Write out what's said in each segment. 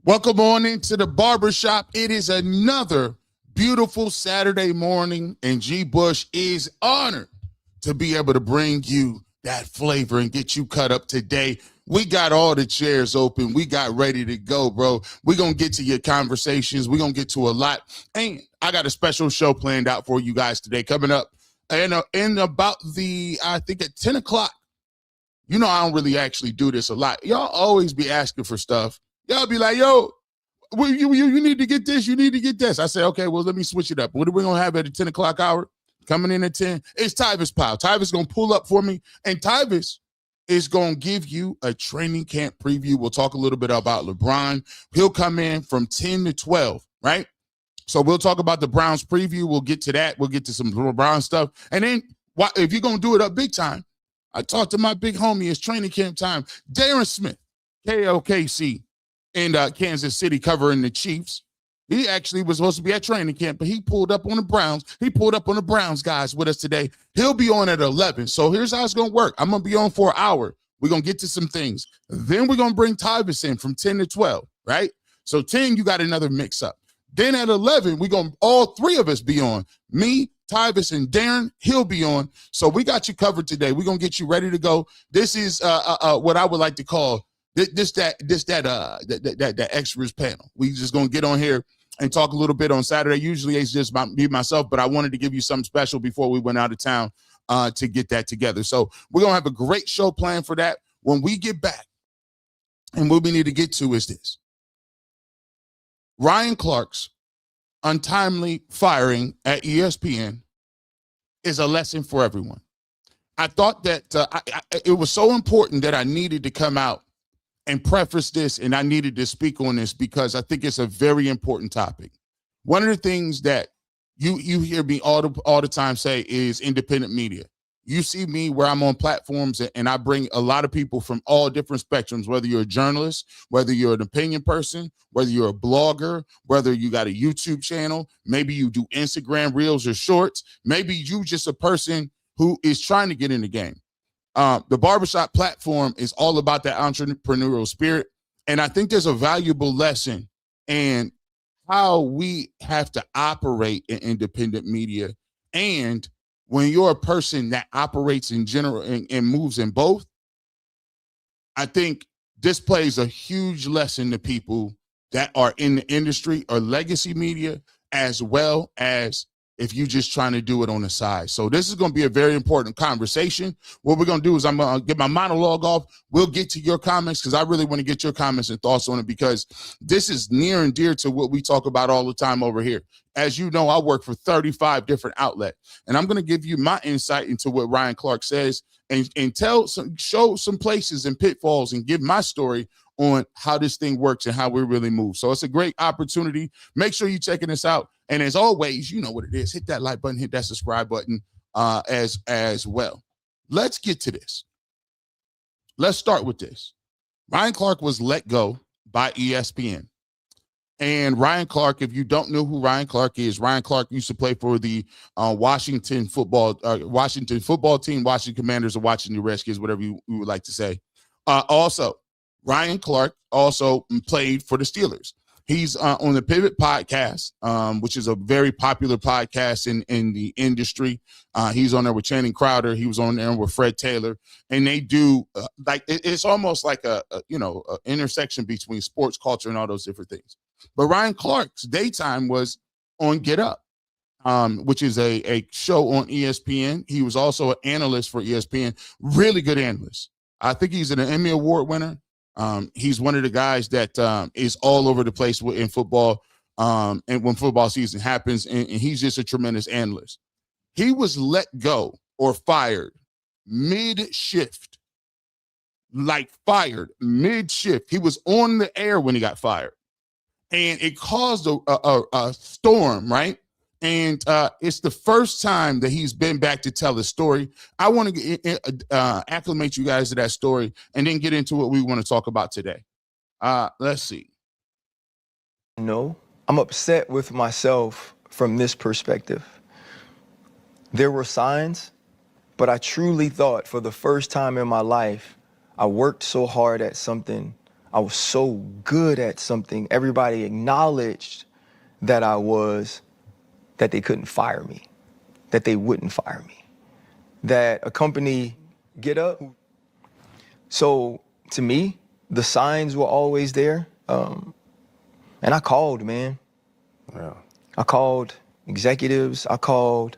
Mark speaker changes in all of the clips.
Speaker 1: Welcome on into the barbershop. It is another beautiful Saturday morning, and G. Bush is honored to be able to bring you that flavor and get you cut up today. We got all the chairs open. We got ready to go, bro. We're going to get to your conversations. We're going to get to a lot. And I got a special show planned out for you guys today coming up in about I think at 10 o'clock. You know, I don't really actually do this a lot. Y'all always be asking for stuff. Y'all be like, yo, you need to get this. You need to get this. I say, okay, well, let me switch it up. What are we going to have at the 10 o'clock hour? Coming in at 10. It's Tyvis Powell. Tyvis going to pull up for me. And Tyvis is going to give you a training camp preview. We'll talk a little bit about LeBron. He'll come in from 10 to 12, right? So we'll talk about the Browns preview. We'll get to that. We'll get to some LeBron stuff. And then if you're going to do it up big time, I talked to my big homie. It's training camp time. Darren Smith, KLKC. In Kansas City covering the Chiefs. He actually was supposed to be at training camp, but he pulled up on the Browns. He pulled up on the Browns guys with us today. He'll be on at 11. So here's how it's going to work. I'm going to be on for an hour. We're going to get to some things. Then we're going to bring Tyvis in from 10 to 12, right? So 10, you got another mix up. Then at 11, we're going to all three of us be on. Me, Tyvis, and Darren, he'll be on. So we got you covered today. We're going to get you ready to go. This is what I would like to call that extras panel. We just gonna get on here and talk a little bit on Saturday. Usually it's just me myself, but I wanted to give you something special before we went out of town to get that together. So we're gonna have a great show planned for that when we get back. And what we need to get to is this: Ryan Clark's untimely firing at ESPN is a lesson for everyone. I thought that it was so important that I needed to come out and preface this, and I needed to speak on this because I think it's a very important topic. One of the things that you hear me all the time say is independent media. You see me where I'm on platforms and I bring a lot of people from all different spectrums, whether you're a journalist, whether you're an opinion person, whether you're a blogger, whether you got a YouTube channel, maybe you do Instagram reels or shorts, maybe you just a person who is trying to get in the game. The barbershop platform is all about that entrepreneurial spirit. And I think there's a valuable lesson in how we have to operate in independent media. And when you're a person that operates in general and moves in both, I think this plays a huge lesson to people that are in the industry or legacy media, as well as if you're just trying to do it on the side. So this is going to be a very important conversation. What we're going to do is I'm going to get my monologue off. We'll get to your comments because I really want to get your comments and thoughts on it because this is near and dear to what we talk about all the time over here. As you know, I work for 35 different outlets, and I'm going to give you my insight into what Ryan Clark says and show some places and pitfalls and give my story on how this thing works and how we really move. So it's a great opportunity. Make sure you're checking this out. And as always, you know what it is. Hit that like button, hit that subscribe button as well. Let's get to this. Let's start with this. Ryan Clark was let go by ESPN. And Ryan Clark, if you don't know who Ryan Clark is, Ryan Clark used to play for the Washington football team, Washington Commanders or Washington Redskins, whatever you would like to say. Also, Ryan Clark also played for the Steelers. He's on the Pivot podcast, which is a very popular podcast in the industry. He's on there with Channing Crowder. He was on there with Fred Taylor, and they do it's almost like a intersection between sports culture and all those different things. But Ryan Clark's daytime was on Get Up, which is a show on ESPN. He was also an analyst for ESPN, really good analyst. I think he's an Emmy Award winner. He's one of the guys that is all over the place in football and when football season happens, and he's just a tremendous analyst. He was let go or fired mid-shift, like fired mid-shift. He was on the air when he got fired, and it caused a storm, right? And it's the first time that he's been back to tell his story. I want to acclimate you guys to that story and then get into what we want to talk about today. Let's see.
Speaker 2: No, I'm upset with myself from this perspective. There were signs, but I truly thought for the first time in my life, I worked so hard at something I was so good at something, everybody acknowledged that I was, that they couldn't fire me, that they wouldn't fire me, that a company get up. So to me, the signs were always there. And I called, man.
Speaker 3: Yeah.
Speaker 2: I called executives, I called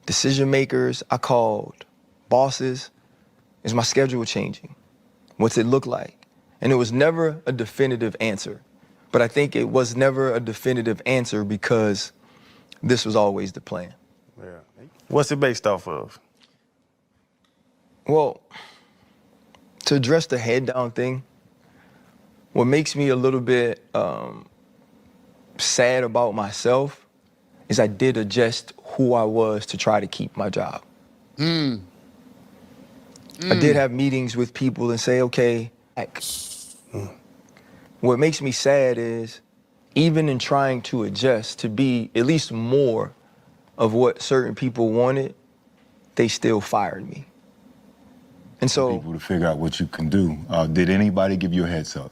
Speaker 2: decision makers, I called bosses. Is my schedule changing? What's it look like? And it was never a definitive answer. But I think it was never a definitive answer because this was always the plan.
Speaker 3: Yeah. What's it based off of?
Speaker 2: Well, to address the head down thing, what makes me a little bit sad about myself is I did adjust who I was to try to keep my job. I did have meetings with people and say, okay, what makes me sad is even in trying to adjust to be at least more of what certain people wanted, they still fired me. And so
Speaker 4: people to figure out what you can do. Did anybody give you a heads up?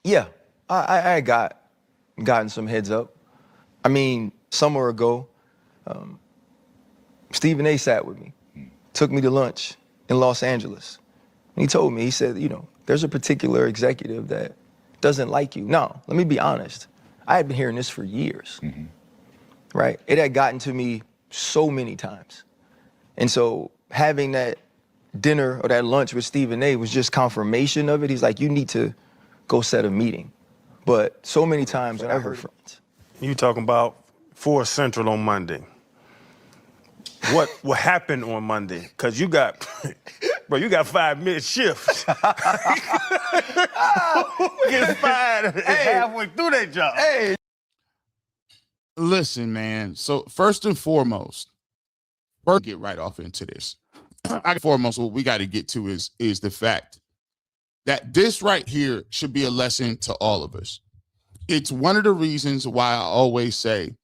Speaker 2: yeah, I gotten some heads up. I mean, summer ago, Stephen A sat with me, took me to lunch in Los Angeles. And he told me, he said, you know, there's a particular executive that doesn't like you. Now, let me be honest. I had been hearing this for years, right? It had gotten to me so many times. And so having that dinner or that lunch with Stephen A was just confirmation of it. He's like, you need to go set a meeting. But so many times I heard friends.
Speaker 3: You talking about 4 Central on Monday. What happened on Monday? Because you got, bro, you got 5-minute shifts. Get fired halfway through that job.
Speaker 2: Hey.
Speaker 1: Listen, man. So first and foremost, we'll get right off into this. Foremost, what we got to get to is the fact that this right here should be a lesson to all of us. It's one of the reasons why I always say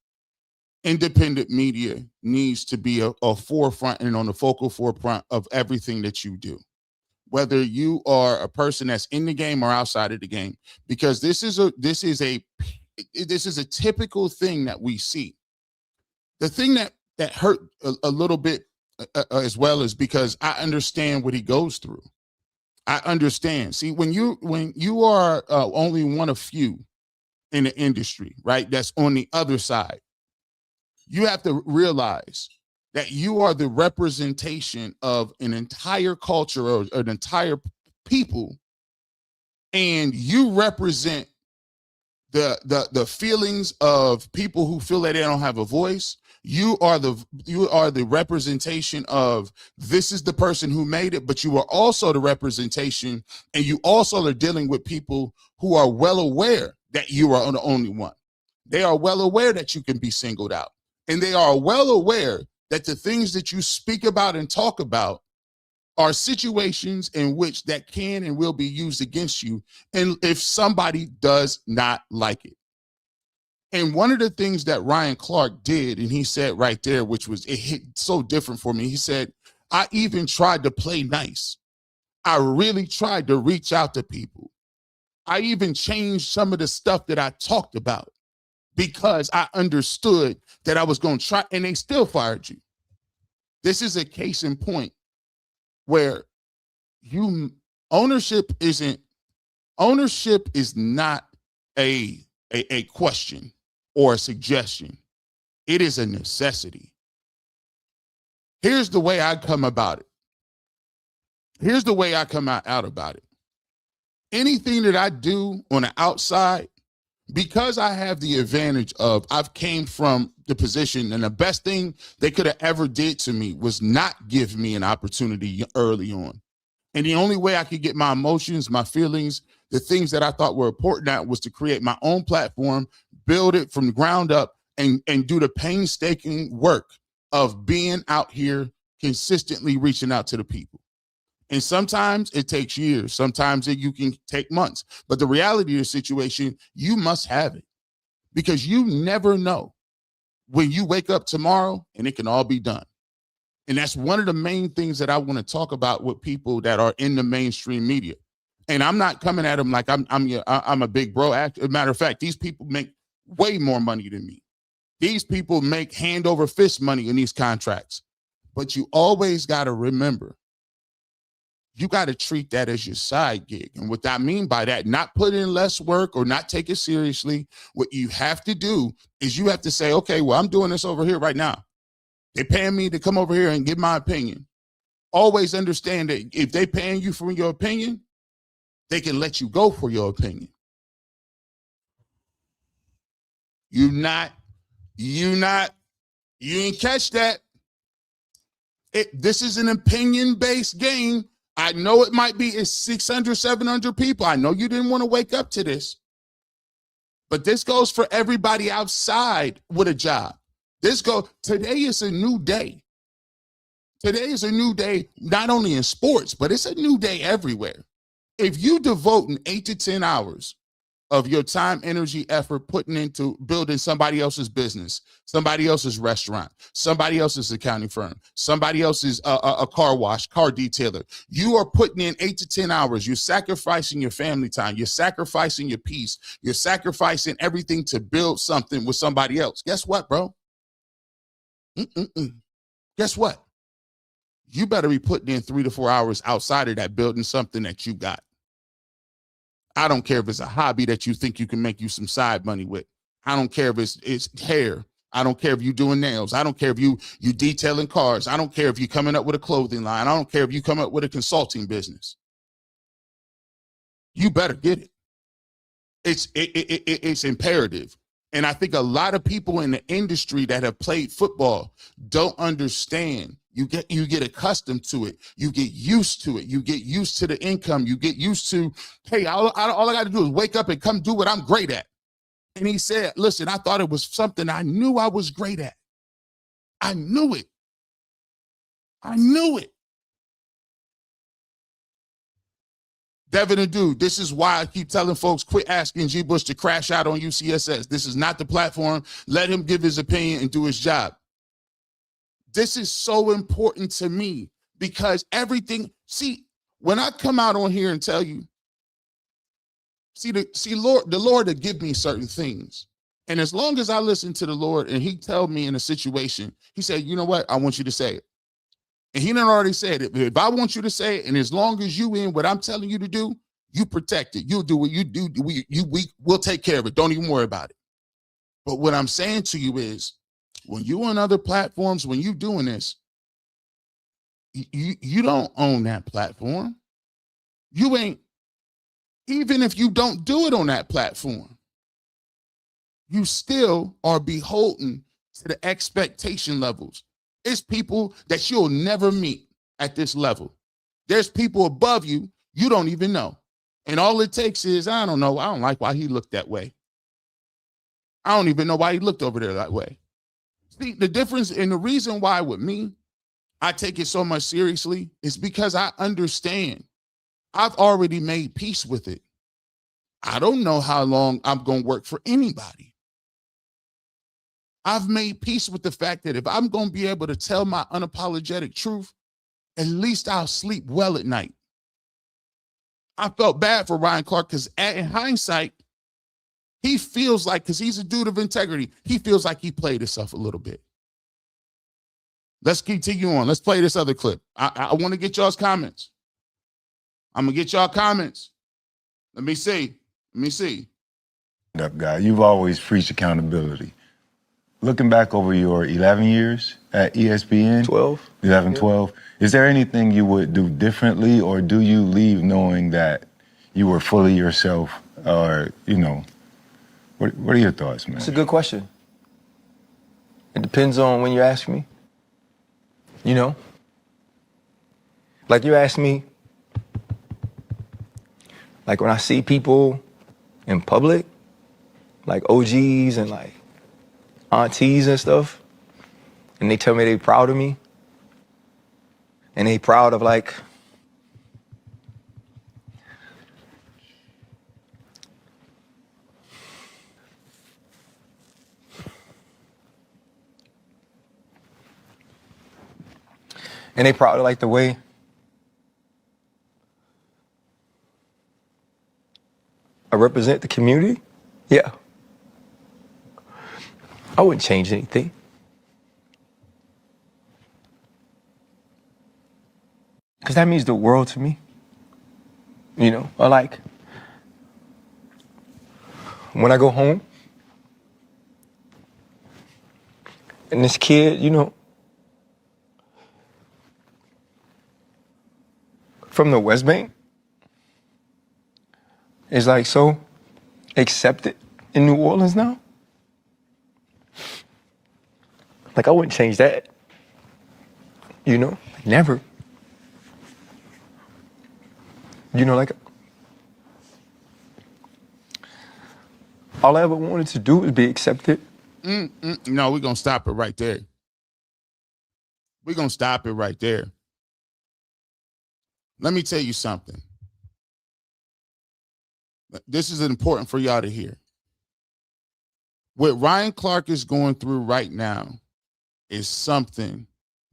Speaker 1: independent media needs to be a forefront and on the focal forefront of everything that you do, whether you are a person that's in the game or outside of the game, because this is a typical thing that we see. The thing that hurt a little bit as well is because I understand what he goes through. I understand. See, when you are only one of few in the industry, right, that's on the other side, you have to realize that you are the representation of an entire culture or an entire people, and you represent the feelings of people who feel that they don't have a voice. You are the representation of this is the person who made it, but you are also the representation, and you also are dealing with people who are well aware that you are the only one. They are well aware that you can be singled out, and they are well aware that the things that you speak about and talk about are situations in which that can and will be used against you, and if somebody does not like it. And one of the things that Ryan Clark did, and he said right there, which was, it hit so different for me. He said, I even tried to play nice. I really tried to reach out to people. I even changed some of the stuff that I talked about because I understood that I was going to try, and they still fired you. This is a case in point where ownership is not a question or a suggestion. It is a necessity. Here's the way I come about it. Here's the way I come out about it. Anything that I do on the outside, because I have the advantage of I've came from the position, and the best thing they could have ever did to me was not give me an opportunity early on. And the only way I could get my emotions, my feelings, the things that I thought were important at was to create my own platform, build it from the ground up, and do the painstaking work of being out here consistently reaching out to the people. And sometimes it takes years. Sometimes you can take months. But the reality of the situation, you must have it, because you never know when you wake up tomorrow and it can all be done. And that's one of the main things that I want to talk about with people that are in the mainstream media. And I'm not coming at them like I'm a big bro. As a matter of fact, these people make way more money than me. These people make hand over fist money in these contracts. But you always got to remember, you got to treat that as your side gig. And what I mean by that, not put in less work or not take it seriously. What you have to do is you have to say, okay, well, I'm doing this over here right now. They're paying me to come over here and give my opinion. Always understand that if they're paying you for your opinion, they can let you go for your opinion. You ain't catch that. This is an opinion-based game. I know it might be it's 600, 700 people. I know you didn't want to wake up to this. But this goes for everybody outside with a job. Today is a new day. Today is a new day, not only in sports, but it's a new day everywhere. If you devote 8 to 10 hours of your time, energy, effort putting into building somebody else's business, somebody else's restaurant, somebody else's accounting firm, somebody else's a car wash, car detailer, you are putting in 8 to 10 hours. You're sacrificing your family time. You're sacrificing your peace. You're sacrificing everything to build something with somebody else. Guess what, bro? Guess what? You better be putting in 3 to 4 hours outside of that building something that you got. I don't care if it's a hobby that you think you can make you some side money with. I don't care if it's hair. I don't care if you're doing nails. I don't care if you detailing cars. I don't care if you're coming up with a clothing line. I don't care if you come up with a consulting business. You better get it. It's imperative. And I think a lot of people in the industry that have played football don't understand. You get accustomed to it. You get used to it. You get used to the income. You get used to, hey, all I got to do is wake up and come do what I'm great at. And he said, listen, I thought it was something I knew I was great at. I knew it. I knew it. Devin and Dude, this is why I keep telling folks, quit asking G. Bush to crash out on UCSS. This is not the platform. Let him give his opinion and do his job. This is so important to me because everything, see, when I come out on here and tell you, the Lord will give me certain things. And as long as I listen to the Lord and he tell me in a situation, he said, you know what? I want you to say it. And he done already said it. But if I want you to say it, and as long as you in what I'm telling you to do, you protect it. You'll do what you do. We'll take care of it. Don't even worry about it. But what I'm saying to you is, when you on other platforms, when you doing this, you don't own that platform. You ain't, even if you don't do it on that platform, you still are beholden to the expectation levels. It's people that you'll never meet at this level. There's people above you you don't even know. And all it takes is, I don't know, I don't like why he looked that way. I don't even know why he looked over there that way. See, the difference and the reason why with me, I take it so much seriously is because I understand. I've already made peace with it. I don't know how long I'm going to work for anybody. I've made peace with the fact that if I'm going to be able to tell my unapologetic truth, at least I'll sleep well at night. I felt bad for Ryan Clark because in hindsight, he feels like, because he's a dude of integrity, he feels like he played himself a little bit. Let's continue on. Let's play this other clip. I want to get y'all's comments. I'm going to get y'all comments. Let me see.
Speaker 4: Up guy, you've always preached accountability. Looking back over your 11 years at ESPN, 12, is there anything you would do differently, or do you leave knowing that you were fully yourself, or, you know, what are your thoughts, man?
Speaker 2: That's a good question. It depends on when you ask me. You know? Like you ask me, like when I see people in public, like OGs and like aunties and stuff, and they tell me they proud of me, and they proud of like and they proud of like the way represent the community, yeah, I wouldn't change anything. Because that means the world to me. You know, I like when I go home and this kid, you know, from the West Bank is like so accepted in New Orleans now. Like, I wouldn't change that. You know, never. You know, like, all I ever wanted to do was be accepted.
Speaker 1: No, we're going to stop it right there. We're going to stop it right there. Let me tell you something. This is important for y'all to hear. What Ryan Clark is going through right now is something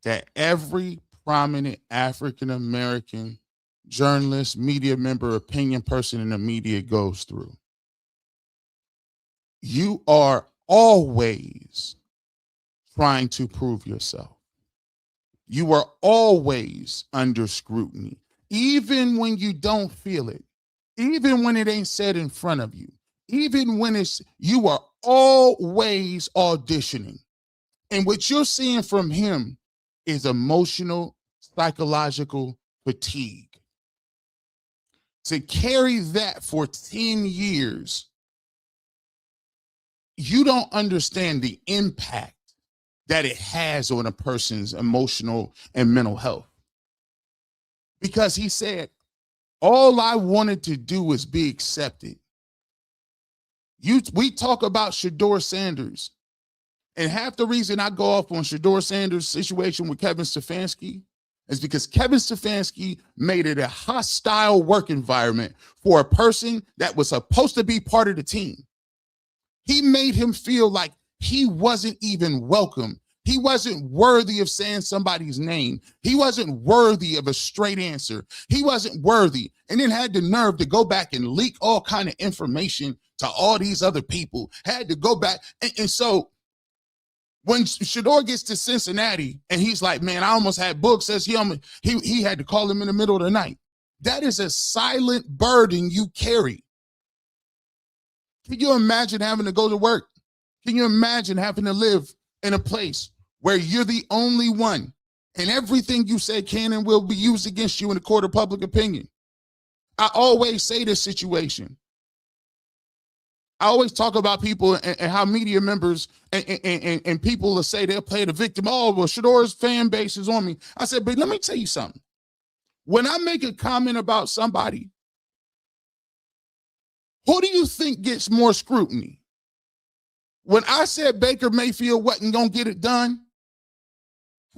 Speaker 1: that every prominent African-American journalist, media member, opinion person in the media goes through. You are always trying to prove yourself. You are always under scrutiny, even when you don't feel it, even when it ain't said in front of you, even when you are always auditioning. And what you're seeing from him is emotional, psychological fatigue. To carry that for 10 years, you don't understand the impact that it has on a person's emotional and mental health. Because he said, all I wanted to do was be accepted. We talk about Shedeur Sanders, and half the reason I go off on Shedeur Sanders' situation with Kevin Stefanski is because Kevin Stefanski made it a hostile work environment for a person that was supposed to be part of the team. He made him feel like he wasn't even welcome. He wasn't worthy of saying somebody's name. He wasn't worthy of a straight answer. He wasn't worthy, and then had the nerve to go back and leak all kind of information to all these other people. Had to go back. And so when Shedeur gets to Cincinnati and he's like, man, I almost had Book says he had to call him in the middle of the night. That is a silent burden you carry. Can you imagine having to go to work? Can you imagine having to live in a place where you're the only one and everything you say can and will be used against you in the court of public opinion? I always say this situation. I always talk about people and how media members and people will say they'll play the victim. Oh, well, Shedeur's fan base is on me. I said, but let me tell you something. When I make a comment about somebody, who do you think gets more scrutiny? When I said Baker Mayfield wasn't going to get it done,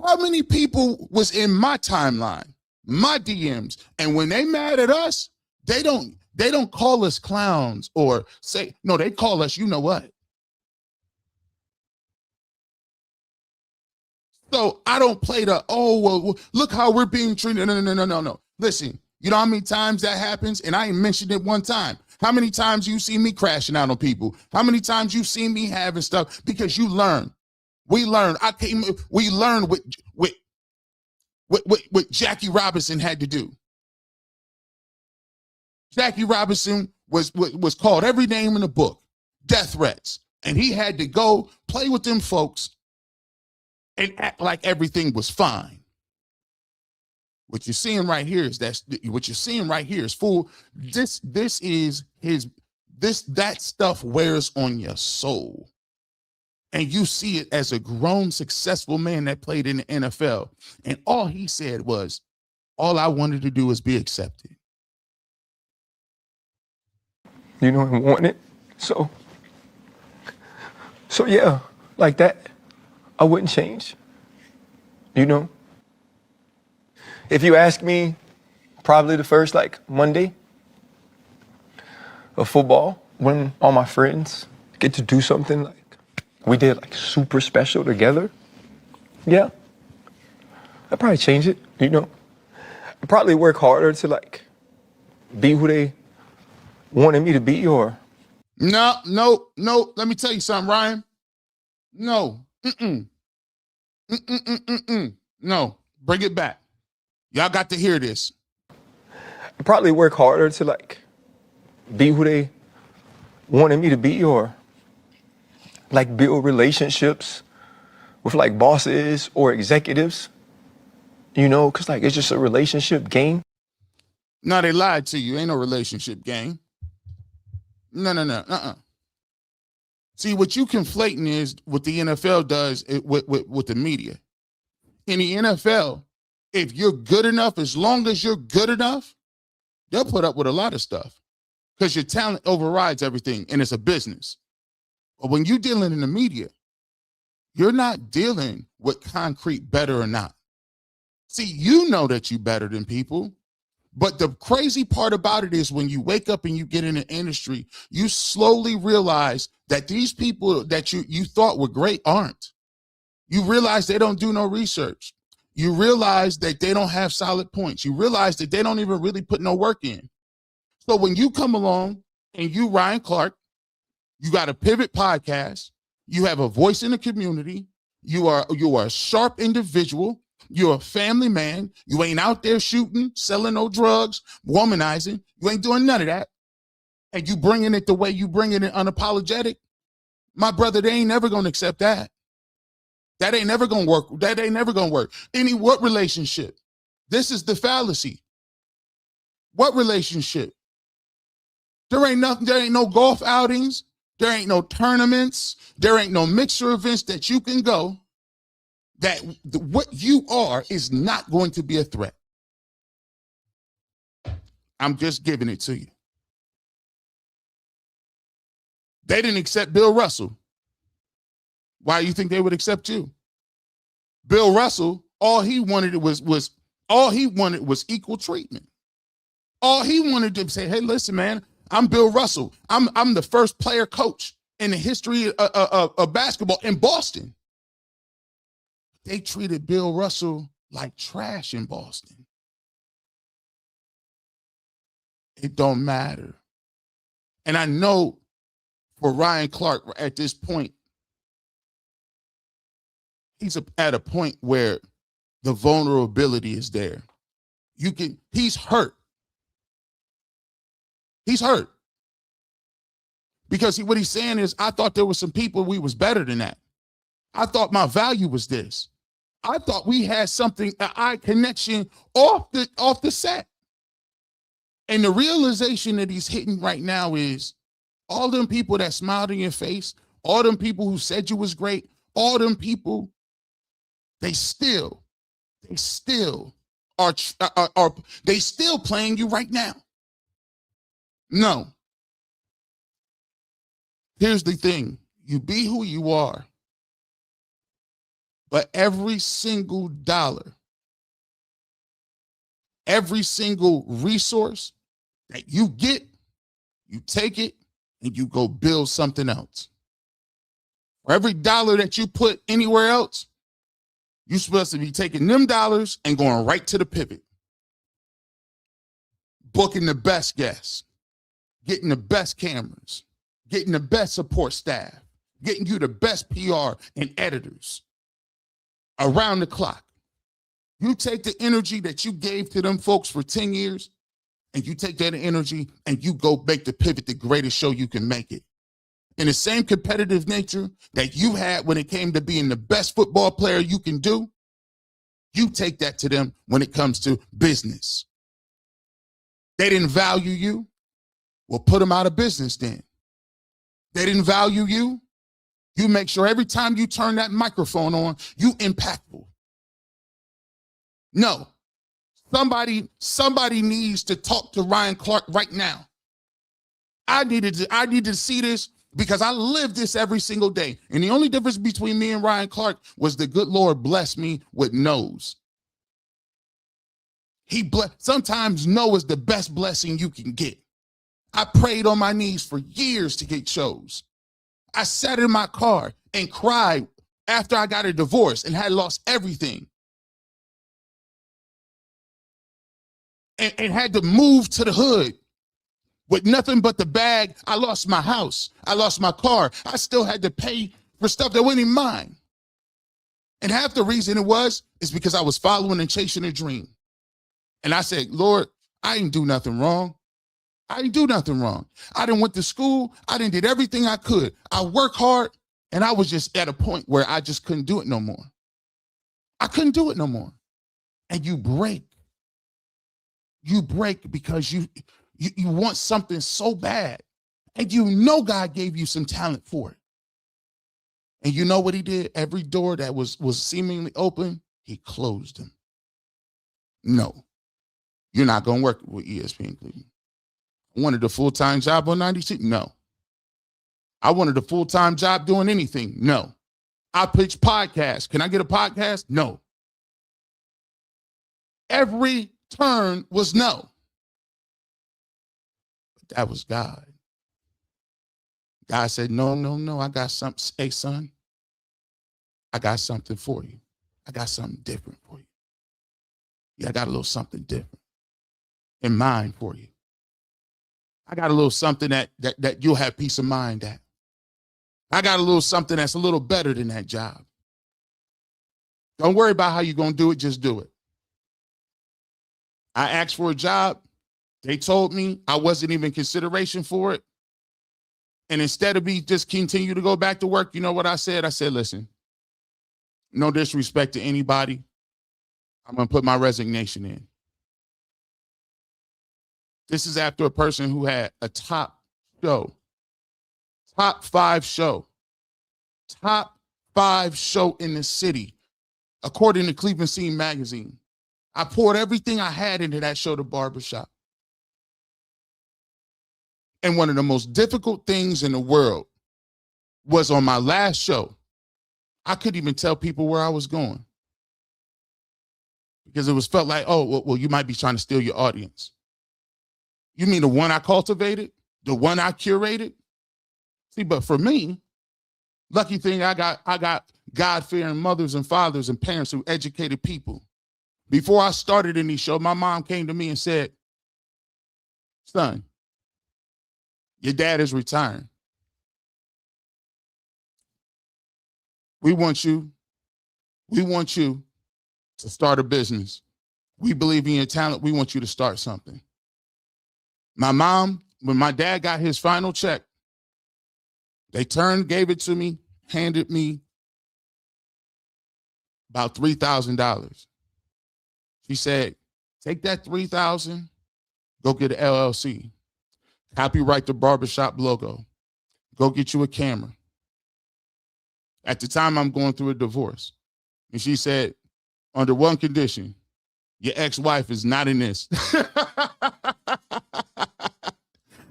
Speaker 1: how many people was in my timeline, my DMs? And when they mad at us, they don't call us clowns or say, no, they call us, you know what? So I don't play the, oh, well, look how we're being treated. No. Listen, you know how many times that happens? And I ain't mentioned it one time. How many times you see me crashing out on people? How many times you see me having stuff? Because you learn. We learn. We learned what Jackie Robinson had to do. Jackie Robinson was called every name in the book, death threats. And he had to go play with them folks and act like everything was fine. What you're seeing right here is full. That stuff wears on your soul. And you see it as a grown, successful man that played in the NFL. And all he said was, all I wanted to do was be accepted.
Speaker 2: You know, and want it. So yeah, like that, I wouldn't change. You know? If you ask me, probably the first Monday of football, when all my friends get to do something we did super special together, yeah, I'd probably change it, you know? I'd probably work harder to be who they wanted me to beat your.
Speaker 1: No. Let me tell you something, Ryan. No. No. Bring it back. Y'all got to hear this.
Speaker 2: I probably work harder to like be who they wanted me to be, or like build relationships with like bosses or executives, you know, because like it's just a relationship game.
Speaker 1: No, they lied to you. Ain't no relationship game. No. See, what you conflating is what the NFL does with the media. In the NFL, if you're good enough, as long as you're good enough, they'll put up with a lot of stuff because your talent overrides everything, and it's a business. But when you're dealing in the media, you're not dealing with concrete better or not. See, you know that you're better than people. But the crazy part about it is when you wake up and you get in the industry, you slowly realize that these people that you thought were great aren't. You realize they don't do no research. You realize that they don't have solid points. You realize that they don't even really put no work in. So when you come along and you, Ryan Clark, you got a Pivot podcast, you have a voice in the community, you are a sharp individual, you're a family man, you ain't out there shooting, selling no drugs, womanizing, you ain't doing none of that, and you bringing it the way you bringing it unapologetic, my brother, they ain't never going to accept that. That ain't never going to work. That ain't never going to work. What relationship? This is the fallacy. What relationship? There ain't nothing, there ain't no golf outings, there ain't no tournaments, there ain't no mixer events that you can go that what you are is not going to be a threat. I'm just giving it to you. They didn't accept Bill Russell. Why do you think they would accept you? Bill Russell, all he wanted was equal treatment. All he wanted to say, hey, listen, man, I'm Bill Russell. I'm the first player coach in the history of basketball in Boston. They treated Bill Russell like trash in Boston. It don't matter. And I know for Ryan Clark at this point, he's at a point where the vulnerability is there. He's hurt. He's hurt. Because what he's saying is, I thought there were some people we was better than that. I thought my value was this. I thought we had something, an eye connection off the set. And the realization that he's hitting right now is all them people that smiled in your face, all them people who said you was great, all them people, they still are they still playing you right now. No. Here's the thing. You be who you are. But every single dollar, every single resource that you get, you take it and you go build something else. For every dollar that you put anywhere else, you're supposed to be taking them dollars and going right to the pivot. Booking the best guests, getting the best cameras, getting the best support staff, getting you the best PR and editors around the clock. You take the energy that you gave to them folks for 10 years and you take that energy and you go make the pivot the greatest show you can make it. In the same competitive nature that you had when it came to being the best football player you can do, you take that to them when it comes to business. They didn't value you. Well, put them out of business then. They didn't value you. You make sure every time you turn that microphone on, you impactful. No. Somebody needs to talk to Ryan Clark right now. I need to see this because I live this every single day. And the only difference between me and Ryan Clark was the good Lord blessed me with no's. Sometimes no is the best blessing you can get. I prayed on my knees for years to get shows. I sat in my car and cried after I got a divorce and had lost everything. And had to move to the hood with nothing but the bag. I lost my house. I lost my car. I still had to pay for stuff that wasn't even mine. And half the reason it was is because I was following and chasing a dream. And I said, Lord, I didn't do nothing wrong. I didn't do nothing wrong. I didn't went to school. I didn't did everything I could. I work hard, and I was just at a point where I just couldn't do it no more. I couldn't do it no more. And you break. You break because you want something so bad, and you know God gave you some talent for it. And you know what he did? Every door that was seemingly open, he closed them. No, you're not going to work with ESPN Cleveland. I wanted a full-time job on 92? No. I wanted a full-time job doing anything? No. I pitched podcasts. Can I get a podcast? No. Every turn was no. But that was God. God said, no, no, no, I got something. Hey, son, I got something for you. I got something different for you. Yeah, I got a little something different in mind for you. I got a little something that you'll have peace of mind at. I got a little something that's a little better than that job. Don't worry about how you're going to do it. Just do it. I asked for a job. They told me I wasn't even consideration for it. And instead of me just continue to go back to work, you know what I said? I said, listen, no disrespect to anybody. I'm going to put my resignation in. This is after a person who had a top show, top 5 show in the city, according to Cleveland Scene magazine. I poured everything I had into that show, The Barbershop. And one of the most difficult things in the world was on my last show, I couldn't even tell people where I was going because it was felt like, oh, well, you might be trying to steal your audience. You mean the one I cultivated, the one I curated? See, but for me, lucky thing I got God-fearing mothers and fathers and parents who educated people. Before I started in these shows, my mom came to me and said, son, your dad is retiring. We want you to start a business. We believe in your talent. We want you to start something. My mom, when my dad got his final check, they gave it to me, handed me about $3,000. She said, take that $3,000, go get an LLC, copyright the barbershop logo, go get you a camera. At the time, I'm going through a divorce. And she said, under one condition, your ex-wife is not in this.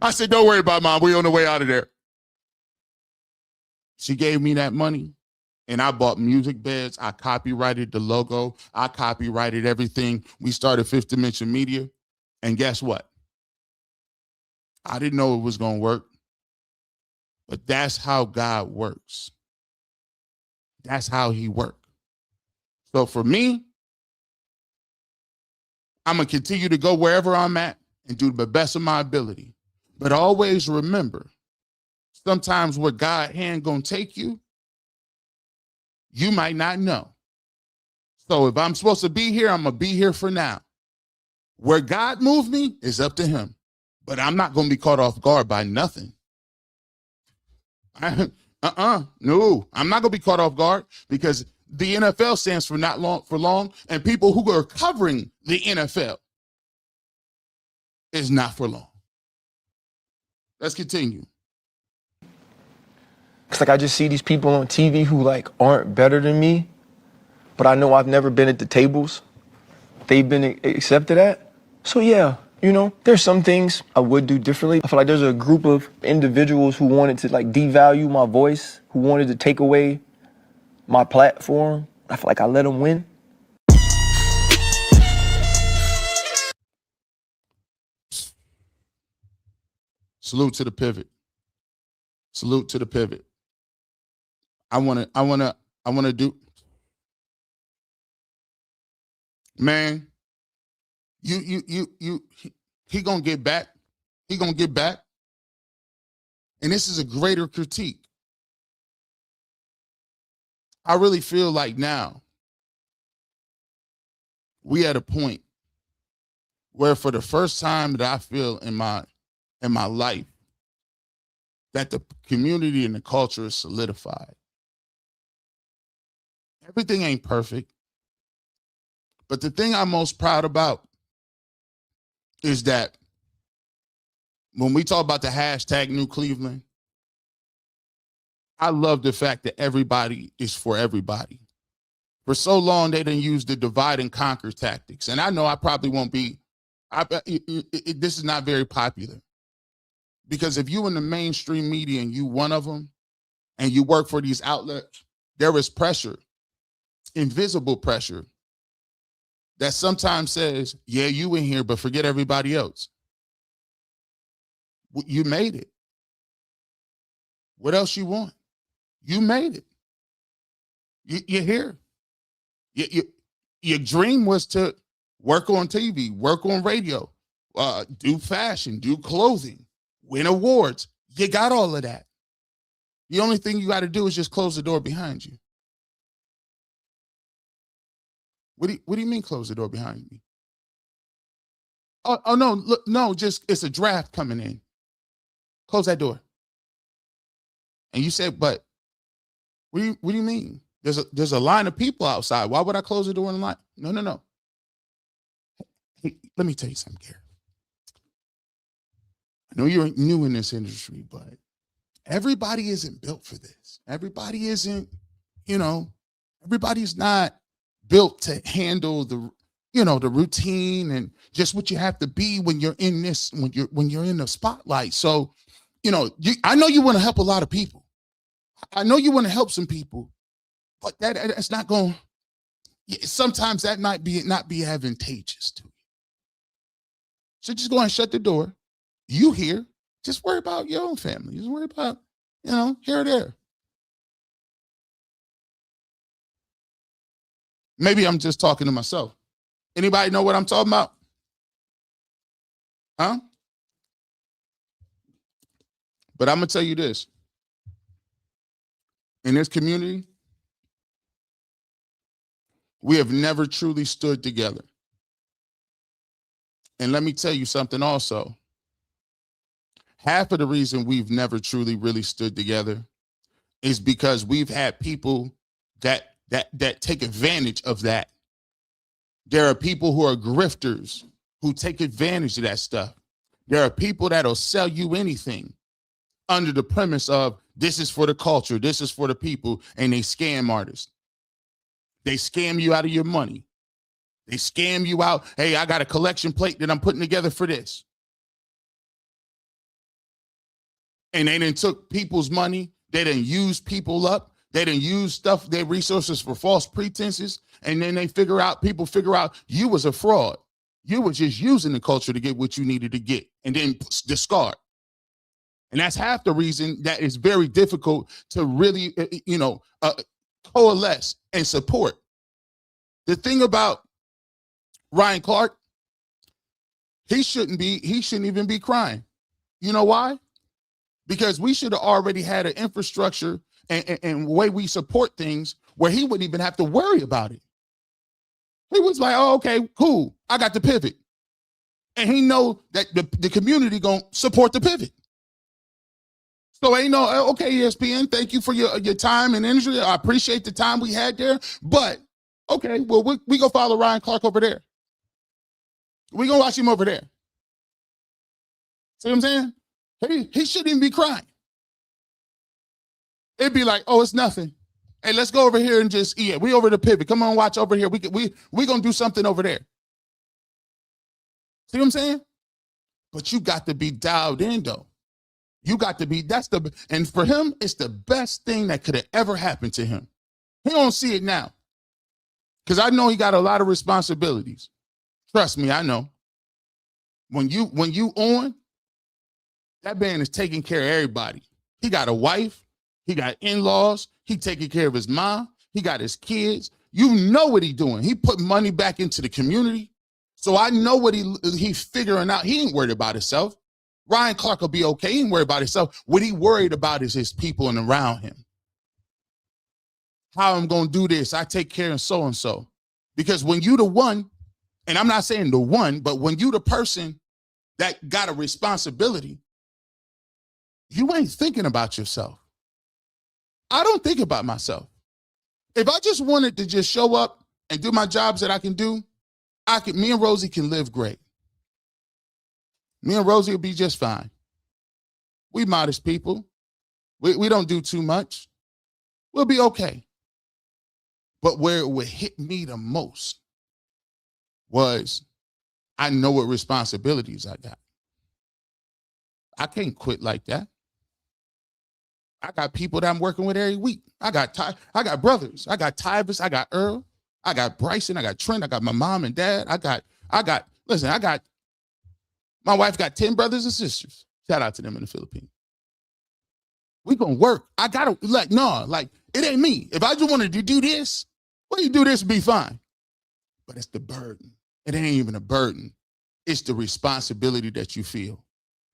Speaker 1: I said, don't worry about it, Mom. We're on the way out of there. She gave me that money, and I bought music beds. I copyrighted the logo. I copyrighted everything. We started Fifth Dimension Media, and guess what? I didn't know it was going to work, but that's how God works. That's how he worked. So for me, I'm going to continue to go wherever I'm at and do the best of my ability. But always remember, sometimes where God's hand going to take you, you might not know. So if I'm supposed to be here, I'm going to be here for now. Where God moved me is up to him. But I'm not going to be caught off guard by nothing. No, I'm not going to be caught off guard because the NFL stands for not long for long, and people who are covering the NFL is not for long. Let's continue.
Speaker 2: It's like I just see these people on TV who like aren't better than me, but I know I've never been at the tables they've been accepted at. So yeah, you know, there's some things I would do differently. I feel like there's a group of individuals who wanted to like devalue my voice, who wanted to take away my platform. I feel like I let them win.
Speaker 1: Salute to the pivot. Salute to the pivot. I want to do, man, he gonna get back. He gonna get back. And this is a greater critique. I really feel like now we at a point where for the first time that I feel in my life that the community and the culture is solidified. Everything ain't perfect. But the thing I'm most proud about is that when we talk about the hashtag New Cleveland, I love the fact that everybody is for everybody. For so long, they didn't use the divide and conquer tactics. And I know I probably won't be, this is not very popular. Because if you in the mainstream media and you one of them, and you work for these outlets, there is pressure, invisible pressure, that sometimes says, yeah, you in here, but forget everybody else. You made it. What else you want? You made it. You're here. Your dream was to work on TV, work on radio, do fashion, do clothing, win awards. You got all of that. The only thing you got to do is just close the door behind you. What do you mean close the door behind me? Oh no, look, no, just it's a draft coming in. Close that door. And you said, but what do you mean? There's a line of people outside. Why would I close the door in the line? No. Hey, let me tell you something, Garrett. I know you're new in this industry, but everybody isn't built for this. Everybody isn't, everybody's not built to handle the routine and just what you have to be when you're in this, when you're in the spotlight. So, I know you want to help a lot of people. I know you want to help some people, but that's not going. Sometimes that might not be advantageous to you. So just go ahead and shut the door. You here? Just worry about your own family. Just worry about, here or there. Maybe I'm just talking to myself. Anybody know what I'm talking about? Huh? But I'm going to tell you this. In this community, we have never truly stood together. And let me tell you something also. Half of the reason we've never truly really stood together is because we've had people that take advantage of that. There are people who are grifters who take advantage of that stuff. There are people that'll sell you anything under the premise of this is for the culture, this is for the people, and they scam artists. They scam you out of your money. They scam you out. Hey, I got a collection plate that I'm putting together for this. And they done took people's money. They done used people up. They done use stuff, their resources for false pretenses. And then people figure out you was a fraud. You were just using the culture to get what you needed to get and then discard. And that's half the reason that it's very difficult to really, coalesce and support. The thing about Ryan Clark, he shouldn't even be crying. You know why? Because we should have already had an infrastructure and way we support things where he wouldn't even have to worry about it. He was like, oh, okay, cool. I got the pivot. And he know that the community gonna support the pivot. So ain't no, okay, ESPN, thank you for your time and energy. I appreciate the time we had there. But, okay, well, we go follow Ryan Clark over there. We gonna watch him over there. See what I'm saying? He shouldn't even be crying. It'd be like, oh, it's nothing. Hey, let's go over here and just, we over the pivot. Come on, watch over here. We gonna do something over there. See what I'm saying? But you got to be dialed in, though. You got to be, and for him, it's the best thing that could have ever happened to him. He don't see it now. Because I know he got a lot of responsibilities. Trust me, I know. When you on, that man is taking care of everybody. He got a wife. He got in-laws. He taking care of his mom. He got his kids. You know what he doing. He put money back into the community. So I know what he's figuring out. He ain't worried about himself. Ryan Clark will be okay. He ain't worried about himself. What he worried about is his people and around him. How I'm going to do this. I take care of so-and-so. Because when you the one, and I'm not saying the one, but when you the person that got a responsibility, you ain't thinking about yourself. I don't think about myself. If I just wanted to just show up and do my jobs that I can do, me and Rosie can live great. Me and Rosie will be just fine. We modest people. We don't do too much. We'll be okay. But where it would hit me the most was I know what responsibilities I got. I can't quit like that. I got people that I'm working with every week. I got brothers. I got Tyvis. I got Earl. I got Bryson. I got Trent. I got my mom and dad. My wife got 10 brothers and sisters. Shout out to them in the Philippines. We gonna work. I gotta, it ain't me. If I just wanted to do this, well, you do this, be fine. But it's the burden. It ain't even a burden. It's the responsibility that you feel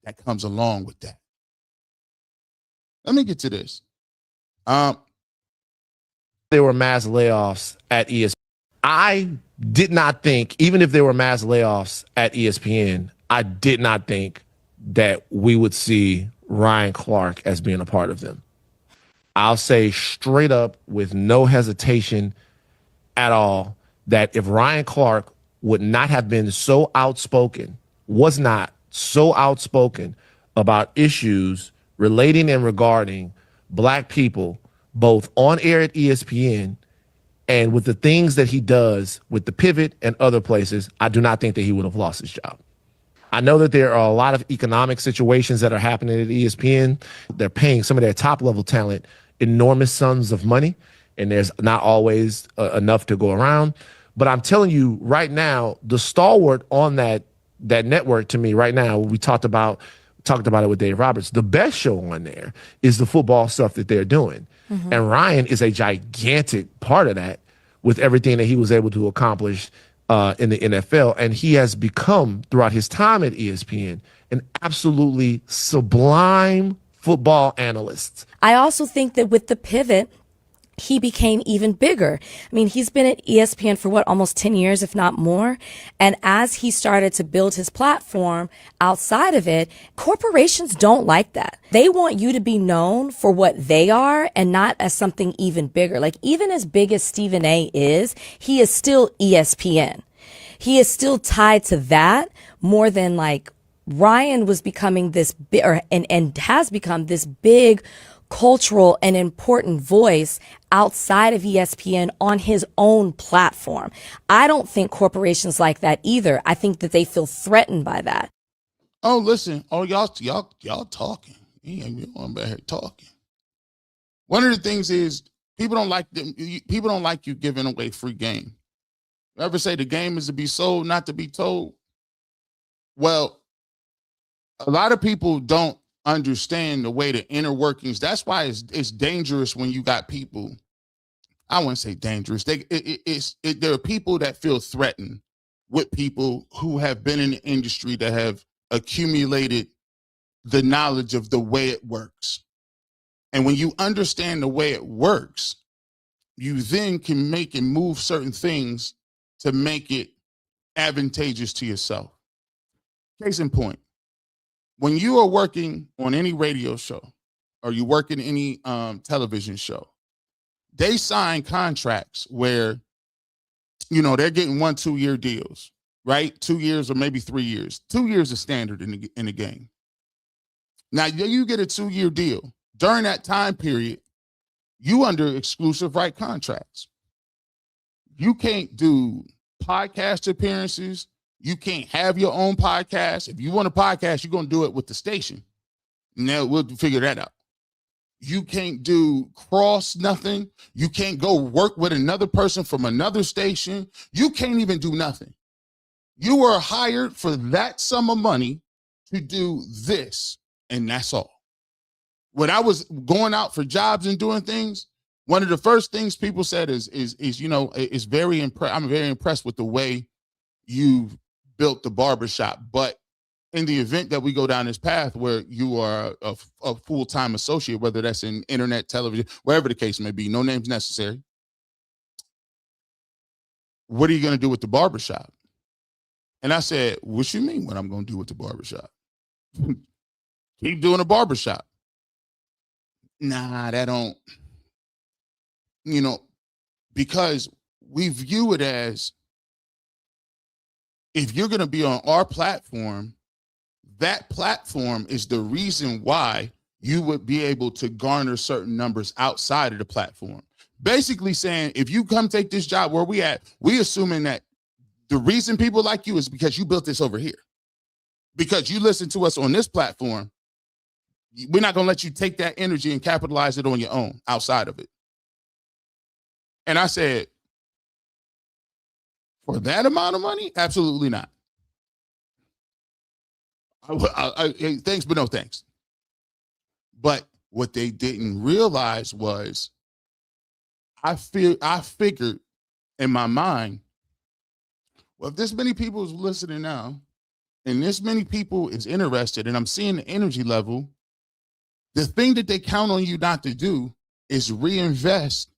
Speaker 1: that comes along with that. Let me get to this.
Speaker 5: There were mass layoffs at ESPN. I did not think, even if there were mass layoffs at ESPN, I did not think that we would see Ryan Clark as being a part of them. I'll say straight up with no hesitation at all that if Ryan Clark would not have been so outspoken, was not so outspoken about issues relating and regarding Black people, both on air at ESPN and with the things that he does with the pivot and other places, I do not think that he would have lost his job. I know that there are a lot of economic situations that are happening at ESPN. They're paying some of their top level talent enormous sums of money, and there's not always enough to go around. But I'm telling you right now, the stalwart on that network to me right now, we talked about it with Dave Roberts. The best show on there is the football stuff that they're doing. Mm-hmm. And Ryan is a gigantic part of that with everything that he was able to accomplish in the NFL. And he has become, throughout his time at ESPN, an absolutely sublime football analyst.
Speaker 6: I also think that with the pivot, he became even bigger. I mean, he's been at ESPN for almost 10 years, if not more. And as he started to build his platform outside of it, corporations don't like that. They want you to be known for what they are and not as something even bigger. Like, even as big as Stephen A is, he is still ESPN. He is still tied to that more than Ryan was becoming this big, and has become this big cultural and important voice outside of ESPN on his own platform. I don't think corporations like that either. I think that they feel threatened by that.
Speaker 1: Oh, listen. Oh, y'all talking. You ain't back here talking. One of the things is people don't like you giving away free game. You ever say the game is to be sold, not to be told? Well, a lot of people don't understand the way the inner workings. That's why it's dangerous when you got people. I wouldn't say dangerous. There are people that feel threatened with people who have been in the industry that have accumulated the knowledge of the way it works. And when you understand the way it works, you then can make and move certain things to make it advantageous to yourself. Case in point, when you are working on any radio show or you work in any television show, they sign contracts where, they're getting 1-2 year deals, right? 2 years or maybe 3 years. 2 years is standard in the game. Now, you get a 2-year deal. During that time period, you under exclusive right contracts. You can't do podcast appearances. You can't have your own podcast. If you want a podcast, you're going to do it with the station. Now we'll figure that out. You can't do cross nothing. You can't go work with another person from another station. You can't even do nothing. You were hired for that sum of money to do this, and that's all. When I was going out for jobs and doing things, one of the first things people said is I'm very impressed with the way you've built the barbershop, but in the event that we go down this path where you are a full-time associate, whether that's in internet, television, wherever the case may be, no names necessary, what are you going to do with the barbershop? And I said, what you mean what I'm going to do with the barbershop? Keep doing a barbershop. Nah, that don't, because we view it as, if you're going to be on our platform, that platform is the reason why you would be able to garner certain numbers outside of the platform. Basically saying, if you come take this job where we at, we assuming that the reason people like you is because you built this over here. Because you listen to us on this platform, we're not going to let you take that energy and capitalize it on your own outside of it. And I said, for that amount of money? Absolutely not. Thanks, but no thanks. But what they didn't realize was, I figured in my mind, well, if this many people is listening now, and this many people is interested, and I'm seeing the energy level, the thing that they count on you not to do is reinvest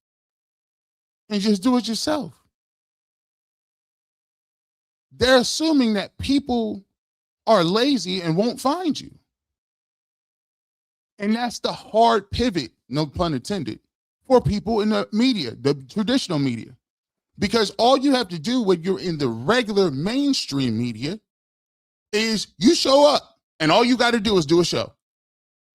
Speaker 1: and just do it yourself. They're assuming that people are lazy and won't find you. And that's the hard pivot, no pun intended, for people in the media, the traditional media. Because all you have to do when you're in the regular mainstream media is you show up, and all you got to do is do a show.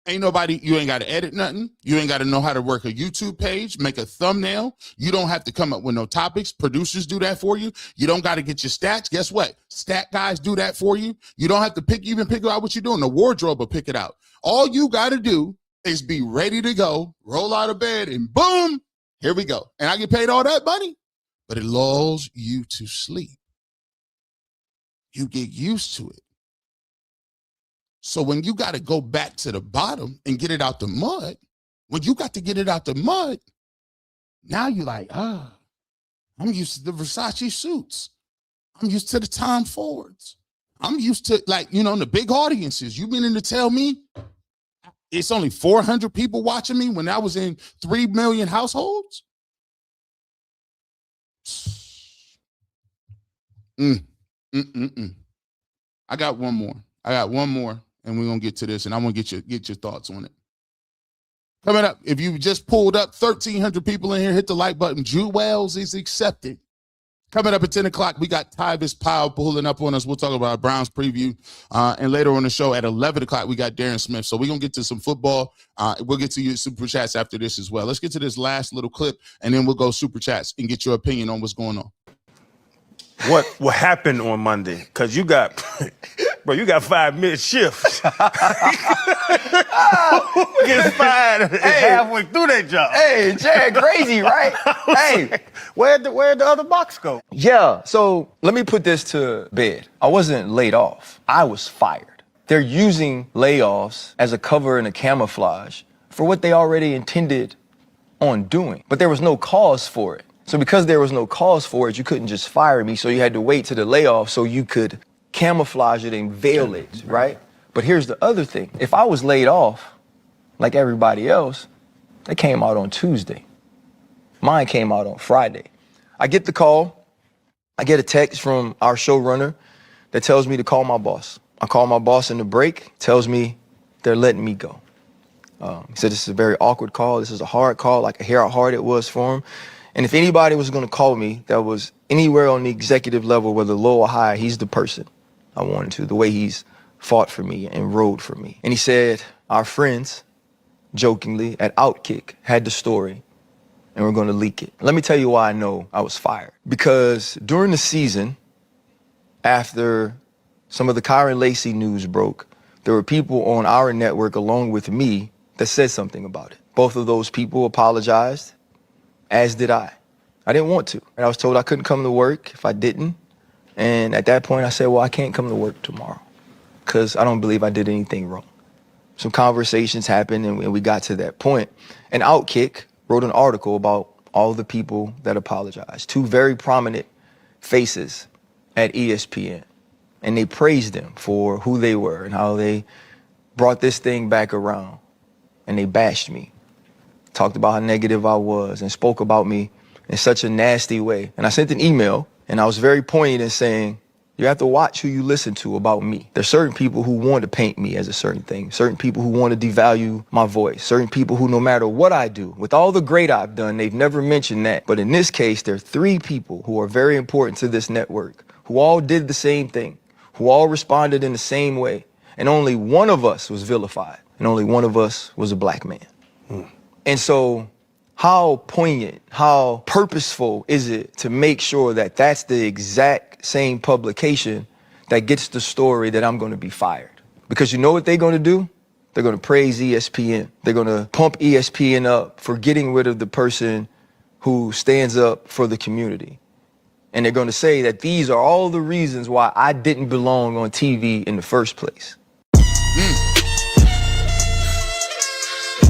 Speaker 1: You ain't got to edit nothing. You ain't got to know how to work a YouTube page, make a thumbnail. You don't have to come up with no topics. Producers do that for you. You don't got to get your stats. Guess what? Stat guys do that for you. You don't have to pick out what you're doing. The wardrobe will pick it out. All you got to do is be ready to go, roll out of bed, and boom, here we go. And I get paid all that money, but it lulls you to sleep. You get used to it. So when you got to go back to the bottom and get it out the mud, when you got to get it out the mud, now you're like, I'm used to the Versace suits. I'm used to the Tom Fords. I'm used to, the big audiences. You meaning to tell me it's only 400 people watching me when I was in 3 million households? I got one more. And we're going to get to this, and I want to get your thoughts on it. Coming up, if you just pulled up, 1,300 people in here, hit the like button. Jewels is accepted. Coming up at 10 o'clock, we got Tyvis Powell pulling up on us. We'll talk about our Browns preview. And later on the show at 11 o'clock, we got Darren Smith. So we're going to get to some football. We'll get to your super chats after this as well. Let's get to this last little clip, and then we'll go super chats and get your opinion on what's going on.
Speaker 3: What happened on Monday? Because you got 5-minute shifts. Get fired halfway through that job.
Speaker 2: Hey, Jared, crazy, right? Hey,
Speaker 3: where'd the other box go?
Speaker 2: Yeah, so let me put this to bed. I wasn't laid off. I was fired. They're using layoffs as a cover and a camouflage for what they already intended on doing. But there was no cause for it. So because there was no cause for it, you couldn't just fire me. So you had to wait to the layoff so you could camouflage it and veil it, right? But here's the other thing. If I was laid off, like everybody else, they came out on Tuesday. Mine came out on Friday. I get the call. I get a text from our showrunner that tells me to call my boss. I call my boss in the break, tells me they're letting me go. He said this is a very awkward call. This is a hard call. I could hear how hard it was for him. And if anybody was going to call me that was anywhere on the executive level, whether low or high, he's the person I wanted to, the way he's fought for me and rode for me. And he said, our friends, jokingly, at Outkick had the story, and we're going to leak it. Let me tell you why I know I was fired. Because during the season, after some of the Kyron Lacey news broke, there were people on our network along with me that said something about it. Both of those people apologized, as did I. I didn't want to. And I was told I couldn't come to work if I didn't. And at that point, I said, well, I can't come to work tomorrow because I don't believe I did anything wrong. Some conversations happened, and we got to that point. And Outkick wrote an article about all the people that apologized. 2 very prominent faces at ESPN. And they praised them for who they were and how they brought this thing back around. And they bashed me, talked about how negative I was, and spoke about me in such a nasty way. And I sent an email, and I was very poignant in saying, you have to watch who you listen to about me. There's certain people who want to paint me as a certain thing, certain people who want to devalue my voice, certain people who, no matter what I do, with all the great I've done, they've never mentioned that. But in this case, there are 3 people who are very important to this network, who all did the same thing, who all responded in the same way. And only one of us was vilified, and only one of us was a black man. And so how poignant, how purposeful is it to make sure that that's the exact same publication that gets the story that I'm going to be fired? Because you know what they're going to do? They're going to praise ESPN. They're going to pump ESPN up for getting rid of the person who stands up for the community. And they're going to say that these are all the reasons why I didn't belong on TV in the first place.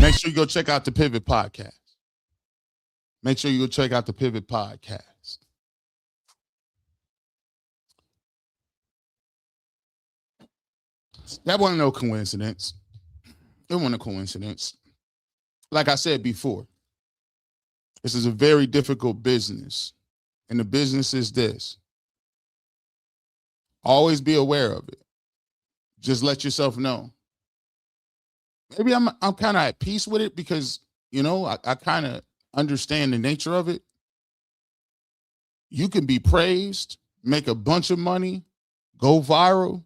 Speaker 1: Make sure you go check out the Pivot Podcast. Make sure you go check out the Pivot Podcast. That wasn't no coincidence. It wasn't a coincidence. Like I said before, this is a very difficult business. And the business is this. Always be aware of it. Just let yourself know. Maybe I'm kind of at peace with it because, you know, I kind of understand the nature of it. You can be praised, make a bunch of money, go viral,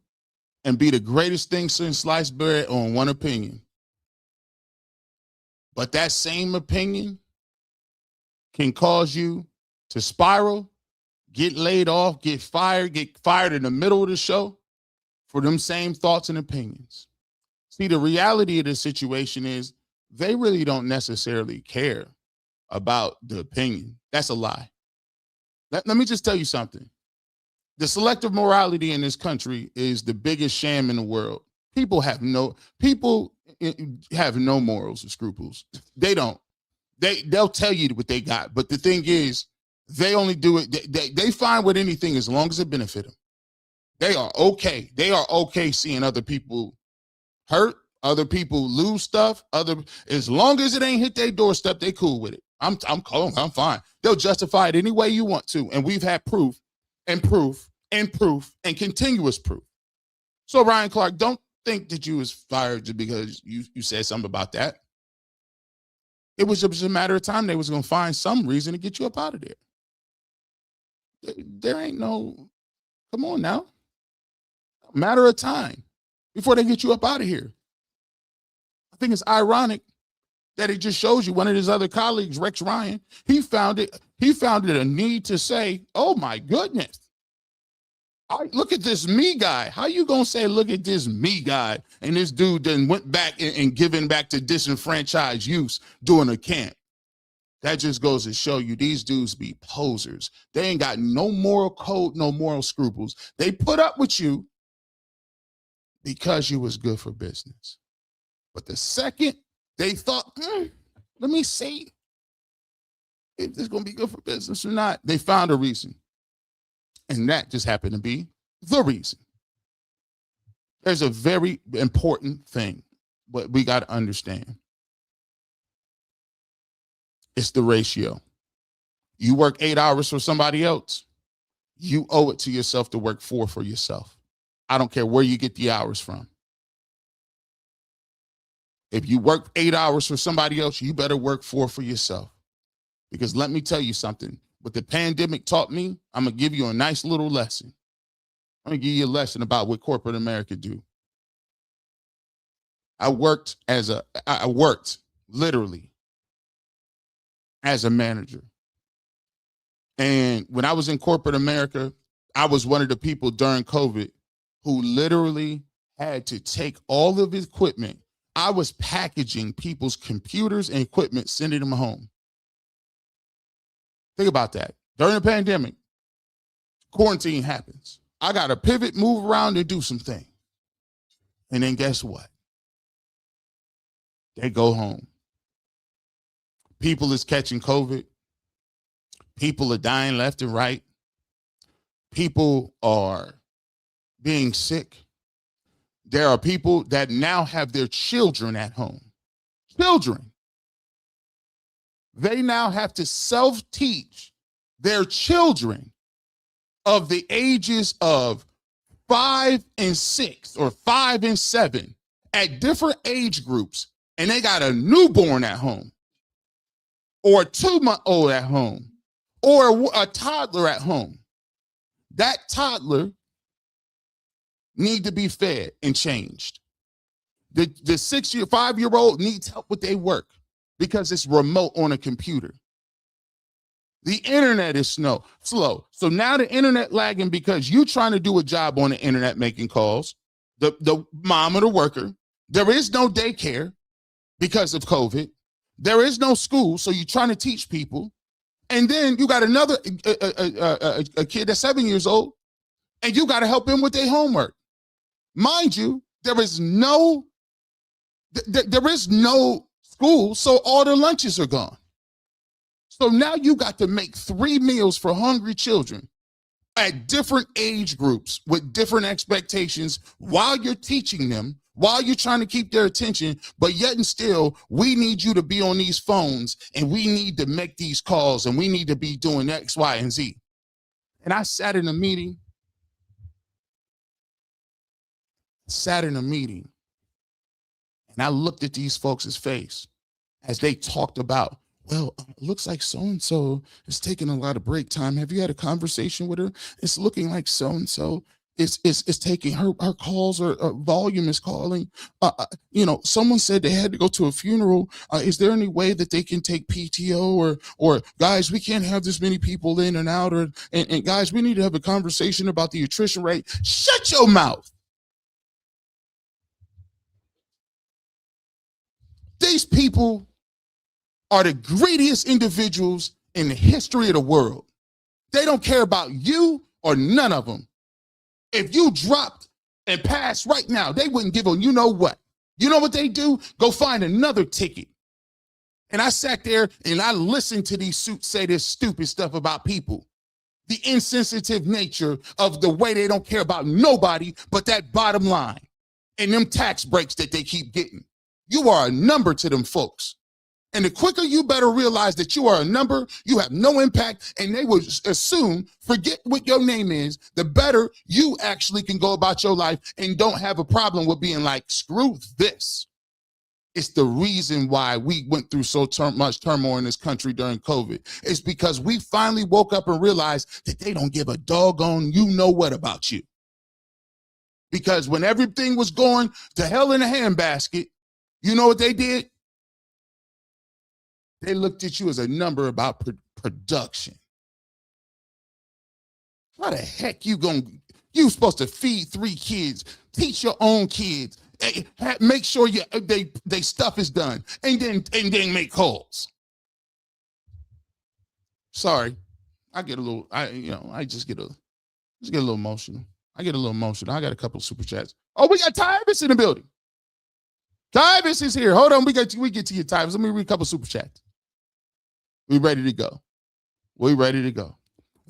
Speaker 1: and be the greatest thing since sliced bread on one opinion. But that same opinion can cause you to spiral, get laid off, get fired in the middle of the show for them same thoughts and opinions. See, the reality of the situation is they really don't necessarily care about the opinion. That's a lie. Let me just tell you something. The selective morality in this country is the biggest sham in the world. People have no morals or scruples. They don't. They'll tell you what they got. But the thing is, they only do it. They fine with anything as long as it benefits them. They are okay. They are okay seeing other people hurt, other people lose stuff, as long as it ain't hit their doorstep, they cool with it. I'm fine. They'll justify it any way you want to. And we've had proof and proof and proof and continuous proof. So Ryan Clark, don't think that you was fired just because you said something about that. It was just a matter of time. They was going to find some reason to get you up out of there. There ain't no, come on now. Matter of time before they get you up out of here. I think it's ironic that it just shows you one of his other colleagues, Rex Ryan, he found it a need to say, oh my goodness, look at this me guy. How you gonna say, look at this me guy? And this dude then went back and given back to disenfranchised youth during a camp. That just goes to show you these dudes be posers. They ain't got no moral code, no moral scruples. They put up with you because you was good for business. But the second they thought, let me see if this is going to be good for business or not, they found a reason. And that just happened to be the reason. There's a very important thing, what we got to understand. It's the ratio. You work 8 hours for somebody else, you owe it to yourself to work 4 for yourself. I don't care where you get the hours from. If you work 8 hours for somebody else, you better work 4 for yourself. Because let me tell you something. What the pandemic taught me, I'm going to give you a nice little lesson. I'm going to give you a lesson about what corporate America do. I worked literally as a manager. And when I was in corporate America, I was one of the people during COVID who literally had to take all of his equipment. I was packaging people's computers and equipment, sending them home. Think about that. During the pandemic, quarantine happens. I got to pivot, move around, and do some things. And then guess what? They go home. People is catching COVID. People are dying left and right. People are being sick. There are people that now have their children at home. Children. They now have to self-teach their children of the ages of 5 and 6 or 5 and 7 at different age groups, and they got a newborn at home or a 2-month-old at home or a toddler at home. That toddler need to be fed and changed. The 5-year-old needs help with their work because it's remote on a computer. The internet is slow. So now the internet lagging because you trying to do a job on the internet making calls, the mom or the worker. There is no daycare because of COVID. There is no school, so you're trying to teach people. And then you got another a kid that's 7 years old, and you got to help him with their homework. Mind you, there is no school, so all the lunches are gone. So now you got to make 3 meals for hungry children at different age groups with different expectations while you're teaching them, while you're trying to keep their attention, but yet and still, we need you to be on these phones and we need to make these calls and we need to be doing X, Y, and Z. And I sat in a meeting, and I looked at these folks' face as they talked about, well, looks like so-and-so is taking a lot of break time. Have you had a conversation with her? It's looking like so-and-so is taking her calls or volume is calling. Someone said they had to go to a funeral. Is there any way that they can take PTO or guys, we can't have this many people in and out, and guys, we need to have a conversation about the attrition rate. Shut your mouth. These people are the greediest individuals in the history of the world. They don't care about you or none of them. If you dropped and passed right now, they wouldn't give a you know what. You know what they do? Go find another ticket. And I sat there and I listened to these suits say this stupid stuff about people. The insensitive nature of the way they don't care about nobody but that bottom line and them tax breaks that they keep getting. You are a number to them folks. And the quicker you better realize that you are a number, you have no impact, and they will assume, forget what your name is, the better you actually can go about your life and don't have a problem with being like, screw this. It's the reason why we went through so much turmoil in this country during COVID. It's because we finally woke up and realized that they don't give a doggone you know what about you. Because when everything was going to hell in a handbasket, you know what they did? They looked at you as a number about production. How the heck you supposed to feed 3 kids, teach your own kids, make sure they stuff is done, and then make calls. Sorry, I get a little, I just get a little emotional. I got a couple of super chats. Oh, we got Tyvis in the building. Tyvis is here. Hold on, we get to you, Tyvis. Let me read a couple of super chats. We ready to go.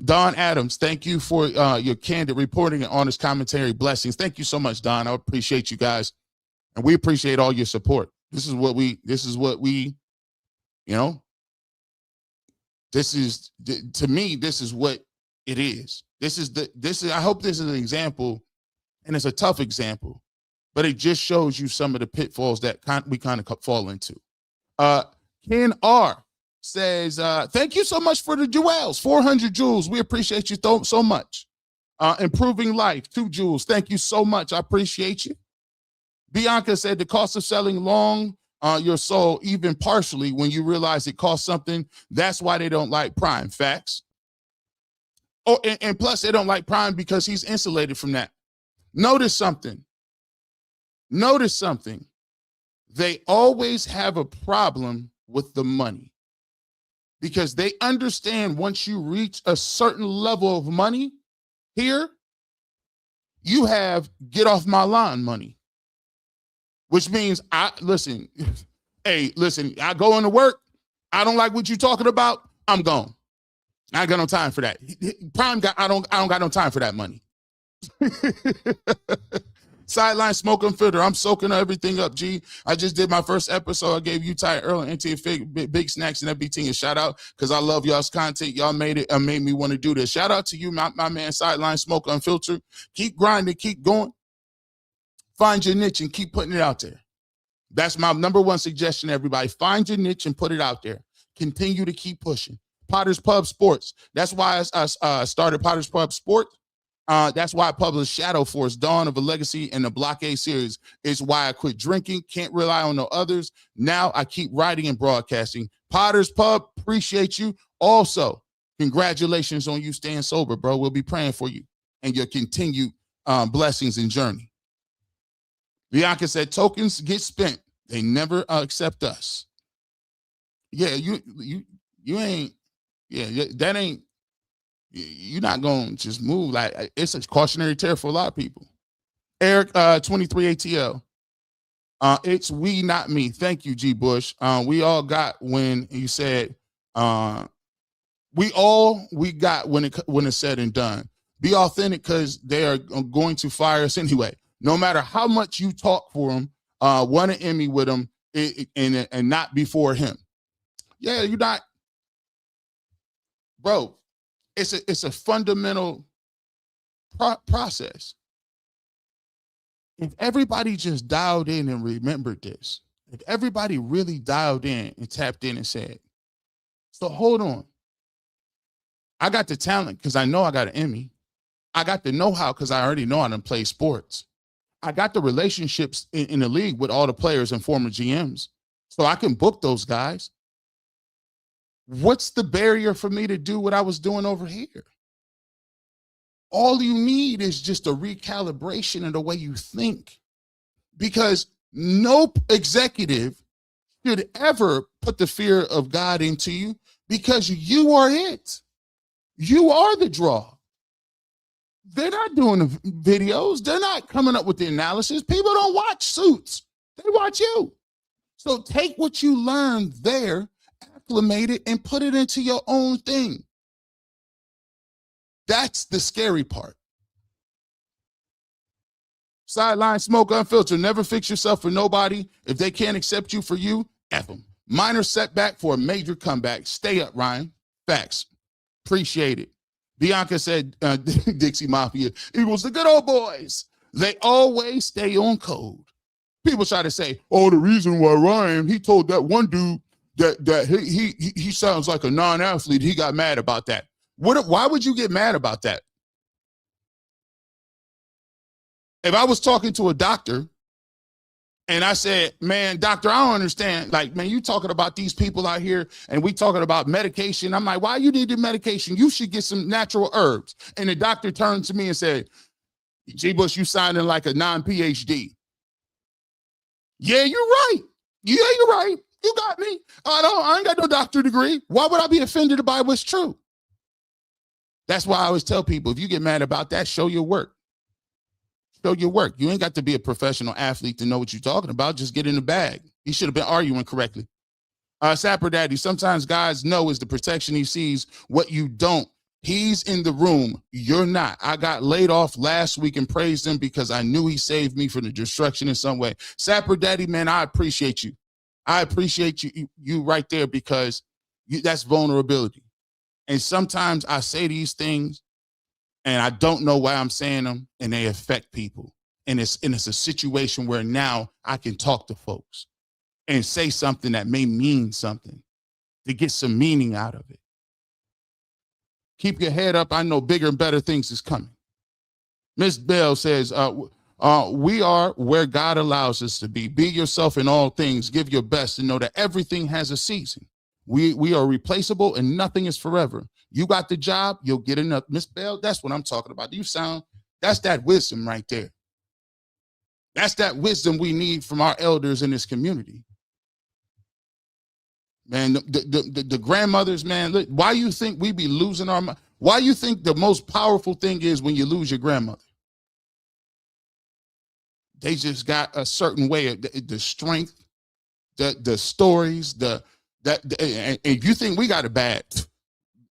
Speaker 1: Don Adams, thank you for your candid reporting and honest commentary. Blessings. Thank you so much, Don. I appreciate you guys. And we appreciate all your support. This is what we, to me, this is what it is. I hope this is an example, and it's a tough example, but it just shows you some of the pitfalls that we kind of fall into. Ken R says, thank you so much for the jewels, 400 jewels. We appreciate you so much. Improving life, 2 jewels. Thank you so much. I appreciate you. Bianca said the cost of selling long your soul, even partially, when you realize it costs something, that's why they don't like Prime. Facts. Oh, and plus they don't like Prime because he's insulated from that. Notice something. They always have a problem with the money because they understand once you reach a certain level of money here, you have get off my lawn money, which means I go into work. I don't like what you're talking about. I'm gone. I ain't got no time for that. Prime guy, I don't got no time for that money. Sideline smoke and filter. I'm soaking everything up, G. I just did my first episode. I gave you Ty Earl and Big Snacks and FBT a shout out because I love y'all's content. Y'all made it and made me want to do this. Shout out to you, my man, Sideline Smoke Unfiltered. Keep grinding, keep going. Find your niche and keep putting it out there. That's my number one suggestion, everybody. Find your niche and put it out there. Continue to keep pushing. Potter's Pub Sports. That's why I started Potter's Pub Sports. That's why I published Shadow Force, Dawn of a Legacy, and the Block A series. It's why I quit drinking, can't rely on no others. Now I keep writing and broadcasting. Potter's Pub, appreciate you. Also, congratulations on you staying sober, bro. We'll be praying for you and your continued blessings and journey. Bianca said, tokens get spent. They never accept us. Yeah, you ain't, yeah, that ain't, you're not going to just move. Like, it's a cautionary tale for a lot of people. Eric, 23 ATL. It's we, not me. Thank you, G. Bush. We all got when you said, we got when it's said and done. Be authentic because they are going to fire us anyway. No matter how much you talk for them, won an Emmy with them, and not before him. Yeah, you're not, bro. It's a fundamental process. If everybody just dialed in and remembered this, if everybody really dialed in and tapped in and said, so hold on, I got the talent because I know I got an Emmy. I got the know-how because I already know how to play sports. I got the relationships in the league with all the players and former GMs, so I can book those guys. What's the barrier for me to do what I was doing over here? All you need is just a recalibration of the way you think, because no executive should ever put the fear of God into you, because you are it. You are the draw. They're not doing the videos. They're not coming up with the analysis. People don't watch Suits. They watch you. So take what you learned there, acclimate it, and put it into your own thing. That's the scary part. Sideline smoke unfiltered. Never fix yourself for nobody. If they can't accept you for you, F them. Minor setback for a major comeback. Stay up, Ryan. Facts. Appreciate it. Bianca said, Dixie Mafia, Eagles, the good old boys. They always stay on code. People try to say, oh, the reason why Ryan, he told that one dude that he sounds like a non-athlete, he got mad about that. Why would you get mad about that? If I was talking to a doctor and I said, man, doctor, I don't understand. Like, man, you talking about these people out here and we talking about medication. I'm like, why you need the medication? You should get some natural herbs. And the doctor turned to me and said, G. Bush, you sounding like a non-PhD. Yeah, you're right. Yeah, you're right. You got me. I ain't got no doctorate degree. Why would I be offended by what's true? That's why I always tell people, if you get mad about that, show your work. Show your work. You ain't got to be a professional athlete to know what you're talking about. Just get in the bag. He should have been arguing correctly. Sapper Daddy, sometimes guys know is the protection he sees what you don't. He's in the room. You're not. I got laid off last week and praised him because I knew he saved me from the destruction in some way. Sapper Daddy, man, I appreciate you. I appreciate you right there, because that's vulnerability. And sometimes I say these things and I don't know why I'm saying them, and they affect people. And it's a situation where now I can talk to folks and say something that may mean something to get some meaning out of it. Keep your head up. I know bigger and better things is coming. Miss Bell says, we are where God allows us to be. Be yourself in all things. Give your best and know that everything has a season. We are replaceable and nothing is forever. You got the job, you'll get enough. Miss Bell, that's what I'm talking about. That's that wisdom right there. That's that wisdom we need from our elders in this community. Man, the grandmothers, man, look, why you think we be losing our mind? Why you think the most powerful thing is when you lose your grandmother? They just got a certain way of the strength, the stories, and if you think we got it bad,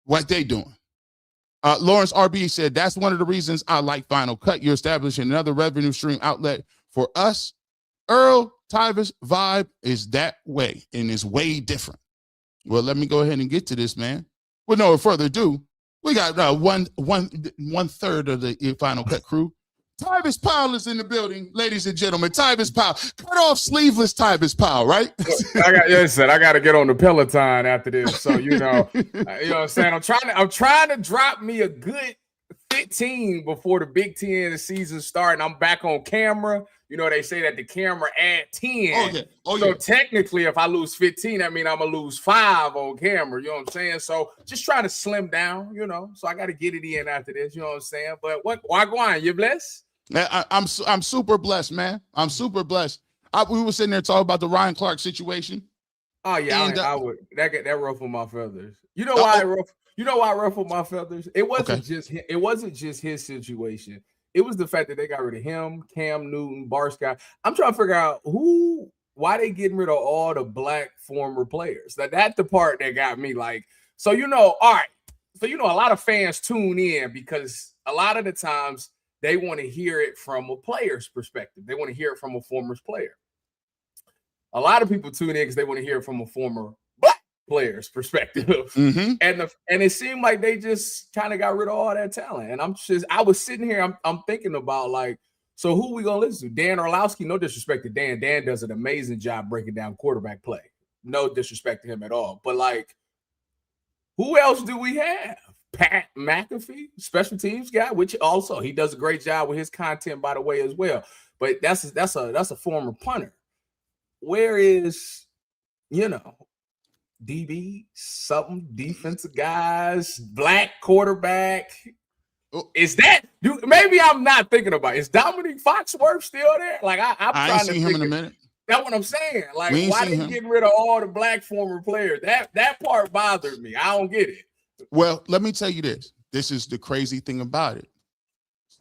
Speaker 1: what they doing? Lawrence RB said, that's one of the reasons I like Final Cut. You're establishing another revenue stream outlet for us. Earl, Tyvis vibe is that way and is way different. Well, let me go ahead and get to this, man. With no further ado, we got one third of the Final Cut crew. Tyvis Powell is in the building, ladies and gentlemen. Tyvis Powell, cut off sleeveless Tyvis Powell, right?
Speaker 7: I got to get on the Peloton after this. So you know what I'm saying. I'm trying to drop me a good 15 before the Big Ten the season start, and I'm back on camera. You know, they say that the camera add 10. So technically, if I lose 15, that means I'm going to lose 5 on camera. You know what I'm saying? So just trying to slim down, you know. So I got to get it in after this. You know what I'm saying? But why go on? You blessed?
Speaker 1: I'm super blessed, man. I'm super blessed. We were sitting there talking about the Ryan Clark situation.
Speaker 7: Oh, yeah, and, I would. That ruffled my feathers. You know why I ruffled my feathers? It wasn't just his situation. It was the fact that they got rid of him, Cam Newton, Barsky. I'm trying to figure out why they getting rid of all the black former players. That's the part that got me like, so, you know, all right. So, you know, a lot of fans tune in because a lot of the times they want to hear it from a player's perspective. They want to hear it from a former player. A lot of people tune in because they want to hear it from a former black player's perspective. Mm-hmm. And it seemed like they just kind of got rid of all that talent. And I was sitting here, I'm thinking about like, so who we gonna listen to? Dan Orlowski, no disrespect to Dan. Dan does an amazing job breaking down quarterback play. No disrespect to him at all. But like, who else do we have? Pat McAfee, special teams guy, which also he does a great job with his content, by the way, as well. But that's a former punter. Where is, you know, DB, something, defensive guys, black quarterback? Is that maybe I'm not thinking about it. Is Dominic Foxworth still there? Like I ain't seen him in a minute. That's what I'm saying. Like, why they getting rid of all the black former players? That part bothered me. I don't get it.
Speaker 1: Well, let me tell you this. This is the crazy thing about it.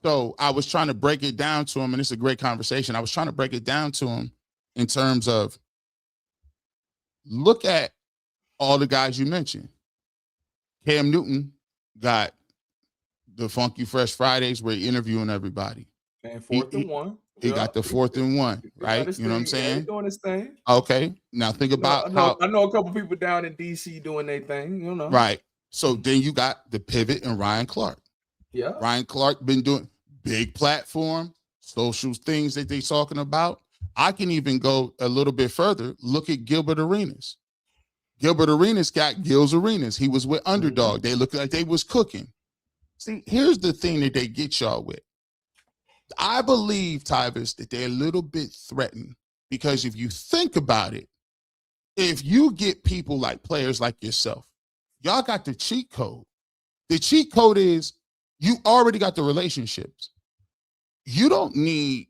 Speaker 1: So I was trying to break it down to him, and it's a great conversation. I was trying to break it down to him in terms of look at all the guys you mentioned. Cam Newton got the Funky Fresh Fridays where he's interviewing everybody.
Speaker 7: And 4th and 1.
Speaker 1: He got the 4th and 1, right? You know what I'm saying?
Speaker 7: He's doing his thing.
Speaker 1: Okay. Now think about
Speaker 7: I know a couple people down in DC doing their thing, you know.
Speaker 1: Right. So then you got the pivot and Ryan Clark.
Speaker 7: Yeah.
Speaker 1: Ryan Clark been doing big platform, social things that they talking about. I can even go a little bit further. Look at Gilbert Arenas. Gilbert Arenas got Gil's Arenas. He was with Underdog. They looked like they was cooking. See, here's the thing that they get y'all with. I believe, Tyvis, that they're a little bit threatened because if you think about it, if you get people like players like yourself, y'all got the cheat code. The cheat code is you already got the relationships. You don't need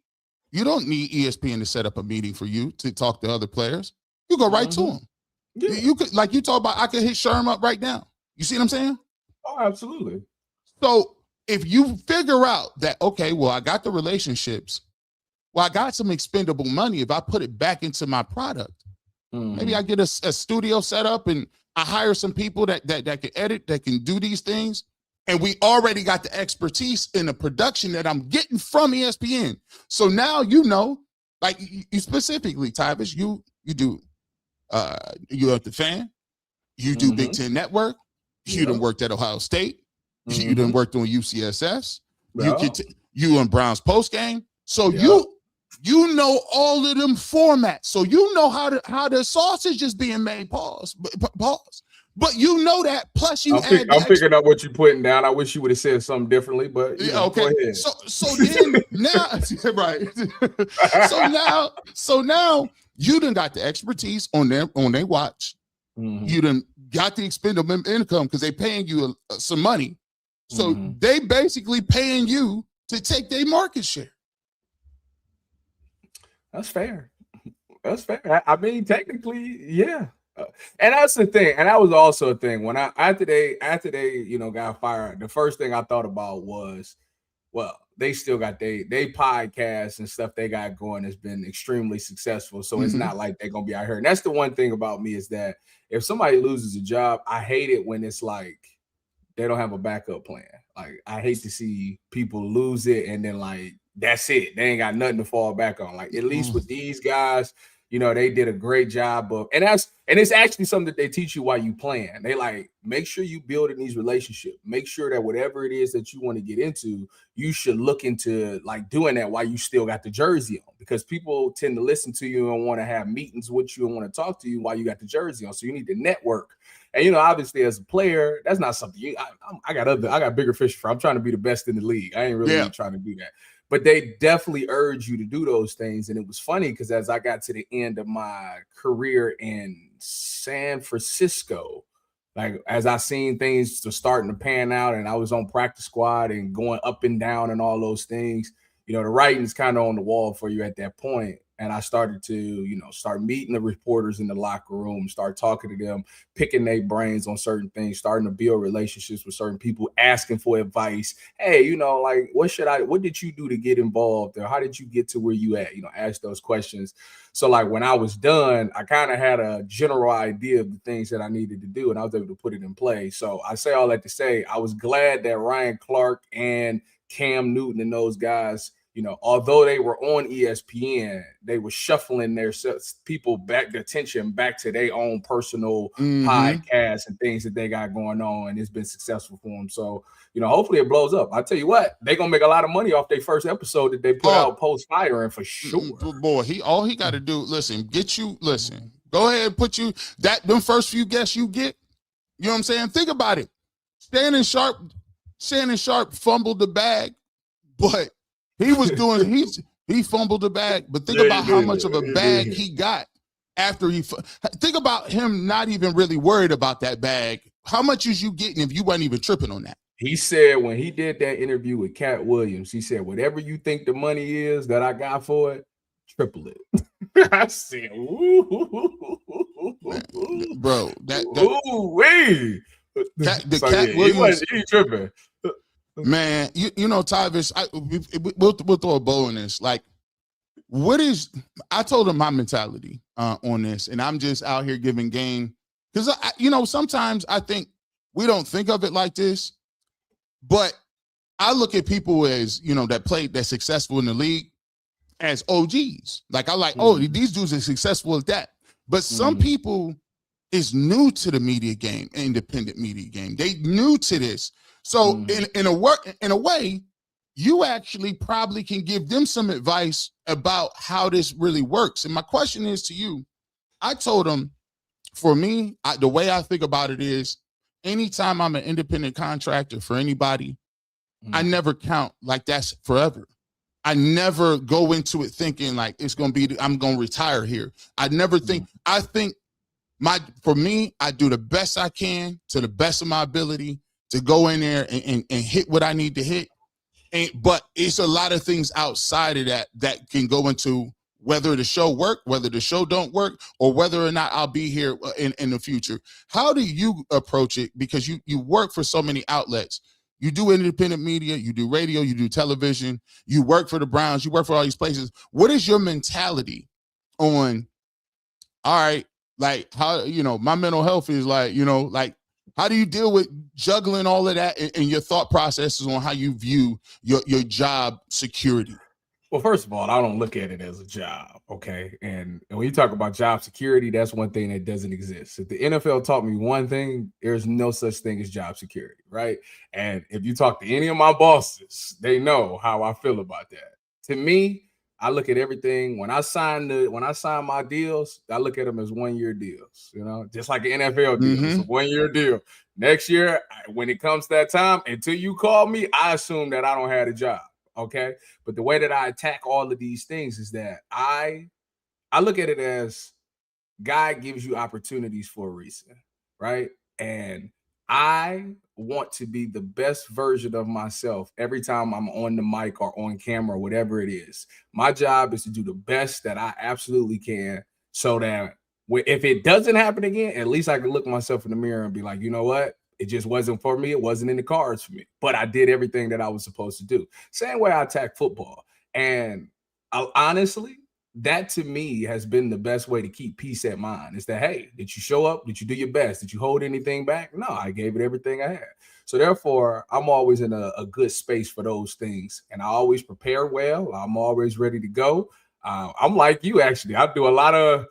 Speaker 1: ESPN to set up a meeting for you to talk to other players. You go right to them. Yeah. You could, like you talk about, I could hit Sherm up right now. You see what I'm saying?
Speaker 7: Oh, absolutely.
Speaker 1: So if you figure out that, okay, well, I got the relationships, well, I got some expendable money. If I put it back into my product, maybe I get a studio set up and I hire some people that can edit, that can do these things. And we already got the expertise in the production that I'm getting from ESPN. So now, you know, like you specifically, Tyvis, you do, you're at the Fan, you do Big Ten Network, you done worked at Ohio State, you done worked on UCSS, you on Browns postgame. So you know all of them formats. So you know how the sausage is being made. Pause. But you know that. Plus, I'm
Speaker 7: picking up what you're putting down. I wish you would have said something differly, but
Speaker 1: okay. Go ahead. So then now, right. So now you done got the expertise on their watch. You done got the expendable income because they paying you some money. So they basically paying you to take their market share.
Speaker 7: That's fair. That's fair. I mean, technically, yeah. And that's the thing. And that was also a thing when after they got fired, the first thing I thought about was, well, they still got they podcasts and stuff they got going has been extremely successful. So it's not like they're gonna be out here. And that's the one thing about me is that if somebody loses a job, I hate it when it's like they don't have a backup plan. Like, I hate to see people lose it and then like that's it. They ain't got nothing to fall back on. Like, at least with these guys, you know, they did a great job of, and it's actually something that they teach you while you plan. They like, make sure you build in these relationships. Make sure that whatever it is that you want to get into, you should look into like doing that while you still got the jersey on, because people tend to listen to you and want to have meetings with you and want to talk to you while you got the jersey on. So you need to network. And, you know, obviously as a player, that's not something I got bigger fish for. I'm trying to be the best in the league. I ain't really trying to do that. But they definitely urge you to do those things. And it was funny because as I got to the end of my career in San Francisco, like as I seen things to starting to pan out and I was on practice squad and going up and down and all those things, you know, the writing's kind of on the wall for you at that point. And I started to, you know, start meeting the reporters in the locker room, start talking to them, picking their brains on certain things, starting to build relationships with certain people, asking for advice. Hey, you know, like, what did you do to get involved? Or how did you get to where you at? You know, ask those questions. So like when I was done, I kind of had a general idea of the things that I needed to do and I was able to put it in play. So I say all that to say, I was glad that Ryan Clark and Cam Newton and those guys, you know, although they were on ESPN, they were shuffling their people back, the attention back to their own personal podcasts and things that they got going on, and it's been successful for them. So, you know, hopefully it blows up. I tell you what, they're gonna make a lot of money off their first episode that they put out post firing for sure.
Speaker 1: Boy, all he got to do, go ahead and put you them first few guests you get. You know what I'm saying? Think about it. Shannon Sharp fumbled the bag, but he was doing, he fumbled the bag, but think about how much of a bag he got after think about him not even really worried about that bag. How much is you getting if you wasn't even tripping on that?
Speaker 7: He said when he did that interview with Cat Williams, he said, whatever you think the money is that I got for it, triple it. I said,
Speaker 1: bro,
Speaker 7: Cat Williams, he tripping.
Speaker 1: Man, you know, Tyvis, we'll throw a bow in this. Like, I told him my mentality on this, and I'm just out here giving game. Because, you know, sometimes I think we don't think of it like this, but I look at people as, you know, that's successful in the league as OGs. Like, I like, these dudes are successful at that. But some people is new to the media game, independent media game. They new to this. So in a way, you actually probably can give them some advice about how this really works. And my question is to you, I told them, for me, the way I think about it is, anytime I'm an independent contractor for anybody, I never count like that's forever. I never go into it thinking like it's going to be, I'm going to retire here. I never think, I think for me, I do the best I can to the best of my ability to go in there and hit what I need to hit. But it's a lot of things outside of that can go into whether the show work, whether the show don't work, or whether or not I'll be here in the future. How do you approach it? Because you work for so many outlets. You do independent media, you do radio, you do television, you work for the Browns, you work for all these places. What is your mentality on, all right, like how, you know, my mental health is like, you know, like, how do you deal with juggling all of that and your thought processes on how you view your job security?
Speaker 7: Well, first of all, I don't look at it as a job, okay? And when you talk about job security, that's one thing that doesn't exist. If the NFL taught me one thing, there's no such thing as job security, right? And if you talk to any of my bosses, they know how I feel about that. To me, I look at everything when I sign my deals, I look at them as 1-year deals, you know, just like an NFL deal. It's a 1-year deal. Next year, when it comes to that time, until you call me, I assume that I don't have a job. Okay. But the way that I attack all of these things is that I look at it as God gives you opportunities for a reason, right? And I want to be the best version of myself every time I'm on the mic or on camera, whatever it is. My job is to do the best that I absolutely can so that if it doesn't happen again, at least I can look myself in the mirror and be like, you know what? It just wasn't for me. It wasn't in the cards for me, but I did everything that I was supposed to do. Same way I attack football. And honestly, that to me has been the best way to keep peace at mind. Is that, hey, did you show up? Did you do your best? Did you hold anything back? No, I gave it everything I had. So therefore, I'm always in a good space for those things. And I always prepare well. I'm always ready to go. I'm like you, actually. I do a lot of,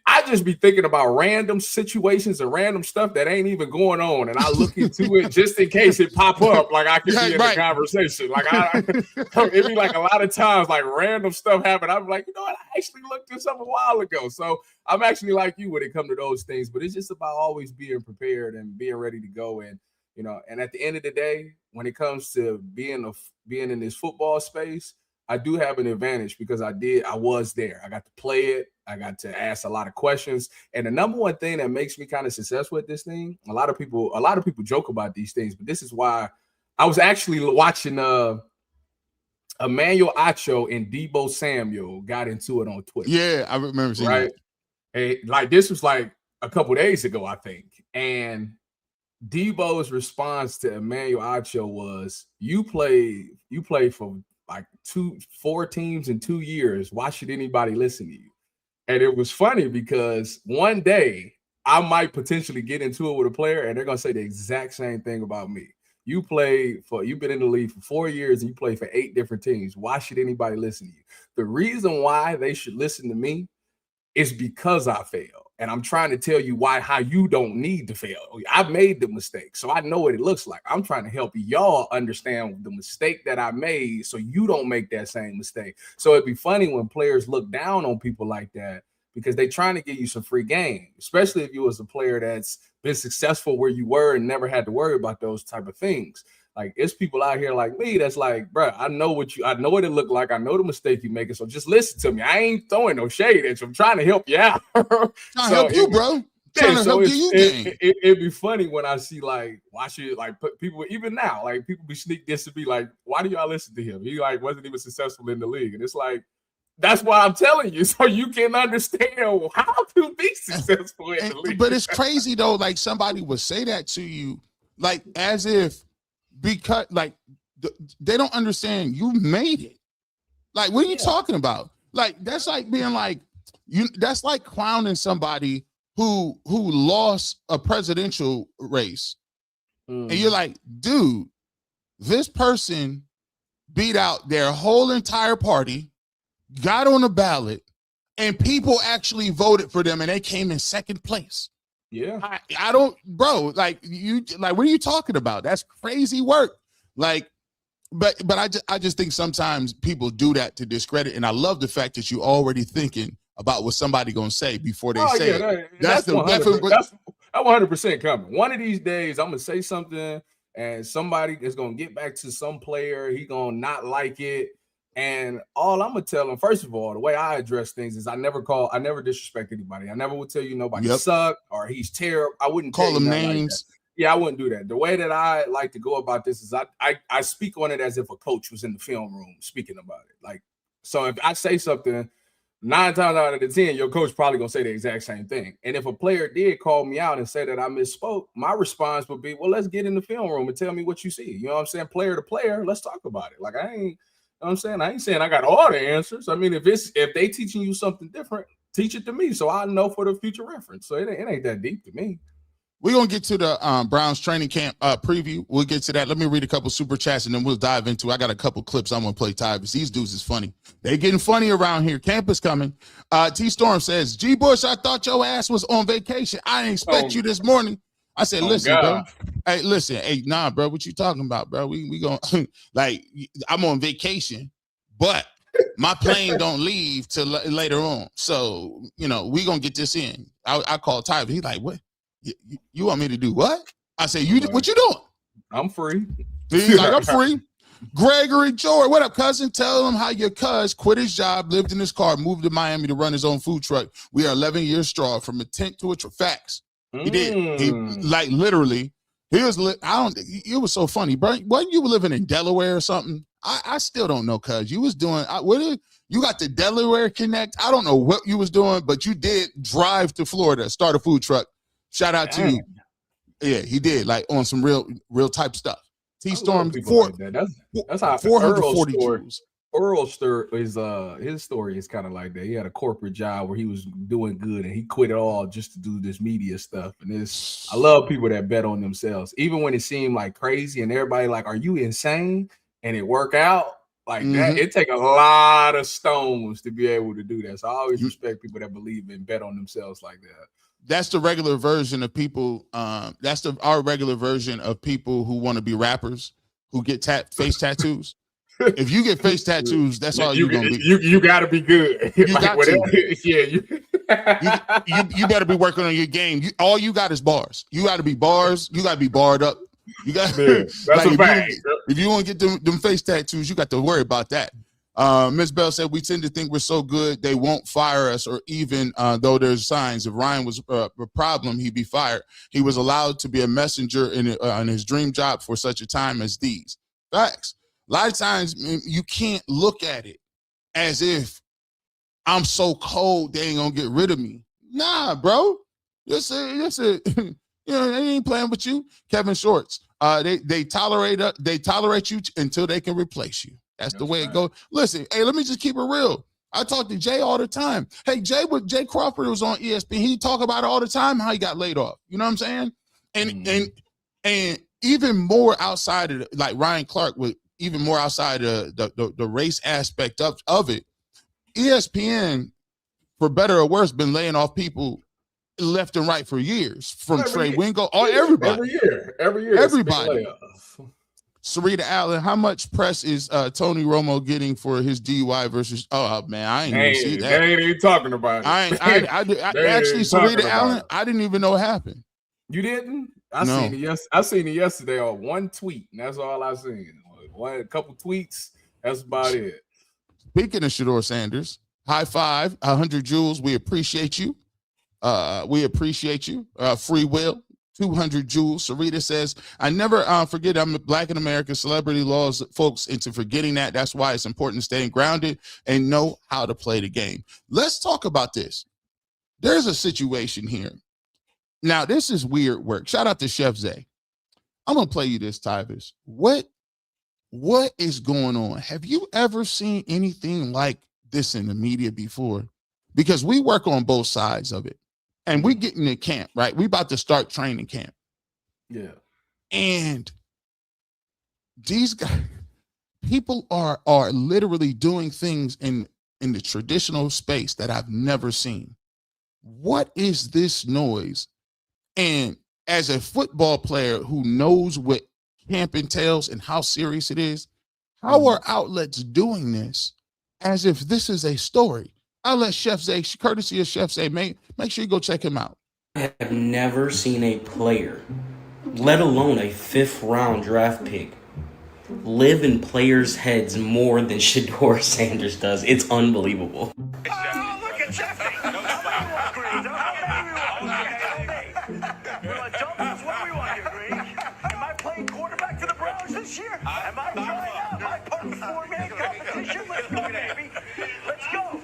Speaker 7: I just be thinking about random situations and random stuff that ain't even going on. And I look into it just in case it pop up. Like I could be in the conversation. Like it be like a lot of times, like random stuff happen. I'm like, you know what? I actually looked this up a while ago. So I'm actually like you when it comes to those things. But it's just about always being prepared and being ready to go. And, you know, and at the end of the day, when it comes to being in this football space, I do have an advantage because I was there. I got to play it. I got to ask a lot of questions. And the number one thing that makes me kind of successful at this thing, a lot of people joke about these things, but this is why I was actually watching Emmanuel Acho and Deebo Samuel got into it on Twitter.
Speaker 1: Yeah, I remember seeing that.
Speaker 7: And like this was like a couple days ago, I think. And Deebo's response to Emmanuel Acho was, you play for like 4 teams in 2 years. Why should anybody listen to you? And it was funny because one day I might potentially get into it with a player and they're going to say the exact same thing about me. You've been in the league for 4 years and you play for 8 different teams. Why should anybody listen to you? The reason why they should listen to me is because I failed. And I'm trying to tell you how you don't need to fail. I've made the mistake, so I know what it looks like. I'm trying to help y'all understand the mistake that I made so you don't make that same mistake. So it'd be funny when players look down on people like that because they're trying to give you some free game, especially if you was a player that's been successful where you were and never had to worry about those type of things. Like, it's people out here like me that's like, bro, I know what it looked like. I know the mistake you're making. So just listen to me. I ain't throwing no shade at you. I'm trying to help you out.
Speaker 1: Trying to help you, bro. It'd
Speaker 7: be funny when I see people, even now, like people be sneak this to be like, why do y'all listen to him? He like wasn't even successful in the league. And it's like, that's why I'm telling you, so you can understand how to be successful in the league.
Speaker 1: But it's crazy though, like somebody would say that to you, like as if, because like they don't understand you made it. Like, what are you talking about? Like, that's like being like that's like clowning somebody who lost a presidential race. And you're like, dude, this person beat out their whole entire party, got on the ballot, and people actually voted for them and they came in second place.
Speaker 7: Yeah,
Speaker 1: I don't, bro. Like what are you talking about? That's crazy work. Like, but I just think sometimes people do that to discredit. And I love the fact that you already thinking about what somebody gonna say before they say it. That's
Speaker 7: 100% coming. One of these days, I'm gonna say something, and somebody is gonna get back to some player. He gonna not like it. And all I'm gonna tell him, first of all, the way I address things is I never disrespect anybody. I never would tell you nobody suck or he's terrible. I wouldn't
Speaker 1: call them names.
Speaker 7: Like, I wouldn't do that. The way that I like to go about this is I speak on it as if a coach was in the film room speaking about it. Like, so if I say something, 9 times out of the 10, your coach probably gonna say the exact same thing. And if a player did call me out and say that I misspoke, my response would be, well, let's get in the film room and tell me what you see. You know what I'm saying? Player to player, let's talk about it. Like, you know what I'm saying? I ain't saying I got all the answers. I mean, if they teaching you something different, teach it to me so I know for the future reference. So it ain't that deep to me.
Speaker 1: We're going to get to the Browns training camp preview. We'll get to that. Let me read a couple super chats and then we'll dive into it. I got a couple clips I'm going to play Tyvis. These dudes is funny. They getting funny around here. Camp is coming. T Storm says, G Bush, I thought your ass was on vacation. I didn't expect you this morning. I said, listen, bro. Hey, listen. Hey, nah, bro. What you talking about, bro? We going like, I'm on vacation, but my plane don't leave till later on. So, you know, we going to get this in. I called Tyvis. He's like, what? You want me to do what? I said, what you doing?
Speaker 7: I'm free.
Speaker 1: He's like, I'm free. Gregory George, what up, cousin? Tell him how your cuz quit his job, lived in his car, moved to Miami to run his own food truck. We are 11 years strong, from a tent to a facts. He did. He like literally. He was. It was so funny, bro. Wasn't you living in Delaware or something? I still don't know, cuz you was doing. You got the Delaware Connect. I don't know what you was doing, but you did drive to Florida, start a food truck. Shout out to you. Yeah, he did, like on some real type stuff. T Storm,
Speaker 7: like that. That's how
Speaker 1: 440 Jews.
Speaker 7: Earl his story is kind of like that. He had a corporate job where he was doing good and he quit it all just to do this media stuff. And I love people that bet on themselves, even when it seemed like crazy and everybody like, "Are you insane?" and it work out like that. It take a lot of stones to be able to do that. So I always respect people that believe and bet on themselves like that.
Speaker 1: That's the regular version of people. That's our regular version of people who want to be rappers who get face tattoos. If you get face tattoos, that's all you're gonna be.
Speaker 7: You gotta be good.
Speaker 1: You got to. Yeah, you better be working on your game. All you got is bars. You got to be bars. You got to be barred up. You got.
Speaker 7: That's like, a fact.
Speaker 1: If you want to get them face tattoos, you got to worry about that. Ms. Bell said we tend to think we're so good they won't fire us, or even though there's signs if Ryan was a problem, he'd be fired. He was allowed to be a messenger in his dream job for such a time as these. Facts. A lot of times you can't look at it as if I'm so cold they ain't gonna get rid of me. Nah, bro. Yes, you know, they ain't playing with you. Kevin Shorts. They tolerate you until they can replace you. That's the way it goes. Listen, hey, let me just keep it real. I talk to Jay all the time. Hey, Jay Crawford was on ESPN. He talk about it all the time, how he got laid off. You know what I'm saying? And even more outside of like Ryan Clark with even more outside of the race aspect of it, ESPN, for better or worse, been laying off people left and right for years, from Trey Wingo, everybody.
Speaker 7: Every year,
Speaker 1: everybody. Sarita Allen, how much press is Tony Romo getting for his DUI versus? Oh man, I ain't even see that.
Speaker 7: They ain't even talking about it.
Speaker 1: I actually, Sarita Allen, I didn't even know what happened.
Speaker 7: You didn't? I seen it yesterday on one tweet, and that's all I seen. A couple tweets. That's about it.
Speaker 1: Speaking of Shedeur Sanders, high five, 100 joules. We appreciate you. Free will, 200 joules. Sarita says, I never forget I'm Black in America. Celebrity laws folks into forgetting that. That's why it's important to stay grounded and know how to play the game. Let's talk about this. There's a situation here. Now, this is weird work. Shout out to Chef Zay. I'm going to play you this, Tyvis. What is going on? Have you ever seen anything like this in the media before? Because we work on both sides of it. And we get into camp, right? We about to start training camp.
Speaker 7: Yeah.
Speaker 1: And these guys, people are literally doing things in the traditional space that I've never seen. What is this noise? And as a football player who knows what camp entails and how serious it is, how are outlets doing this as if this is a story? I'll let Chef Zay, courtesy of Chef Zay, make sure you go check him out.
Speaker 8: I have never seen a player, let alone a 5th round draft pick, live in players' heads more than Shedeur Sanders does. It's unbelievable.
Speaker 9: Oh, look at Jeffy. What we want to agree. Am I playing quarterback for the Browns this year? Am I trying out? Am I part of the 4-man competition? Let's go, baby. Let's go.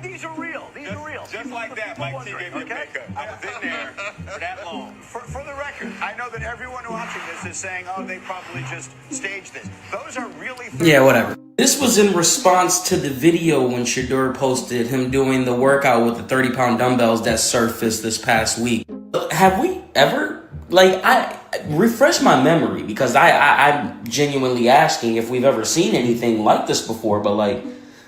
Speaker 9: These are real. These are real.
Speaker 10: Just like that, Mike T gave you a pickup. I was in there for that long.
Speaker 9: For the record, I know that everyone watching this is saying, oh, they probably just staged this. Those are really...
Speaker 8: Yeah, whatever. This was in response to the video when Shedeur posted him doing the workout with the 30-pound dumbbells that surfaced this past week. Have we ever, I refresh my memory, because I'm genuinely asking if we've ever seen anything like this before, but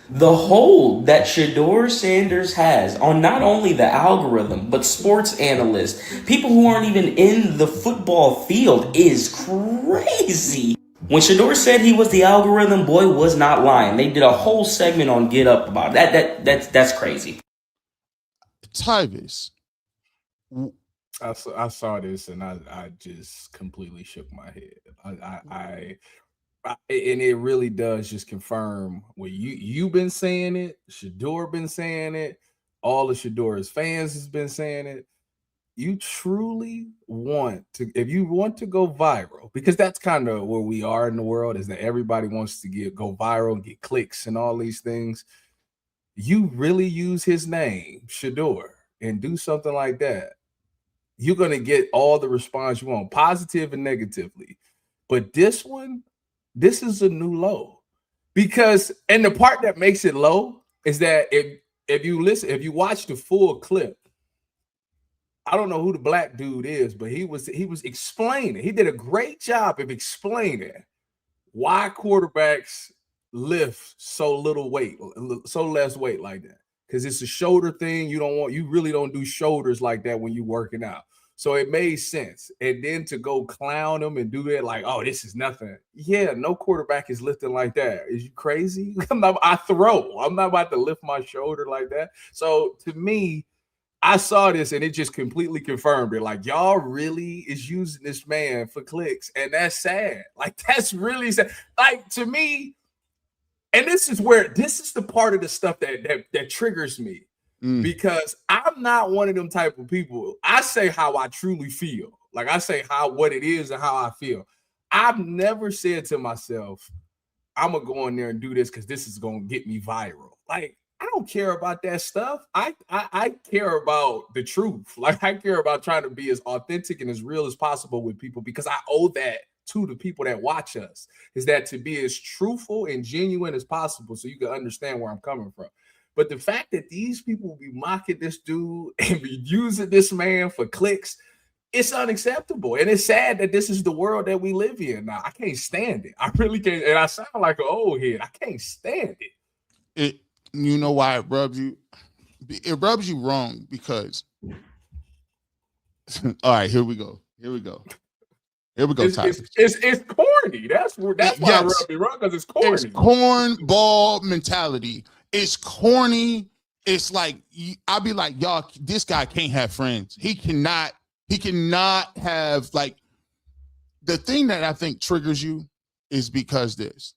Speaker 8: the hold that Shedeur Sanders has on not only the algorithm, but sports analysts, people who aren't even in the football field, is crazy. When Shedeur said he was the algorithm, boy was not lying. They did a whole segment on Get Up about it. That's crazy.
Speaker 1: Tyvis.
Speaker 7: I saw this and I just completely shook my head. And it really does just confirm what you've been saying it. Shedeur been saying it. All of Shedeur's fans has been saying it. You truly want to, if you want to go viral, because that's kind of where we are in the world, is that everybody wants to go viral and get clicks and all these things. You really use his name, Shedeur, and do something like that, you're going to get all the response you want, positive and negatively. But this one, this is a new low. Because, and the part that makes it low is that if you watch the full clip, I don't know who the black dude is, but he was explaining. He did a great job of explaining why quarterbacks lift so little weight, so less weight like that. Because it's a shoulder thing. You really don't do shoulders like that when you're working out. So it made sense. And then to go clown them and do that, like, oh, this is nothing. Yeah, no quarterback is lifting like that. Is you crazy? I'm not about to lift my shoulder like that. So to me, I saw this and it just completely confirmed it. Like, y'all really is using this man for clicks. And that's sad. Like, that's really sad. Like, to me, and this is the part of the stuff that triggers me. Because I'm not one of them type of people. I say how I truly feel. Like, I say what it is and how I feel. I've never said to myself, I'm gonna go in there and do this because this is gonna get me viral. Like, I don't care about that stuff. I care about the truth. Like, I care about trying to be as authentic and as real as possible with people, because I owe that to the people that watch us, is that to be as truthful and genuine as possible so you can understand where I'm coming from. But the fact that these people be mocking this dude and be using this man for clicks, it's unacceptable. And it's sad that this is the world that we live in now. I can't stand it. I really can't. And I sound like an old head. I can't stand it.
Speaker 1: You know why it rubs you? It rubs you wrong because all right, here we go. Tyvis.
Speaker 7: It's corny. That's why I rub me wrong, because it's corny.
Speaker 1: It's cornball mentality. It's corny. It's like, I'll be like, y'all, this guy can't have friends. He cannot have, like, the thing that I think triggers you is because this.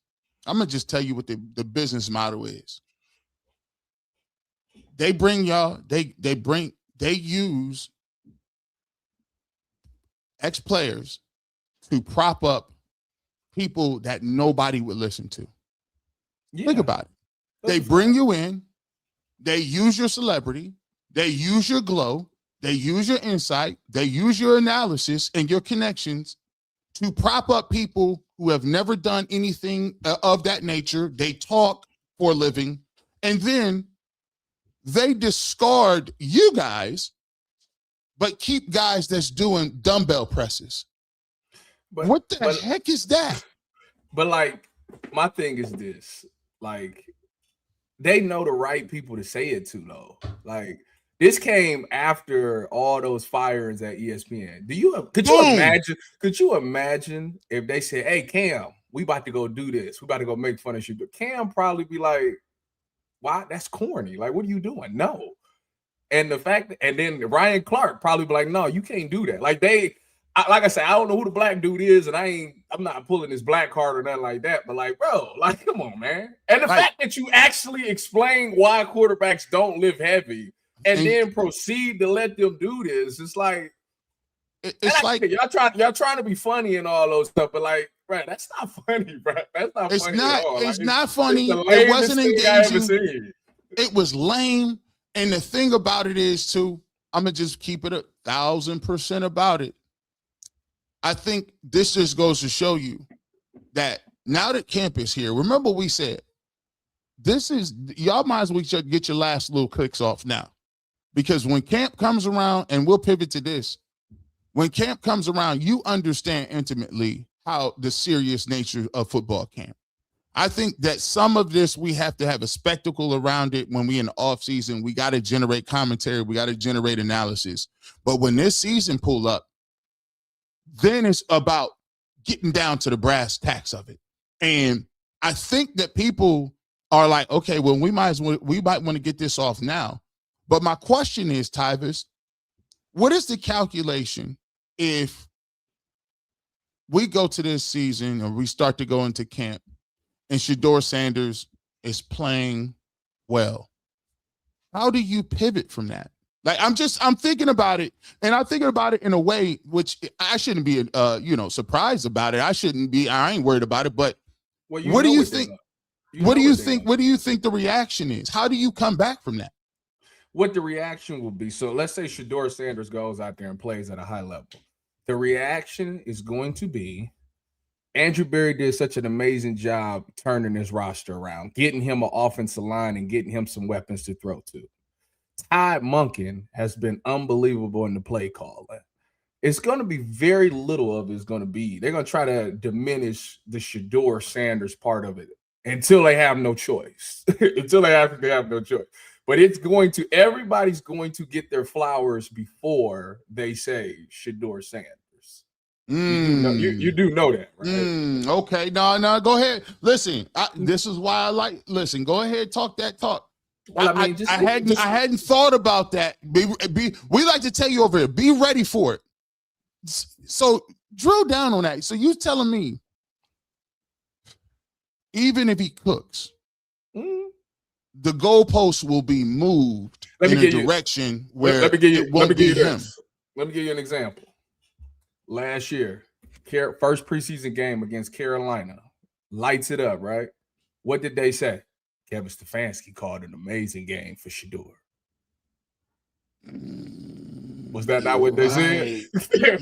Speaker 1: I'm gonna just tell you what the business model is. They bring y'all, they use ex-players to prop up people that nobody would listen to. Yeah. Think about it. They bring you in, they use your celebrity, they use your glow, they use your insight, they use your analysis and your connections to prop up people who have never done anything of that nature. They talk for a living, and then they discard you guys, but keep guys that's doing dumbbell presses. But what the heck is that?
Speaker 7: But, like, my thing is this, like, they know the right people to say it to, though. Like, this came after all those firings at ESPN. Could you imagine if they said, hey, Cam, we about to go do this. We about to go make fun of you. But Cam probably be like, why? That's corny. Like, what are you doing? No. And then Ryan Clark probably be like, no, you can't do that. Like, like I said, I don't know who the black dude is, and I'm not pulling his black card or nothing like that. But, like, bro, like, come on, man. And the fact that you actually explain why quarterbacks don't lift heavy and then proceed to let them do this, it's like, it's like y'all trying to be funny and all those stuff, but, like, bro, that's not funny, bro. That's not funny at all.
Speaker 1: It's not funny. It wasn't engaging. It was lame. And the thing about it is, too, I'm gonna just keep it 1,000% about it. I think this just goes to show you that now that camp is here, remember we said, y'all might as well get your last little clicks off now. Because when camp comes around, and we'll pivot to this, when camp comes around, you understand intimately how the serious nature of football camp. I think that some of this, we have to have a spectacle around it. When we in the off season, we got to generate commentary. We got to generate analysis. But when this season pull up, then it's about getting down to the brass tacks of it. And I think that people are like, okay, well, we might want to get this off now. But my question is, Tyvis, what is the calculation if we go to this season or we start to go into camp and Shedeur Sanders is playing well? How do you pivot from that? Like, I'm thinking about it, and I'm thinking about it in a way which I shouldn't be, surprised about it. I ain't worried about it, but what do you think? What do you think the reaction is? How do you come back from that?
Speaker 7: What the reaction will be. So let's say Shedeur Sanders goes out there and plays at a high level. The reaction is going to be, Andrew Berry did such an amazing job turning his roster around, getting him an offensive line and getting him some weapons to throw to. Todd Monken has been unbelievable in the play calling. It's going to be very little of it's going to be. They're going to try to diminish the Shedeur Sanders part of it until they have no choice. Until they have no choice. But it's going to, everybody's going to get their flowers before they say Shedeur Sanders. You do know that, right?
Speaker 1: Okay, no, go ahead. Listen, this is why I like. Listen, go ahead, talk that talk. Well, I mean, I hadn't thought about that. We like to tell you over here, be ready for it. So drill down on that. So you telling me, even if he cooks, the goalpost will be moved in a direction where it won't be him.
Speaker 7: Let me give you an example. Last year, first preseason game against Carolina, lights it up, right? What did they say? Kevin Stefanski called an amazing game for Shedeur. Was that not what they said?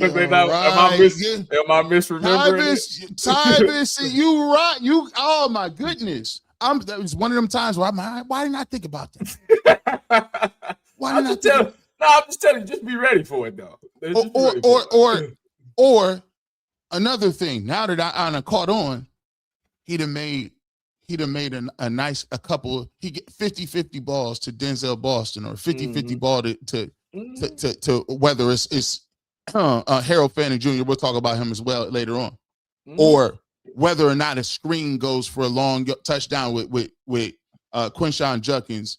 Speaker 7: Was they not? Right. Am I misremembering?
Speaker 1: Tyvis, you right? Oh my goodness! That was one of them times where why didn't I think about that?
Speaker 7: I'm just telling you, just be ready for it though.
Speaker 1: Or another thing. Now that I caught on, he'd have made a couple. He get 50-50 balls to Denzel Boston or 50-50 ball to whether it's Harold Fanning Jr. We'll talk about him as well later on, or whether or not a screen goes for a long touchdown with Quinshon Judkins.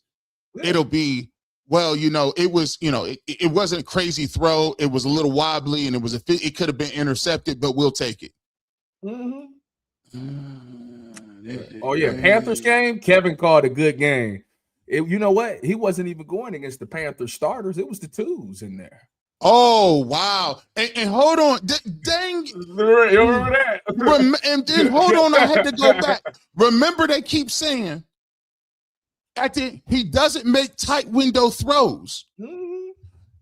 Speaker 1: It'll be. Well, it was, it wasn't a crazy throw. It was a little wobbly, and it could have been intercepted, but we'll take it.
Speaker 7: Oh yeah, Panthers game. Kevin called a good game. You know what? He wasn't even going against the Panthers starters. It was the twos in there.
Speaker 1: Oh wow! And hold on, dang!
Speaker 7: You remember that?
Speaker 1: And then hold on, I had to go back. Remember, they keep saying. He doesn't make tight window throws.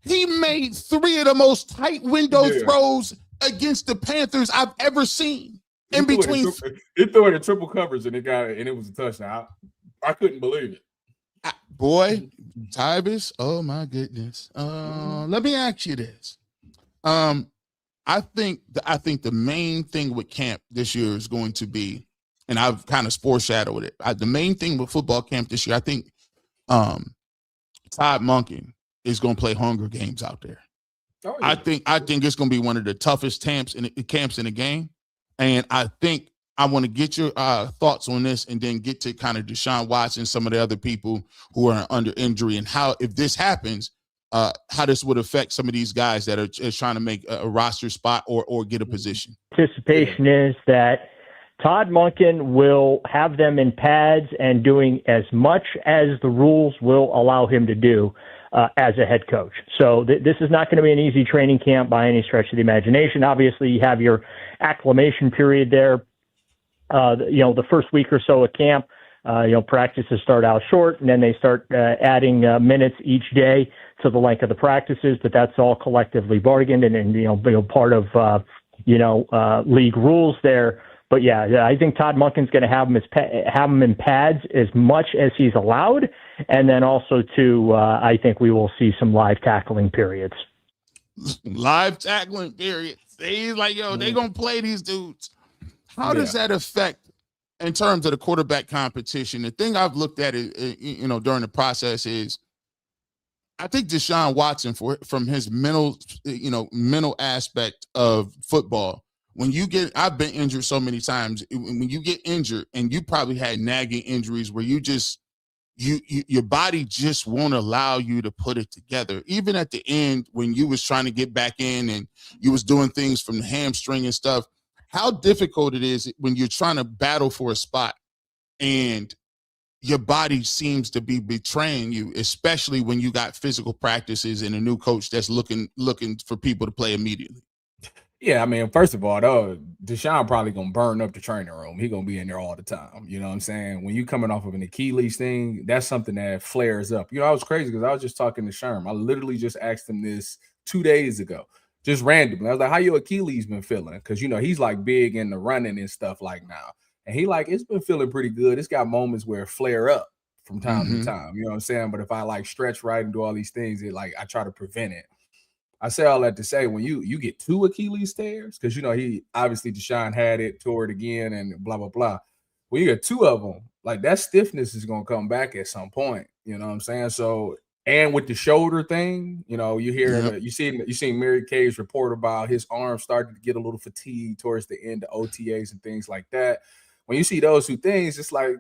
Speaker 1: He made 3 of the most tight window throws against the Panthers I've ever seen. He
Speaker 7: threw it in triple coverage and it was a touchdown. I couldn't believe it.
Speaker 1: Boy, Tyvis, oh my goodness. Let me ask you this. I think the main thing with camp this year is going to be, and I've kind of foreshadowed it. The main thing with football camp this year, I think Todd Monken is going to play Hunger Games out there. Oh, yeah. I think it's going to be one of the toughest camps in the game. And I think I want to get your thoughts on this and then get to kind of Deshaun Watson, some of the other people who are under injury, and how, if this happens, how this would affect some of these guys that are trying to make a roster spot or get a position.
Speaker 11: Anticipation is that Todd Monken will have them in pads and doing as much as the rules will allow him to do as a head coach. So this is not going to be an easy training camp by any stretch of the imagination. Obviously, you have your acclimation period there. The first week or so of camp, practices start out short, and then they start adding minutes each day to the length of the practices. But that's all collectively bargained and part of league rules there. But yeah, I think Todd Monken's going to have him in pads as much as he's allowed, and then also too, I think we will see some live tackling periods.
Speaker 1: Live tackling periods. He's like, they gonna play these dudes. How does that affect in terms of the quarterback competition? The thing I've looked at during the process is, I think Deshaun Watson, from his mental aspect of football. I've been injured so many times. When you get injured, and you probably had nagging injuries where your body just won't allow you to put it together. Even at the end, when you was trying to get back in and you was doing things from the hamstring and stuff, how difficult it is when you're trying to battle for a spot and your body seems to be betraying you, especially when you got physical practices and a new coach that's looking for people to play immediately.
Speaker 7: Yeah, I mean, first of all, though, Deshaun probably going to burn up the training room. He's going to be in there all the time. You know what I'm saying? When you coming off of an Achilles thing, that's something that flares up. I was crazy because I was just talking to Sherm. I literally just asked him this 2 days ago. just randomly. I was like, how your Achilles been feeling? Because, you know, he's like big in the running and stuff like now. And he like, it's been feeling pretty good. It's got moments where it flare up from time to time. You know what I'm saying? But if I like stretch right and do all these things, it like I try to prevent it. I say all that to say when you get 2 Achilles tears, because you know he obviously Deshaun had it, tore it again, and blah blah blah. When you get 2 of them, like that stiffness is gonna come back at some point. You know what I'm saying? So and with the shoulder thing, you know, you hear you seen Mary Kay's report about his arm starting to get a little fatigued towards the end of OTAs and things like that. When you see those 2 things, it's like.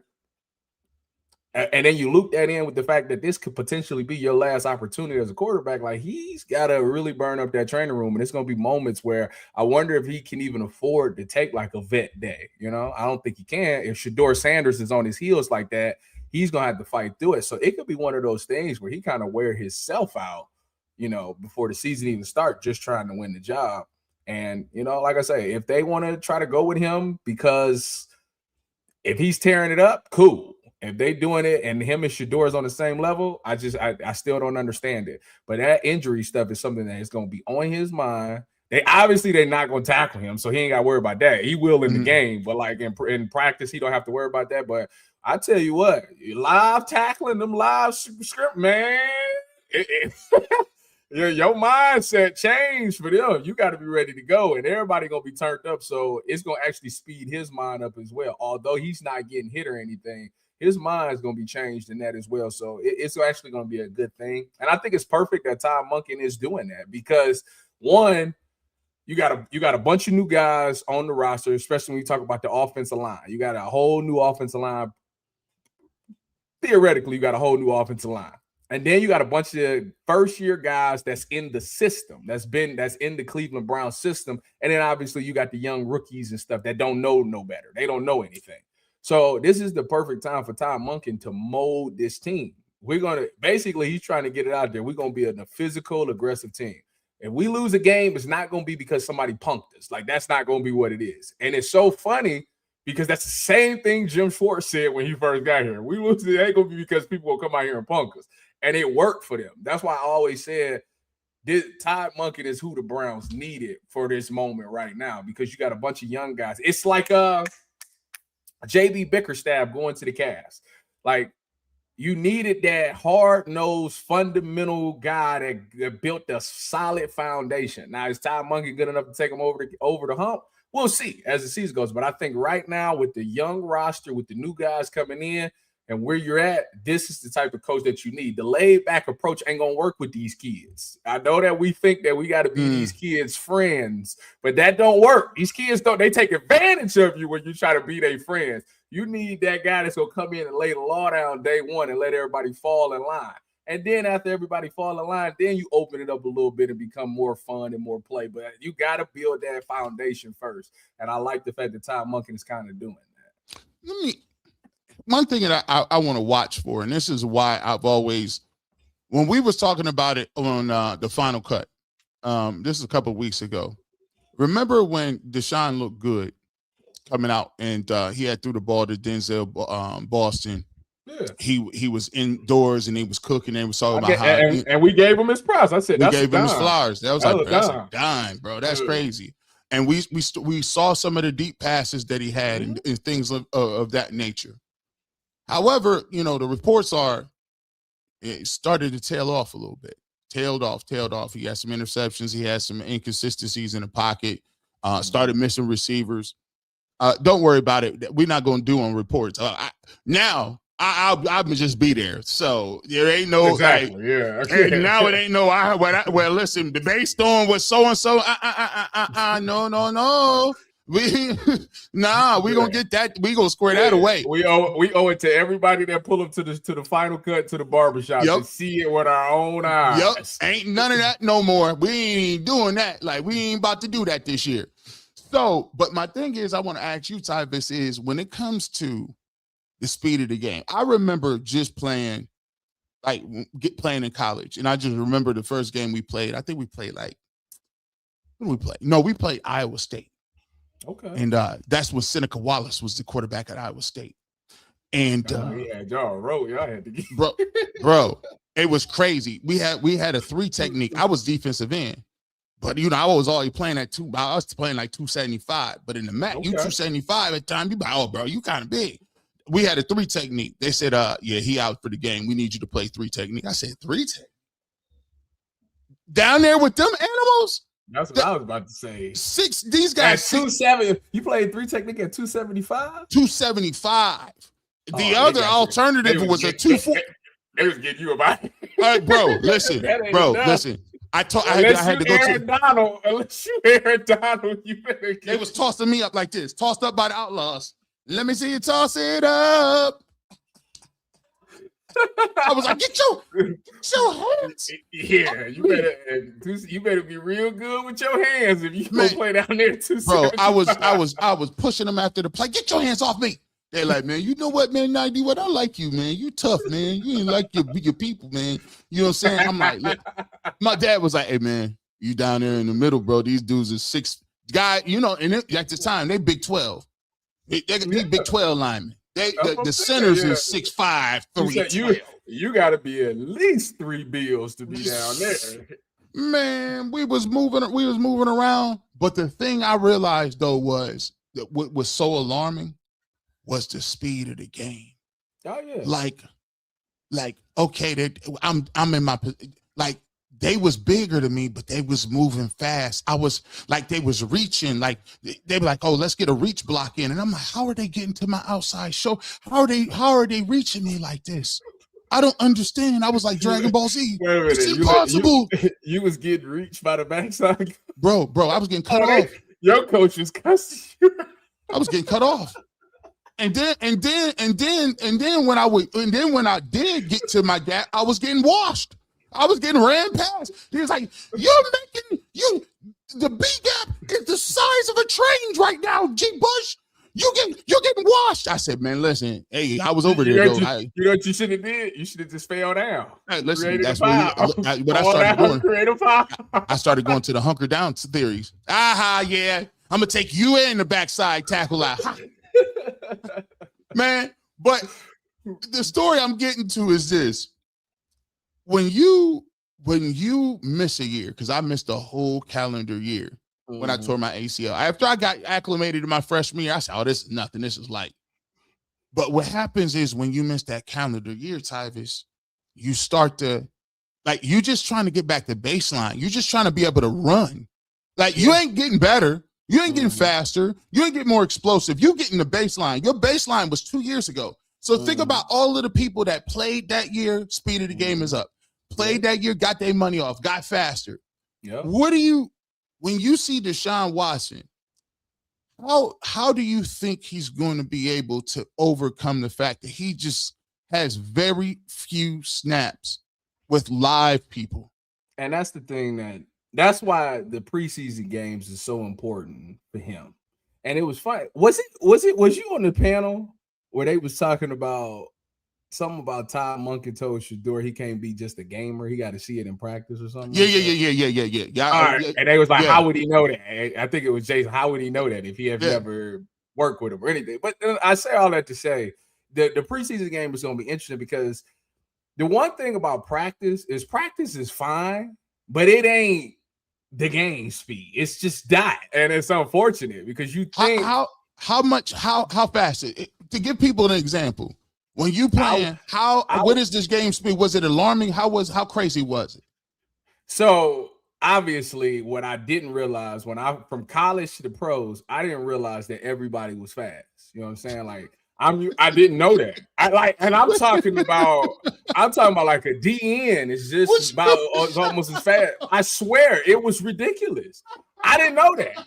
Speaker 7: And then you loop that in with the fact that this could potentially be your last opportunity as a quarterback. Like he's got to really burn up that training room. And it's going to be moments where I wonder if he can even afford to take like a vet day. You know, I don't think he can. If Shedeur Sanders is on his heels like that, he's going to have to fight through it. So it could be one of those things where he kind of wear himself out, you know, before the season even starts, just trying to win the job. And, you know, like I say, if they want to try to go with him because if he's tearing it up, cool. If they doing it and him and Shedeur is on the same level, I still don't understand it. But that injury stuff is something that is going to be on his mind. They're not going to tackle him, so he ain't got to worry about that. He will in the game, but like in practice, he don't have to worry about that. But I tell you what, live tackling them live script, man. Your mindset changed for them. You got to be ready to go, and everybody gonna be turned up. So it's gonna actually speed his mind up as well. Although he's not getting hit or anything. His mind is going to be changed in that as well. So it's actually going to be a good thing. And I think it's perfect that Todd Monken is doing that because, one, you got a bunch of new guys on the roster, especially when you talk about the offensive line. You got a whole new offensive line. Theoretically, you got a whole new offensive line. And then you got a bunch of first-year guys that's in the system, that's in the Cleveland Browns system. And then obviously you got the young rookies and stuff that don't know no better. They don't know anything. So this is the perfect time for Todd Monken to mold this team. He's trying to get it out there. We're going to be a physical, aggressive team. If we lose a game, it's not going to be because somebody punked us. Like, that's not going to be what it is. And it's so funny because that's the same thing Jim Schwartz said when he first got here. We lose, it ain't going to be because people will come out here and punk us. And it worked for them. That's why I always said Todd Monken is who the Browns needed for this moment right now because you got a bunch of young guys. It's like JB Bickerstaff going to the Cavs. Like, you needed that hard-nosed, fundamental guy that built a solid foundation. Now, is Todd Monken good enough to take him over the hump? We'll see as the season goes. But I think right now, with the young roster, with the new guys coming in, and where you're at, this is the type of coach that you need. The laid-back approach ain't going to work with these kids. I know that we think that we got to be these kids' friends, but that don't work. These kids they take advantage of you when you try to be their friends. You need that guy that's going to come in and lay the law down day one and let everybody fall in line. And then after everybody fall in line, then you open it up a little bit and become more fun and more play. But you got to build that foundation first. And I like the fact that Todd Monken is kind of doing that.
Speaker 1: One thing that I want to watch for, and this is why I've always, when we was talking about it on the Final Cut, this is a couple of weeks ago. Remember when Deshaun looked good coming out and he had threw the ball to Denzel Boston? Yeah. He was indoors and he was cooking and was talking about how
Speaker 7: and we gave him his props. I said
Speaker 1: we gave him his flowers. That's a dime, bro. That's crazy. And we saw some of the deep passes that he had and things of that nature. However, you know, the reports are it started to tail off a little bit. Tailed off. He had some interceptions. He had some inconsistencies in the pocket. Started missing receivers. Don't worry about it. We're not going to do on reports. I'll just be there. So there ain't no
Speaker 7: exactly.
Speaker 1: Now it ain't no. Well, listen. Based on what so and so. No. We gonna get that. We gonna square that away.
Speaker 7: We owe it to everybody that pull up to the Final Cut to the barbershop to see it with our own eyes.
Speaker 1: Ain't none of that no more. We ain't doing that. Like we ain't about to do that this year. So, but my thing is, I want to ask you, Tyvis, is when it comes to the speed of the game. I remember just playing in college, and I just remember the first game we played. I think we played we played Iowa State.
Speaker 7: Okay.
Speaker 1: And that's when Seneca Wallace was the quarterback at Iowa State. And
Speaker 7: y'all had to get
Speaker 1: bro, it was crazy. We had a 3 technique. I was defensive end, But I was always playing at I was playing like 275. But in the mat, you 275 at the time, you be like, oh, bro, you kind of big. We had a 3 technique. They said, yeah, he out for the game. We need you to play 3 technique. I said, 3 technique? Down there with them animals?
Speaker 7: That's what I was about to say.
Speaker 1: These guys.
Speaker 7: 270. You played 3 technique at 275?
Speaker 1: 275. The other alternative was a 240.
Speaker 7: They was getting you about it.
Speaker 1: All right, bro, listen. Listen. I had to go to
Speaker 7: unless you Aaron Donald, you better
Speaker 1: They was tossing me up like this, tossed up by the Outlaws. Let me see you toss it up. I was like, get your hands.
Speaker 7: Yeah, you better be real good with your hands if you gonna play down there too.
Speaker 1: Bro, I was pushing them after the play. Get your hands off me. They're like, man, you know what, man, 90, what I like you, man. You tough, man. You ain't like your people, man. You know what I'm saying? I'm like, look. My dad was like, hey, man, you down there in the middle, bro. These dudes are 6 guy, and at the time, they Big 12. They Big 12 linemen. The centers is 6'5", 312.
Speaker 7: You got to be at least 3 bills to be down there.
Speaker 1: Man, we was moving around. But the thing I realized though was that what was so alarming was the speed of the game.
Speaker 7: Oh yeah.
Speaker 1: Like okay, I'm in my they was bigger than me, but they was moving fast. I was like, they was reaching, like they were like, oh, let's get a reach block in. And I'm like, how are they getting to my outside show? How are they reaching me like this? I don't understand. I was like Dragon Ball Z. It's impossible.
Speaker 7: You was getting reached by the backside.
Speaker 1: Bro, I was getting cut off.
Speaker 7: Your coach was cussing you.
Speaker 1: I was getting cut off. And then when I did get to my gap, I was getting washed. I was getting ran past. He was like, the B gap is the size of a train right now, G Bush. You're getting washed. I said, man, listen, hey, I was over there.
Speaker 7: You know what you should have did? You should have just fell down.
Speaker 1: Hey, listen, that's what I started doing. I started going to the hunker down theories. Yeah. I'm gonna take you in the backside tackle out. Man, but the story I'm getting to is this. When you miss a year, because I missed a whole calendar year when I tore my ACL. After I got acclimated to my freshman year, I said, oh, this is nothing. This is light. But what happens is when you miss that calendar year, Tyvis, you start to, you just trying to get back to baseline. You're just trying to be able to run. You ain't getting better. You ain't getting faster. You ain't getting more explosive. You getting the baseline. Your baseline was 2 years ago. So think about all of the people that played that year, speed of the game is up. Played that year, got their money off, got faster.
Speaker 7: Yeah.
Speaker 1: When you see Deshaun Watson, how do you think he's going to be able to overcome the fact that he just has very few snaps with live people?
Speaker 7: And that's the thing that's why the preseason games is so important for him. And it was fun. Was you on the panel where they was talking about something about Todd Monken told Shedeur he can't be just a gamer. He got to see it in practice or something.
Speaker 1: Yeah.
Speaker 7: All right. And they was like, how would he know that? I think it was Jason. How would he know that if he had never worked with him or anything? But I say all that to say the preseason game is going to be interesting because the one thing about practice is fine, but it ain't the game speed. It's just that. And it's unfortunate because you think
Speaker 1: how fast to give people an example. When you playing, what is this game speed? Was it alarming? How crazy was it? So
Speaker 7: obviously, what I didn't realize from college to the pros, I didn't realize that everybody was fast. You know what I'm saying? I didn't know that. I'm talking about like a DN is just about almost as fast. I swear it was ridiculous. I didn't know that.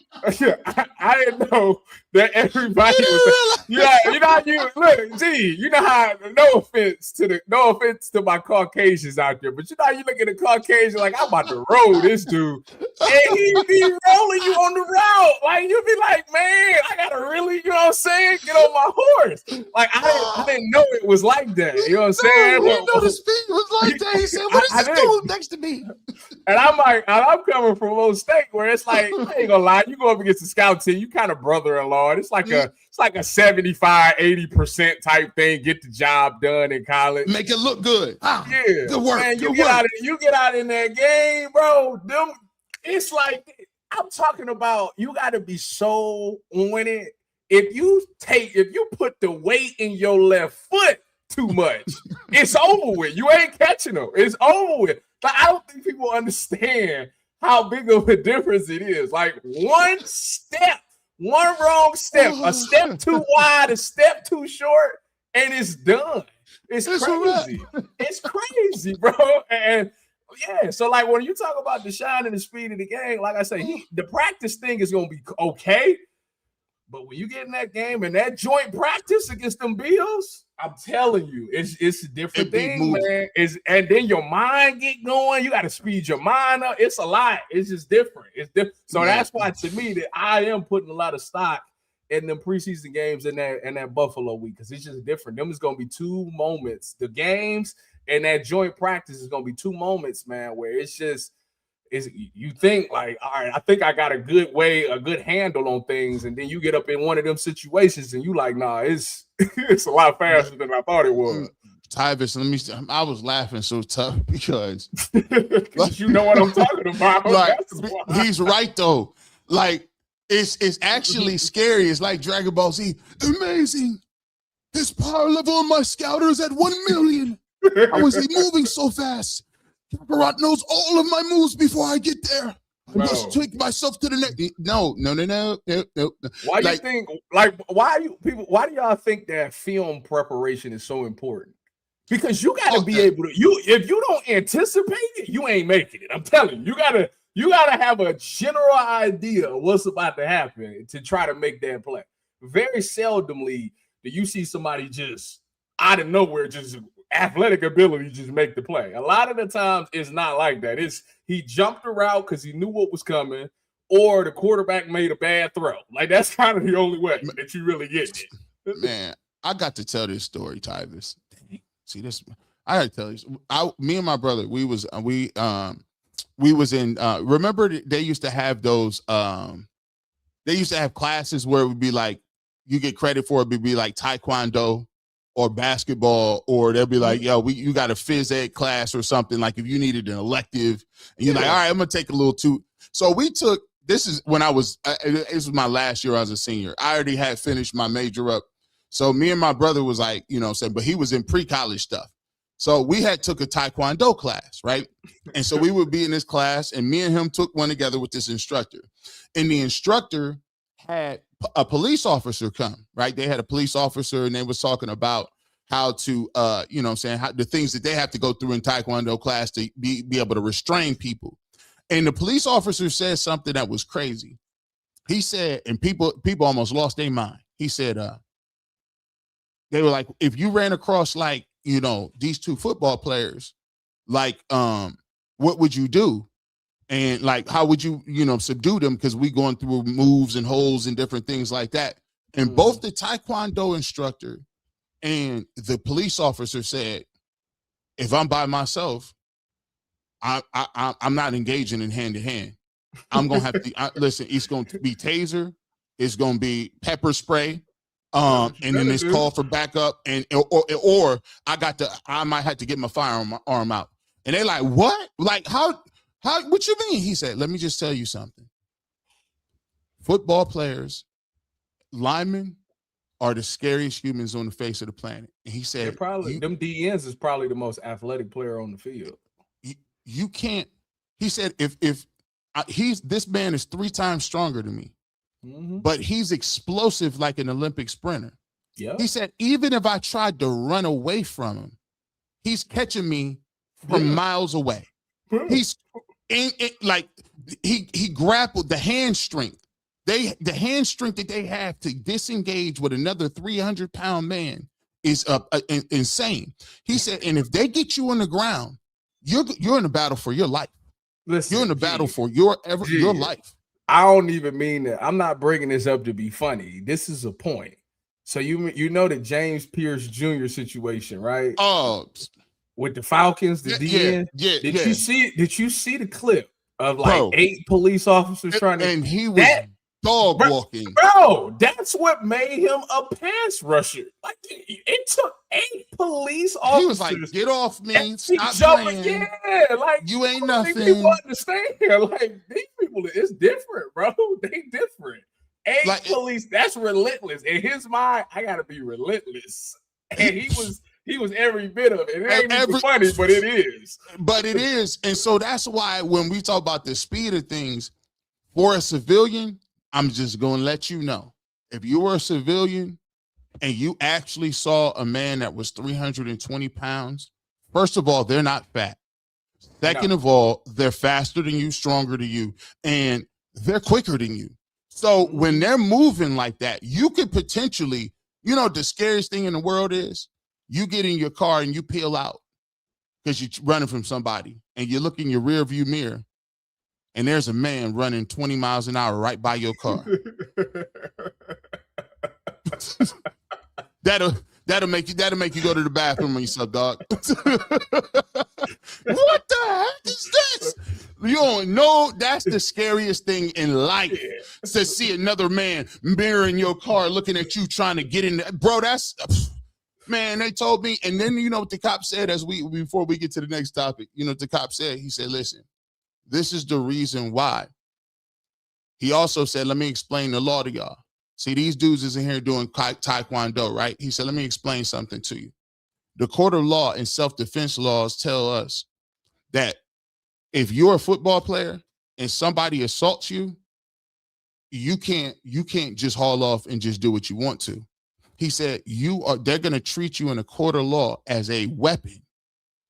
Speaker 7: I didn't know that everybody was. No offense to my Caucasians out there, but you look at a Caucasian like I'm about to roll this dude, and he be rolling you on the route. You'll be like, man, I gotta really, you know what I'm saying, get on my horse. I didn't know it was like that. You know what I'm saying?
Speaker 1: I didn't know the speed was like that. He said, "What is this dude next to me?"
Speaker 7: And I'm coming from Old State where it's like, I ain't gonna lie, you go up against the scout team, you kind of brother-in-law. It's like a 75-80% type thing. Get the job done in college,
Speaker 1: make it look good.
Speaker 7: Yeah,
Speaker 1: good work.
Speaker 7: Man, you get out in that game, bro. it's like I'm talking about. You got to be so on it. If you put the weight in your left foot too much, it's over with. You ain't catching them. It's over with. But I don't think people understand how big of a difference it is. Like one wrong step, a step too wide, a step too short, and it's done. It's crazy. It's crazy, bro. And yeah, so like when you talk about the shine and the speed of the game, like I say, the practice thing is gonna be okay. But when you get in that game and that joint practice against them Bills, I'm telling you, it's a different thing, man. And then your mind get going. You got to speed your mind up. It's a lot. It's just different. It's different. So that's why to me that I am putting a lot of stock in them preseason games in that Buffalo week, because it's just different. Them is gonna be two moments. The games and that joint practice is gonna be two moments, man, where it's just. You think like, all right, I think I got a good handle on things, and then you get up in one of them situations and you like, nah, it's a lot faster than I thought it was.
Speaker 1: Tyvis, I was laughing so tough because
Speaker 7: you know what I'm talking about.
Speaker 1: Like, he's right though. Like it's actually scary. It's like Dragon Ball Z. Amazing. His power level on my scouter is at 1 million. How is he moving so fast? Garrett knows all of my moves before I get there. I must take myself to the next. No.
Speaker 7: Why do you think? Like, why do y'all think that film preparation is so important? Because you got to be able to. If you don't anticipate it, you ain't making it. I'm telling you, you gotta have a general idea of what's about to happen to try to make that play. Very seldomly do you see somebody just out of nowhere just. Athletic ability just make the play. A lot of the times it's not like that. It's he jumped a route because he knew what was coming, or the quarterback made a bad throw. Like that's kind of the only way that you really get it.
Speaker 1: Man, I got to tell this story, Tyvis. See this? I got to tell you. Me and my brother, we was in. Remember they used to have those. They used to have classes where it would be like you get credit for it. Would be like taekwondo. Or basketball, or they'll be like, yo, you got a phys ed class or something, like if you needed an elective, and you're like, all right, I'm gonna take a little too. So we took, this is when this was my last year as a senior. I already had finished my major up. So me and my brother was like, but he was in pre-college stuff. So we had took a taekwondo class, right? And so we would be in this class, and me and him took one together with this instructor. And the instructor had a police officer come, right? They had a police officer, and they was talking about how to, how the things that they have to go through in Taekwondo class to be able to restrain people. And the police officer said something that was crazy. He said, and people almost lost their mind. He said, they were like, if you ran across like, these two football players, like, what would you do? And like, how would you, subdue them? Because we going through moves and holes and different things like that. And both the Taekwondo instructor and the police officer said, if I'm by myself, I'm not engaging in hand to hand. I'm going to have to, listen, it's going to be taser. It's going to be pepper spray. And then it's called for backup. And, or I might have to get my firearm out. And they like, what? Like, how, what you mean? He said, let me just tell you something. Football players, linemen are the scariest humans on the face of the planet. And he said,
Speaker 7: them DNs is probably the most athletic player on the field.
Speaker 1: You can't, he said, this man is 3 times stronger than me, but he's explosive like an Olympic sprinter.
Speaker 7: Yeah.
Speaker 1: He said, even if I tried to run away from him, he's catching me from miles away. He's like he grappled the hand strength. The hand strength that they have to disengage with another 300-pound man is insane. He said, and if they get you on the ground, you're in a battle for your life.
Speaker 7: Listen,
Speaker 1: you're in a battle for your life.
Speaker 7: I don't even mean that. I'm not bringing this up to be funny. This is a point. So you know the James Pierce Jr. situation, right?
Speaker 1: Oh,
Speaker 7: with the Falcons, the DN.
Speaker 1: Yeah.
Speaker 7: Did you see the clip of like 8 police officers trying to?
Speaker 1: And he was dog walking.
Speaker 7: Bro, that's what made him a pass rusher. Like it took 8 police officers.
Speaker 1: He was like, "Get off me! Stop
Speaker 7: jumping.
Speaker 1: playing.
Speaker 7: Yeah, like
Speaker 1: you ain't nothing."
Speaker 7: People understand. Like people, it's different, bro. They different. Police, that's relentless. In his mind, I gotta be relentless. And he was every bit of it. It ain't even funny, but it is.
Speaker 1: But it is. And so that's why when we talk about the speed of things, for a civilian, I'm just gonna let you know. If you were a civilian and you actually saw a man that was 320 pounds, first of all, they're not fat. Second of all, they're faster than you, stronger than you, and they're quicker than you. So when they're moving like that, you could potentially, you know, the scariest thing in the world is you get in your car and you peel out because you're running from somebody, and you look in your rear view mirror and there's a man running 20 miles an hour right by your car. That'll make you go to the bathroom when you suck, dog. What the heck is this? You don't know. That's the scariest thing in life, to see another man mirroring your car, looking at you, trying to get in there. Bro, that's, man, they told me. And then, you know what the cop said before we get to the next topic, you know what the cop said? He said, listen, this is the reason why. He also said, let me explain the law to y'all. See, these dudes is in here doing taekwondo, right? He said, let me explain something to you. The court of law and self-defense laws tell us that if you're a football player and somebody assaults you, you can't just haul off and just do what you want to. He said, they're going to treat you in a court of law as a weapon.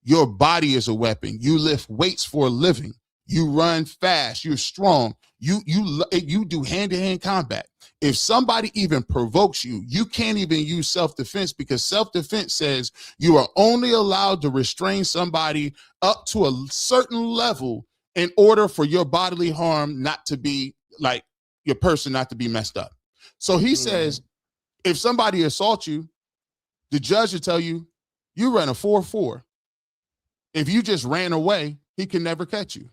Speaker 1: Your body is a weapon. You lift weights for a living. You run fast. You're strong. You do hand-to-hand combat. If somebody even provokes you, you can't even use self-defense, because self-defense says you are only allowed to restrain somebody up to a certain level in order for your bodily harm not to be, like, your person not to be messed up. So he says, if somebody assaults you, the judge will tell you, you ran a 4-4. If you just ran away, he can never catch you.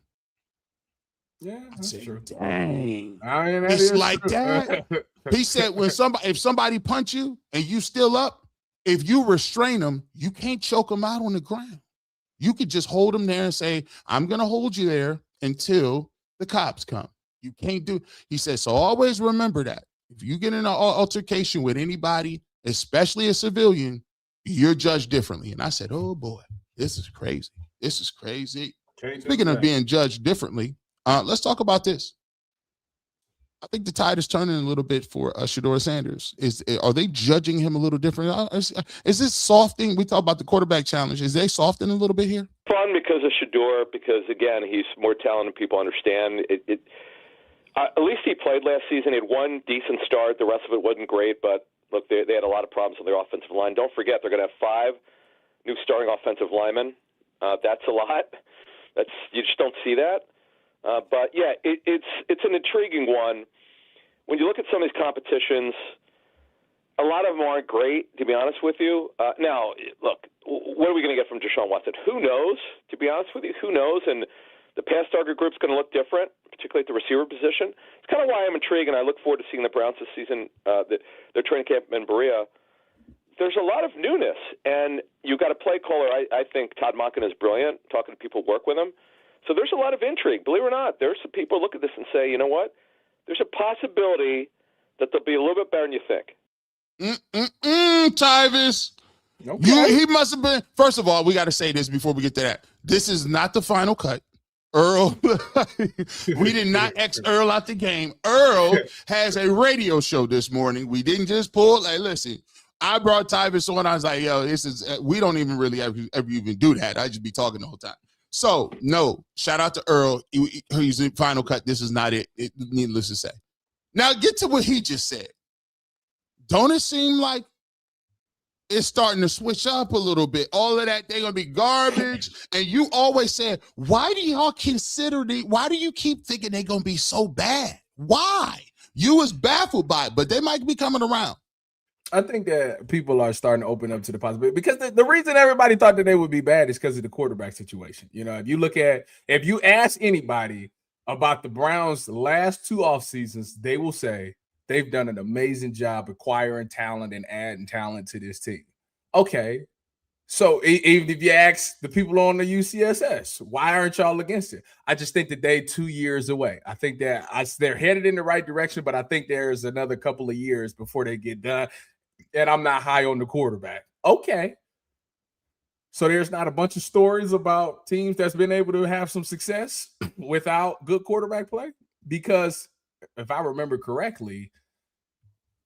Speaker 7: Yeah, that's true.
Speaker 1: Dang.
Speaker 7: It's
Speaker 1: like that. He said, if somebody punch you and you still up, if you restrain them, you can't choke them out on the ground. You could just hold them there and say, I'm going to hold you there until the cops come. You can't do. He says, so always remember that. If you get in an altercation with anybody, especially a civilian, you're judged differently. And I said, oh boy, this is crazy. This is crazy. Speaking of being judged differently, let's talk about this. I think the tide is turning a little bit for Shedeur Sanders. Are they judging him a little different? Is this softening? We talk about the quarterback challenge. Is they softening a little bit here?
Speaker 12: Fun because of Shedeur, because, again, he's more talented. People understand. At least he played last season. He had one decent start. The rest of it wasn't great. But, look, they had a lot of problems on their offensive line. Don't forget, they're going to have 5 new starting offensive linemen. That's a lot. You just don't see that. But, yeah, it's an intriguing one. When you look at some of these competitions, a lot of them aren't great, to be honest with you. Now, look, what are we going to get from Deshaun Watson? Who knows, to be honest with you? Who knows? And the pass target group's going to look different, particularly at the receiver position. It's kind of why I'm intrigued, and I look forward to seeing the Browns this season, their training camp in Berea. There's a lot of newness, and you've got a play caller. I think Todd Monken is brilliant, talking to people who work with him. So there's a lot of intrigue. Believe it or not, there's some people who look at this and say, you know what? There's a possibility that they'll be a little bit better than you think.
Speaker 1: Tyvis. Okay. He must have been. First of all, we got to say this before we get to that. This is not the final cut. Earl, we did not X Earl out the game. Earl has a radio show this morning. We didn't just pull. Like, listen, I brought Tyvis on. I was like, yo, this is, we don't even really ever even do that. I just be talking the whole time. So, no, shout out to Earl. He's in final cut. This is not it. Needless to say. Now, get to what he just said. Don't it seem like it's starting to switch up a little bit? All of that, they're going to be garbage. And you always said, why do y'all why do you keep thinking they're going to be so bad? Why? You was baffled by it, but they might be coming around.
Speaker 7: I think that people are starting to open up to the possibility, because the reason everybody thought that they would be bad is because of the quarterback situation. You know, if you ask anybody about the Browns' last 2 off seasons, they will say they've done an amazing job acquiring talent and adding talent to this team. Okay, So even if you ask the people on the UCSS, why aren't y'all against it? I just think that they 2 years away. I think that they're headed in the right direction, but I think there's another couple of years before they get done. And I'm not high on the quarterback. Okay. So there's not a bunch of stories about teams that's been able to have some success without good quarterback play? Because if I remember correctly,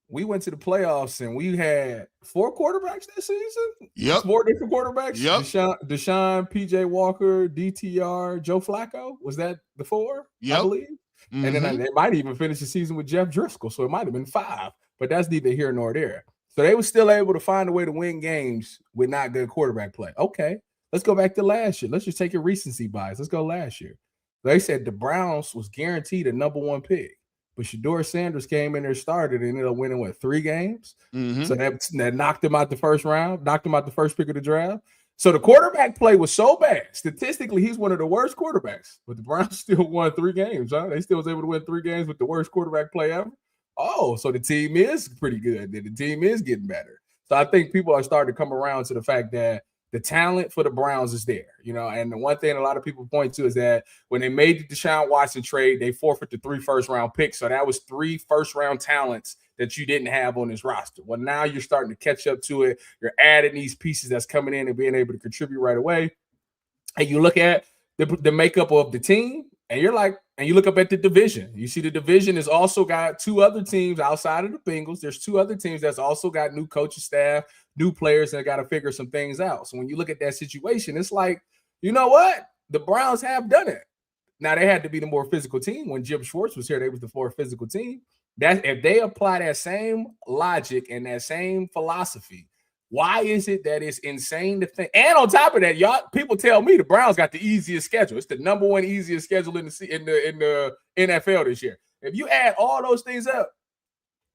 Speaker 7: we went to the playoffs and we had 4 quarterbacks this season.
Speaker 1: Yep.
Speaker 7: 4 different quarterbacks.
Speaker 1: Yep.
Speaker 7: Deshaun, PJ Walker, DTR, Joe Flacco. Was that the 4?
Speaker 1: Yep.
Speaker 7: I believe. And then they might even finish the season with Jeff Driscoll. So it might have been 5, but that's neither here nor there. So they were still able to find a way to win games with not good quarterback play. Okay, let's go back to last year. Let's just take a recency bias. Let's go last year. They said the Browns was guaranteed a number 1 pick, but Shedeur Sanders came in there, started, and ended up winning 3 games. So that knocked him out the first round, knocked him out the first pick of the draft. So the quarterback play was so bad. Statistically, he's one of the worst quarterbacks, but the Browns still won 3 games. Huh? They still was able to win 3 games with the worst quarterback play ever. Oh, so the team is pretty good. The team is getting better. So I think people are starting to come around to the fact that the talent for the Browns is there, and the one thing a lot of people point to is that when they made the Deshaun Watson trade, they forfeited 3 first-round picks. So that was 3 first-round talents that you didn't have on this roster. Well, now you're starting to catch up to it. You're adding these pieces that's coming in and being able to contribute right away. And you look at the makeup of the team, and you look up at the division. You see the division has also got 2 other teams outside of the Bengals. There's 2 other teams that's also got new coaching staff, new players that got to figure some things out. So when you look at that situation, it's like, you know what? The Browns have done it. Now, they had to be the more physical team. When Jim Schwartz was here, they was the more physical team. That if they apply that same logic and that same philosophy, why is it that it's insane to think? And on top of that, y'all, people tell me the Browns got the easiest schedule. It's the number 1 easiest schedule in the NFL this year. If you add all those things up,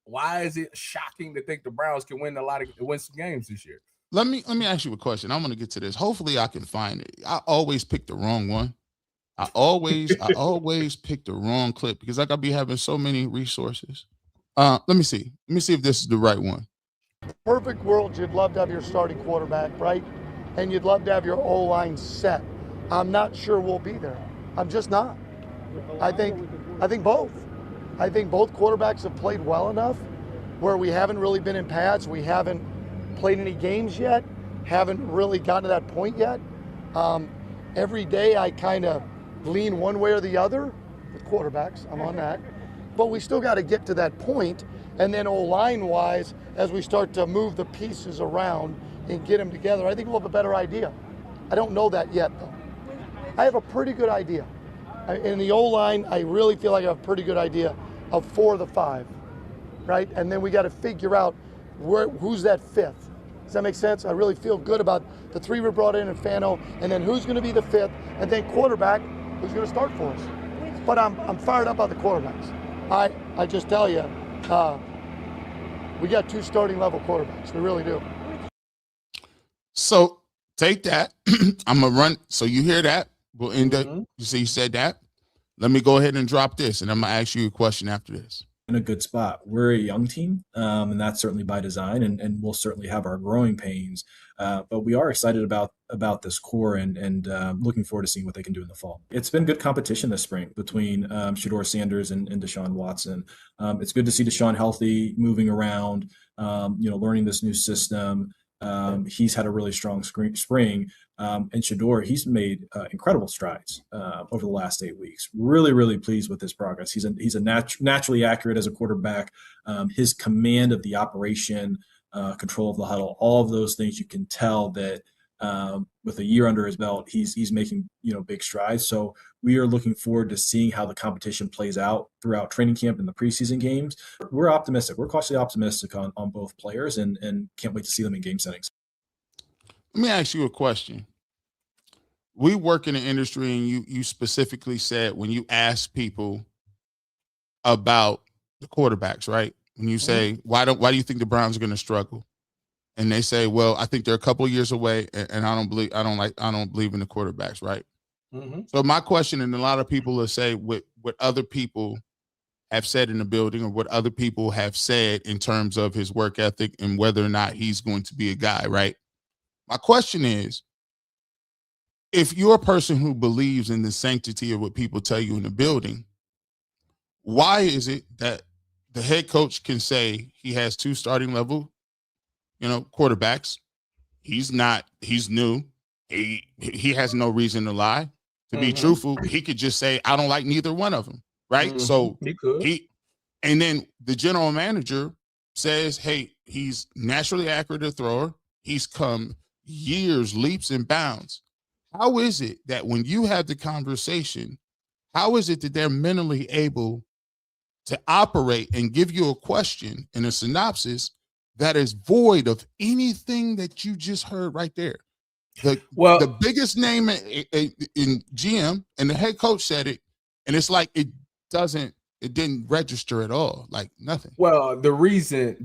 Speaker 7: why is it shocking to think the Browns can win some games this year?
Speaker 1: Let me ask you a question. I'm going to get to this. Hopefully, I can find it. I always pick the wrong one. I always pick the wrong clip because I gotta be having so many resources. Let me see. Let me see if this is the right one.
Speaker 13: Perfect world, you'd love to have your starting quarterback, right? And you'd love to have your O-line set. I'm not sure we'll be there. I'm just not. I think both. I think both quarterbacks have played well enough where we haven't really been in pads. We haven't played any games yet. Haven't really gotten to that point yet. Every day I kind of lean one way or the other with quarterbacks. I'm on that. But we still got to get to that point. And then O-line wise, as we start to move the pieces around and get them together, I think we'll have a better idea. I don't know that yet, though. I have a pretty good idea. In the O-line, I really feel like I have a pretty good idea of 4 of the 5, right? And then we got to figure out who's that 5th. Does that make sense? I really feel good about the 3 we brought in Fano, and then who's going to be the 5th, and then quarterback, who's going to start for us. But I'm fired up about the quarterbacks. I just tell you, we got 2 starting level quarterbacks. We really do.
Speaker 1: So take that. I'm going to run. So you hear that? We'll end up. You see, you said that. Let me go ahead and drop this, and I'm going to ask you a question after this.
Speaker 14: In a good spot. We're a young team, and that's certainly by design, and we'll certainly have our growing pains. But we are excited about this core and looking forward to seeing what they can do in the fall. It's been good competition this spring between Shedeur Sanders and Deshaun Watson. It's good to see Deshaun healthy, moving around, learning this new system. He's had a really strong spring. And Shedeur, he's made incredible strides over the last 8 weeks. Really, really pleased with his progress. He's naturally accurate as a quarterback. His command of the operation, control of the huddle, all of those things, you can tell that with a year under his belt, he's making big strides. So we are looking forward to seeing how the competition plays out throughout training camp and the preseason games. We're optimistic. We're cautiously optimistic on both players and can't wait to see them in game settings.
Speaker 1: Let me ask you a question. We work in the industry, and you specifically said when you ask people about the quarterbacks, right? When you say, why do you think the Browns are going to struggle? And they say, well, I think they're a couple of years away, and I don't believe in the quarterbacks, right? So my question, and a lot of people will say what other people have said in the building, or what other people have said in terms of his work ethic and whether or not he's going to be a guy, right? My question is, if you're a person who believes in the sanctity of what people tell you in the building, why is it that the head coach can say he has 2 starting level, quarterbacks? He's new. He has no reason to lie. To be truthful, he could just say, I don't like neither one of them. Right. So and then the general manager says, hey, he's naturally accurate a thrower. He's come years, leaps and bounds. How is it that when you have the conversation, how is it that they're mentally able to operate and give you a question and a synopsis that is void of anything that you just heard right there? The biggest name in GM and the head coach said it, and it's like it didn't register at all, like nothing.
Speaker 7: Well, the reason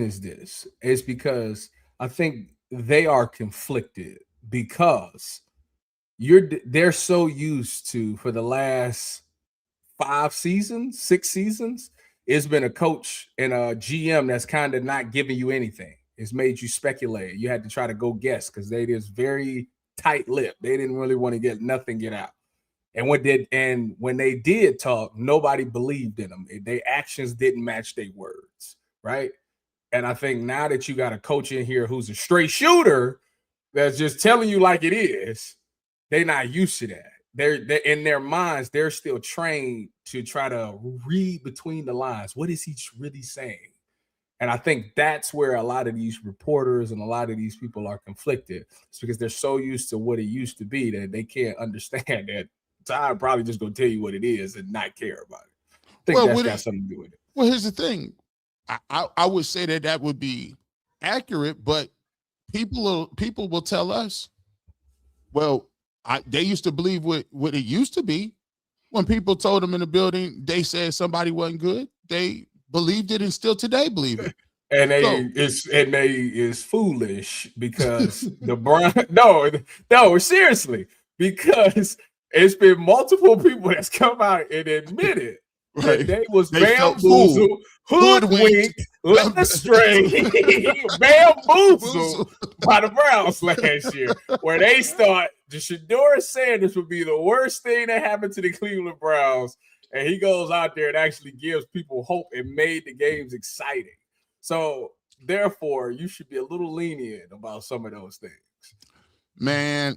Speaker 7: is this, is because I think they are conflicted because they're so used to, for the last 6 seasons, it's been a coach and a GM that's kind of not giving you anything. It's made you speculate. You had to try to go guess because they just very tight-lipped. They didn't really want to get out. And when they did talk, nobody believed in them. Their actions didn't match their words, right? And I think now that you got a coach in here who's a straight shooter that's just telling you like it is, they're not used to that. They're in their minds, they're still trained to try to read between the lines. What is he really saying? And I think that's where a lot of these reporters and a lot of these people are conflicted. It's because they're so used to what it used to be that they can't understand that Todd probably just going to tell you what it is and not care about it. I think that's got something to do with it.
Speaker 1: Well, here's the thing. I would say that would be accurate, but people will tell us, well, they used to believe what it used to be. When people told them in the building, they said somebody wasn't good. They believed it and still today believe it.
Speaker 7: And they is foolish because the Browns. No, seriously, because it's been multiple people that's come out and admitted that they was bamboozled, hoodwinked, led astray, bamboozled by the Browns last year, where they thought the Shedeur Sanders would be the worst thing that happened to the Cleveland Browns. And he goes out there and actually gives people hope and made the games exciting. So, therefore, you should be a little lenient about some of those things.
Speaker 1: Man,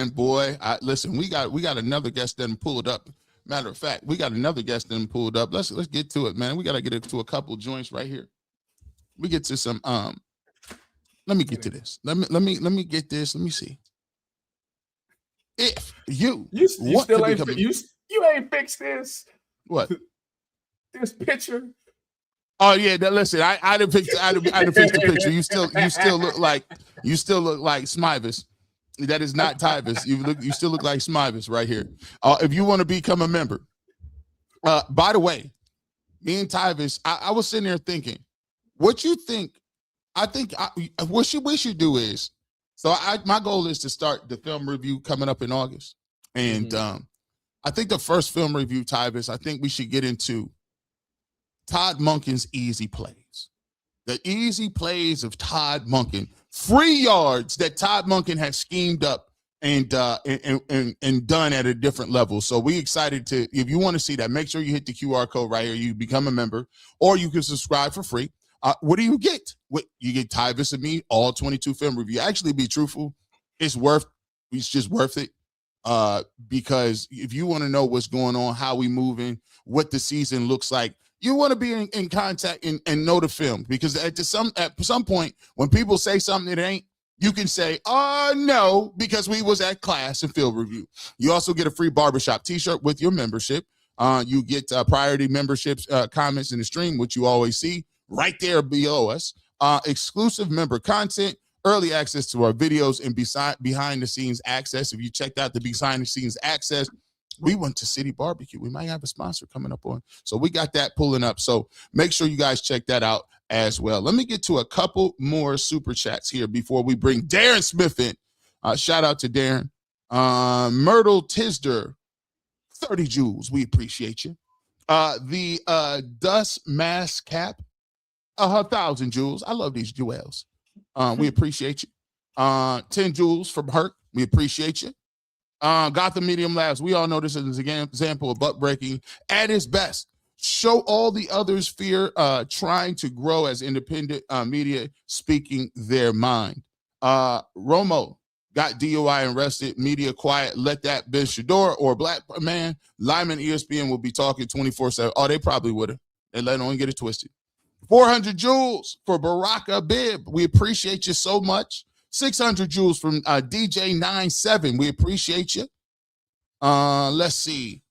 Speaker 1: boy. Listen, we got another guest that pulled up. Matter of fact, we got another guest that pulled up. Let's get to it, man. We got to get to a couple joints right here. We get to some let me get to this. Let me get this. Let me see. If you
Speaker 7: still ain't you ain't fixed this.
Speaker 1: What?
Speaker 7: This picture.
Speaker 1: Oh yeah, listen. I didn't fix the picture. You still look like Smyvis. That is not Tyvis. You still look like Smyvis right here. If you want to become a member, by the way, me and Tyvis, I was sitting there thinking, what you think? I think what we should do is, my goal is to start the film review coming up in August, and I think the first film review, Tyvis, I think we should get into Todd Monken's easy plays. The easy plays of Todd Monken, free yards that Todd Monken has schemed up and done at a different level. So we excited to, if you want to see that, make sure you hit the QR code right here. You become a member, or you can subscribe for free. What do you get? You get Tyvis and me, all 22 film review. Actually, be truthful, it's just worth it. Because if you want to know what's going on, how we moving, what the season looks like, you want to be in contact and know the film, because at some point when people say something that ain't, you can say, no, because we was at class and field review. You also get a free barbershop t-shirt with your membership. You get priority memberships, comments in the stream, which you always see right there below us. Exclusive member content, early access to our videos, and behind the scenes access. If you checked out the behind the scenes access, we went to City Barbecue. We might have a sponsor coming up on. So we got that pulling up. So make sure you guys check that out as well. Let me get to a couple more super chats here before we bring Darren Smith in. Shout out to Darren. Myrtle Tisder, 30 jewels. We appreciate you. The Dust Mask Cap, 1,000 jewels. I love these jewels. We appreciate you. 10 jewels from Herc. We appreciate you. Gotham Medium Labs. We all know this is an example of butt breaking at its best. Show all the others fear trying to grow as independent media speaking their mind. Romo got DUI and arrested. Media quiet. Let that be Shedeur or black man. Lyman ESPN will be talking 24/7. Oh, they probably would have. They let on get it twisted. 400 jewels for Baraka Bibb. We appreciate you so much. 600 jewels from DJ97. We appreciate you. Let's see.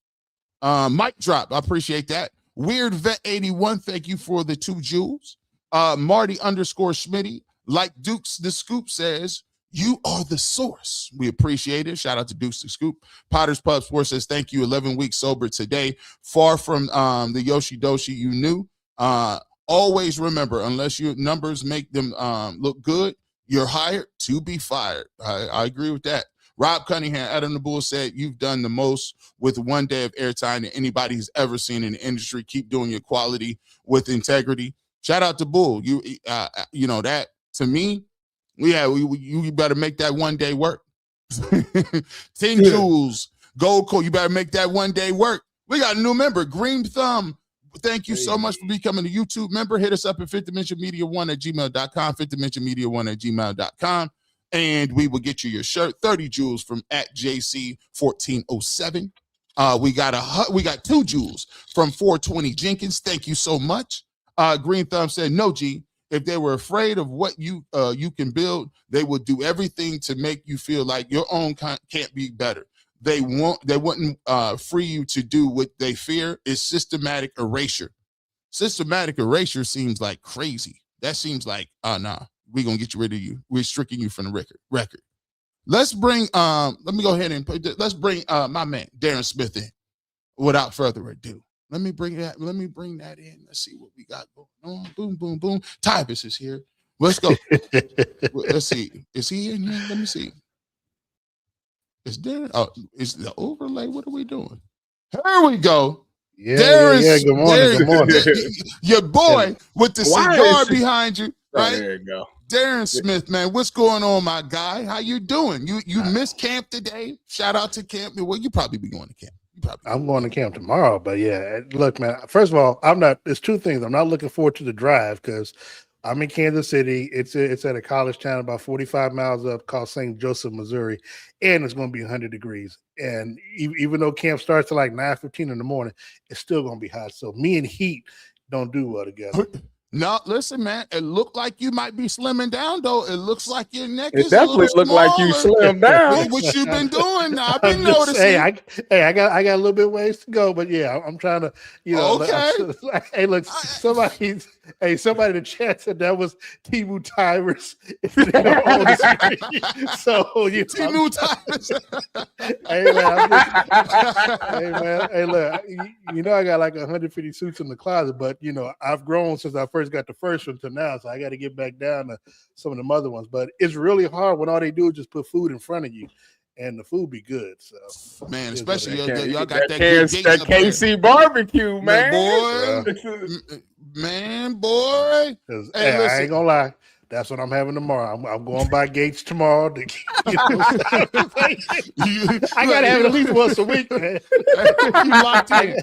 Speaker 1: Mic drop. I appreciate that. Weird Vet 81. Thank you for the 2 jewels. Marty _Schmitty. Like Dukes the Scoop says, you are the source. We appreciate it. Shout out to Dukes the Scoop. Potter's Pub Sports says, thank you. 11 weeks sober today. Far from the Yoshi Doshi you knew. Always remember, unless your numbers make them look good, you're hired to be fired. I agree with that. Rob Cunningham, Adam the Bull said, you've done the most with one day of airtime that anybody has ever seen in the industry. Keep doing your quality with integrity. Shout out to Bull. You know that to me, you better make that one day work. 10 jewels, gold coat. You better make that one day work. We got a new member, Green Thumb. Thank you so much for becoming a YouTube member. Hit us up at fifthdimensionmedia1@gmail.com, fifthdimensionmedia1@gmail.com, and we will get you your shirt. 30 jewels from @JC1407. We got 2 jewels from 420 Jenkins. Thank you so much. Green Thumb said, no, G, if they were afraid of what you can build, they would do everything to make you feel like your own can't be better. They wouldn't free you to do what they fear is systematic erasure. Systematic erasure seems like crazy. That seems like, nah, we're going to get you rid of you. We're striking you from the record. Let's bring, let me go ahead and let's bring my man, Darren Smith in without further ado. Let me bring that in. Let's see what we got going on. Boom, boom, boom. Tyvis is here. Let's go. Let's see. Is he in here? Let me see. Is Darren? Oh, is the overlay? What are we doing? Here we go.
Speaker 15: Yeah. Good morning. Good morning.
Speaker 1: Your boy with the cigar behind you, right?
Speaker 7: Oh, there you go.
Speaker 1: Darren Smith, man, what's going on, my guy? How you doing? You missed camp today? Shout out to camp. Well, you probably be going to camp.
Speaker 15: I'm going to camp tomorrow, but yeah, look, man. First of all, there's 2 things. I'm not looking forward to the drive because I'm in Kansas City. It's at a college town about 45 miles up called St. Joseph, Missouri, and it's going to be 100 degrees. And even though camp starts at like 9:15 in the morning, it's still going to be hot. So me and heat don't do well together.
Speaker 1: No, listen, man. It looked like you might be slimming down, though. It looks like your neck
Speaker 7: It
Speaker 1: is a little
Speaker 7: definitely looked like you slimmed down.
Speaker 1: What you been doing now? I've been noticing.
Speaker 15: I got a little bit ways to go, but yeah, I'm trying to,
Speaker 1: Okay.
Speaker 15: Hey, look, somebody in the chat said that was Timu Tyvis. So
Speaker 1: Timu Tyvis.
Speaker 15: Hey man, hey look, I got like 150 suits in the closet, but I've grown since I first got the first one to now, so I got to get back down to some of them other ones. But it's really hard when all they do is just put food in front of you, and the food be good. So
Speaker 1: man, especially y'all got that
Speaker 7: KC barbecue, man.
Speaker 1: Boy.
Speaker 15: Hey, I ain't gonna lie. That's what I'm having tomorrow. I'm going by Gates tomorrow. I gotta have it at least once a week, man.
Speaker 1: You locked in.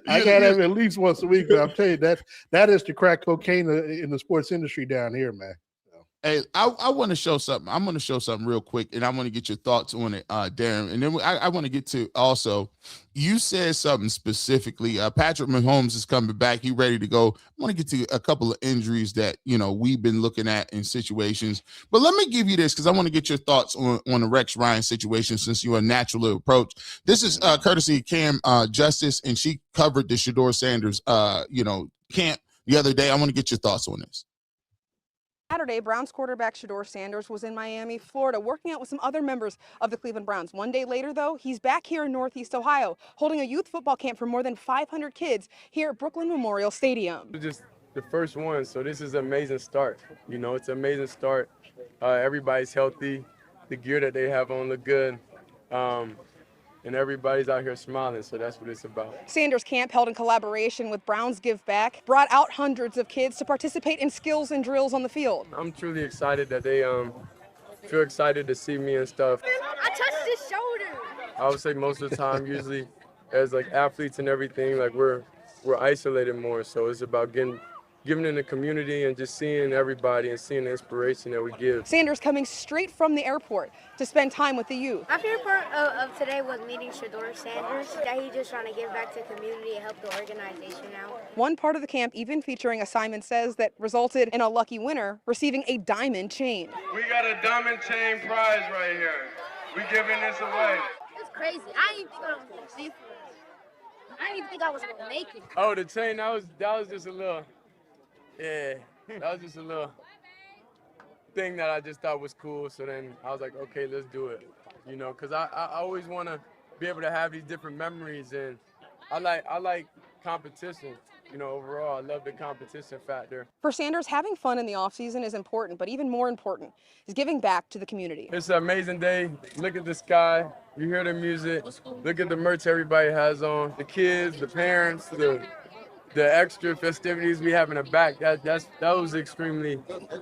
Speaker 15: I gotta have it at least once a week. But I'm telling you that is the crack cocaine in the sports industry down here, man.
Speaker 1: Hey, I want to show something. I'm going to show something real quick, and I want to get your thoughts on it, Darren. And then I want to get to also, you said something specifically. Patrick Mahomes is coming back. He ready to go. I want to get to a couple of injuries that, we've been looking at in situations. But let me give you this because I want to get your thoughts on the Rex Ryan situation since you're a natural approach. This is courtesy of Cam Justice, and she covered the Shedeur Sanders, camp the other day. I want to get your thoughts on this.
Speaker 16: Saturday, Browns quarterback Shedeur Sanders was in Miami, Florida, working out with some other members of the Cleveland Browns. One day later, though, he's back here in Northeast Ohio, holding a youth football camp for more than 500 kids here at Brooklyn Memorial Stadium.
Speaker 17: Just the first one, so this is an amazing start. It's an amazing start. Everybody's healthy. The gear that they have on look good. And everybody's out here smiling, so that's what it's about.
Speaker 16: Sanders Camp, held in collaboration with Browns Give Back, brought out hundreds of kids to participate in skills and drills on the field.
Speaker 17: I'm truly excited that they feel excited to see me and stuff.
Speaker 18: I touched his shoulder.
Speaker 17: I would say most of the time, usually as like athletes and everything, like we're isolated more. So it's about giving in the community and just seeing everybody and seeing the inspiration that we give.
Speaker 16: Sanders coming straight from the airport to spend time with the youth.
Speaker 18: My favorite part of today was meeting Shedeur Sanders, that he's just trying to give back to the community and help the organization out.
Speaker 16: One part of the camp even featuring a Simon Says that resulted in a lucky winner receiving a diamond chain.
Speaker 17: We got a diamond chain prize right here. We giving this away.
Speaker 18: It's crazy. I didn't even think I was going to see it. I didn't even think I was going to make it.
Speaker 17: Oh, the chain, that was just a little, yeah, that was just a little thing that I just thought was cool. So then I was like, okay, let's do it, you know, because I always want to be able to have these different memories, and I like competition. You know, overall, I love the competition factor.
Speaker 16: For Sanders, having fun in the offseason is important, but even more important is giving back to the community.
Speaker 17: It's an amazing day. Look at the sky. You hear the music. Look at the merch everybody has on. The kids, the parents, the extra festivities we have in the back. That was extremely.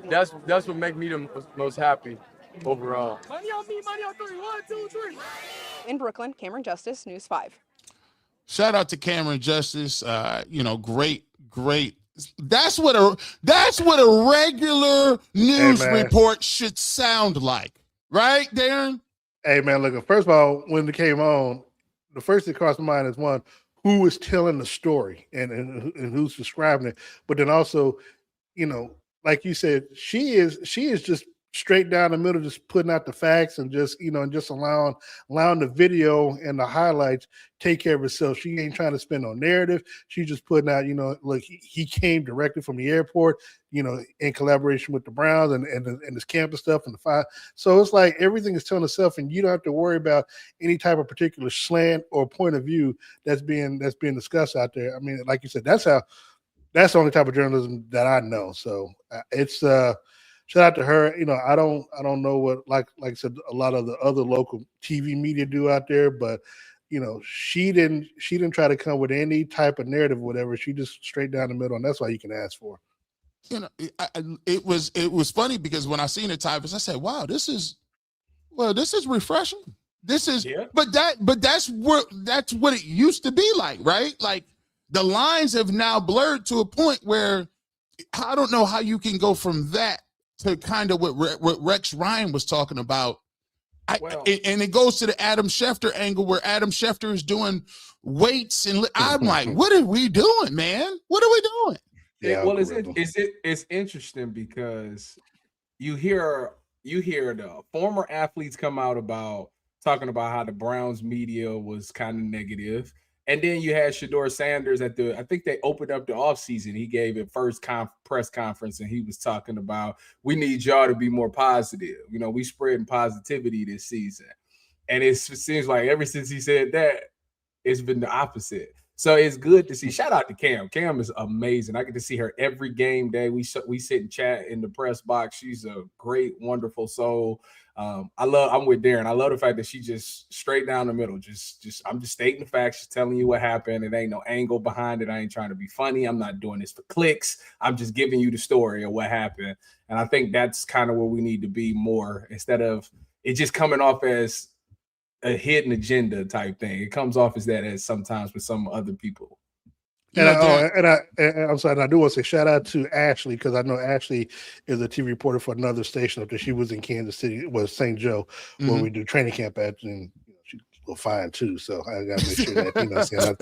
Speaker 17: That's what makes me the most happy overall.
Speaker 16: Money on me, money on 3. 1, 2, 3. In Brooklyn, Cameron Justice, News 5.
Speaker 1: Shout out to Cameron Justice. You know, great. That's what a regular news report should sound like, right, Darren?
Speaker 15: Hey man, look. First of all, when it came on, the first thing that crossed my mind is one, who is telling the story and who's describing it, but then also, you know, like you said, she is just straight down the middle, just putting out the facts and just, you know, and just allowing the video and the highlights take care of itself. She ain't trying to spin no narrative. She's just putting out, you know, look, he came directly from the airport, you know, in collaboration with the Browns and this campus stuff and the fire. So it's like everything is telling itself, and you don't have to worry about any type of particular slant or point of view that's being discussed out there. I mean, like you said, that's the only type of journalism that I know. So it's shout out to her. You know, I don't know what, like I said, a lot of the other local TV media do out there, but you know, she didn't try to come with any type of narrative or whatever. She just straight down the middle, and that's all you can ask for.
Speaker 1: You know, it was funny because when I seen it, Tyvis, I said, wow, this is refreshing. This is, but that's what it used to be like, right? Like the lines have now blurred to a point where I don't know how you can go from that to kind of what Rex Ryan was talking about. And it goes to the Adam Schefter angle where Adam Schefter is doing weights, and I'm like, what are we doing, man? What are we doing?
Speaker 7: Yeah, well, it's interesting because you hear the former athletes come out about talking about how the Browns media was kind of negative. And then you had Shedeur Sanders I think they opened up the offseason. He gave it first press conference, and he was talking about, we need y'all to be more positive. You know, we spreading positivity this season. And it seems like ever since he said that, it's been the opposite. So it's good to see. Shout out to Cam. Cam is amazing. I get to see her every game day. We sit and chat in the press box. She's a great, wonderful soul. I'm with Darren. I love the fact that she just straight down the middle. I'm just stating the facts, just telling you what happened. It ain't no angle behind it. I ain't trying to be funny. I'm not doing this for clicks. I'm just giving you the story of what happened. And I think that's kind of where we need to be more, instead of it just coming off as a hidden agenda type thing. It comes off as that as sometimes with some other people.
Speaker 15: And I'm sorry, and I do want to say shout out to Ashley, because I know Ashley is a TV reporter for another station up there. She was in Kansas City, was St. Joe, where we do training camp at, and she's fine too. So I got to make sure that, you know,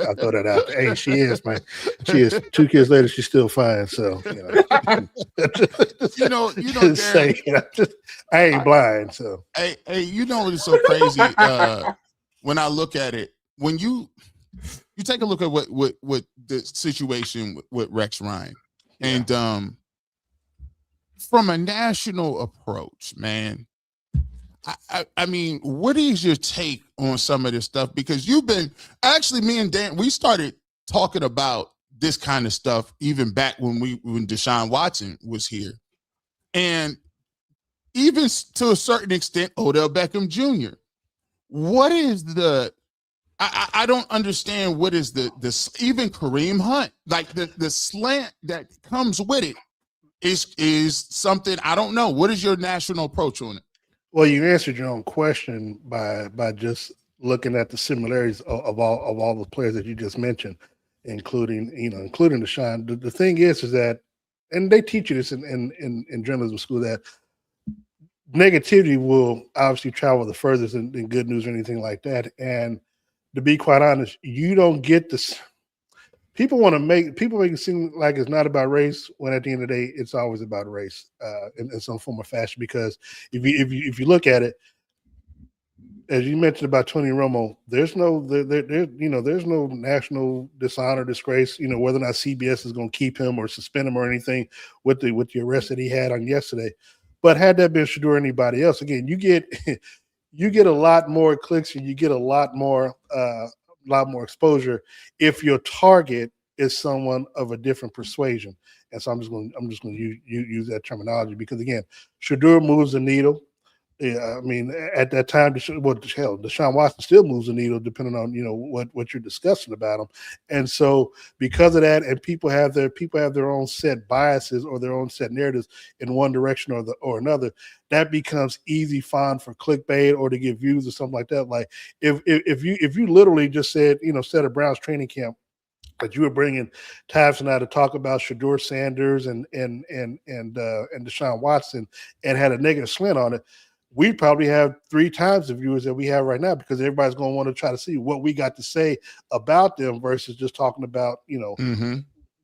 Speaker 15: I throw that out there. Hey, she is, man. She is. 2 kids later, she's still fine. So, you know, Darren, I ain't blind. So,
Speaker 1: hey, you know, it's so crazy when I look at it. When you take a look at what the situation with Rex Ryan, and from a national approach, man, I mean, what is your take on some of this stuff? Because you've been actually, me and Dan, we started talking about this kind of stuff even back when Deshaun Watson was here, and even to a certain extent, Odell Beckham Jr. What is the I don't understand what is the even Kareem Hunt, like the slant that comes with it is something I don't know. What is your national approach on it?
Speaker 15: Well, you answered your own question by just looking at the similarities of all the players that you just mentioned, including Deshaun. The thing is that, and they teach you this in journalism school, that negativity will obviously travel the furthest than good news or anything like that. And to be quite honest, you don't get this. People make it seem like it's not about race, when at the end of the day, it's always about race in some form or fashion. Because if you look at it, as you mentioned about Tony Romo, there's no national dishonor, disgrace. Whether or not CBS is going to keep him or suspend him or anything with the arrest that he had on yesterday. But had that been Shedeur or anybody else, again, you get a lot more clicks and you get a lot more exposure if your target is someone of a different persuasion. And so I'm just going to use that terminology because, again, Shedeur moves the needle. Yeah, I mean, at that time, Deshaun Watson still moves the needle, depending on what you're discussing about him. And so, because of that, and people have their own set biases or their own set narratives in one direction or another. That becomes easy fun for clickbait or to get views or something like that. Like if you literally just said set a Browns training camp, that you were bringing Tyvis and I to talk about Shedeur Sanders and Deshaun Watson and had a negative slant on it, we probably have 3 times the viewers that we have right now because everybody's going to want to try to see what we got to say about them versus just talking about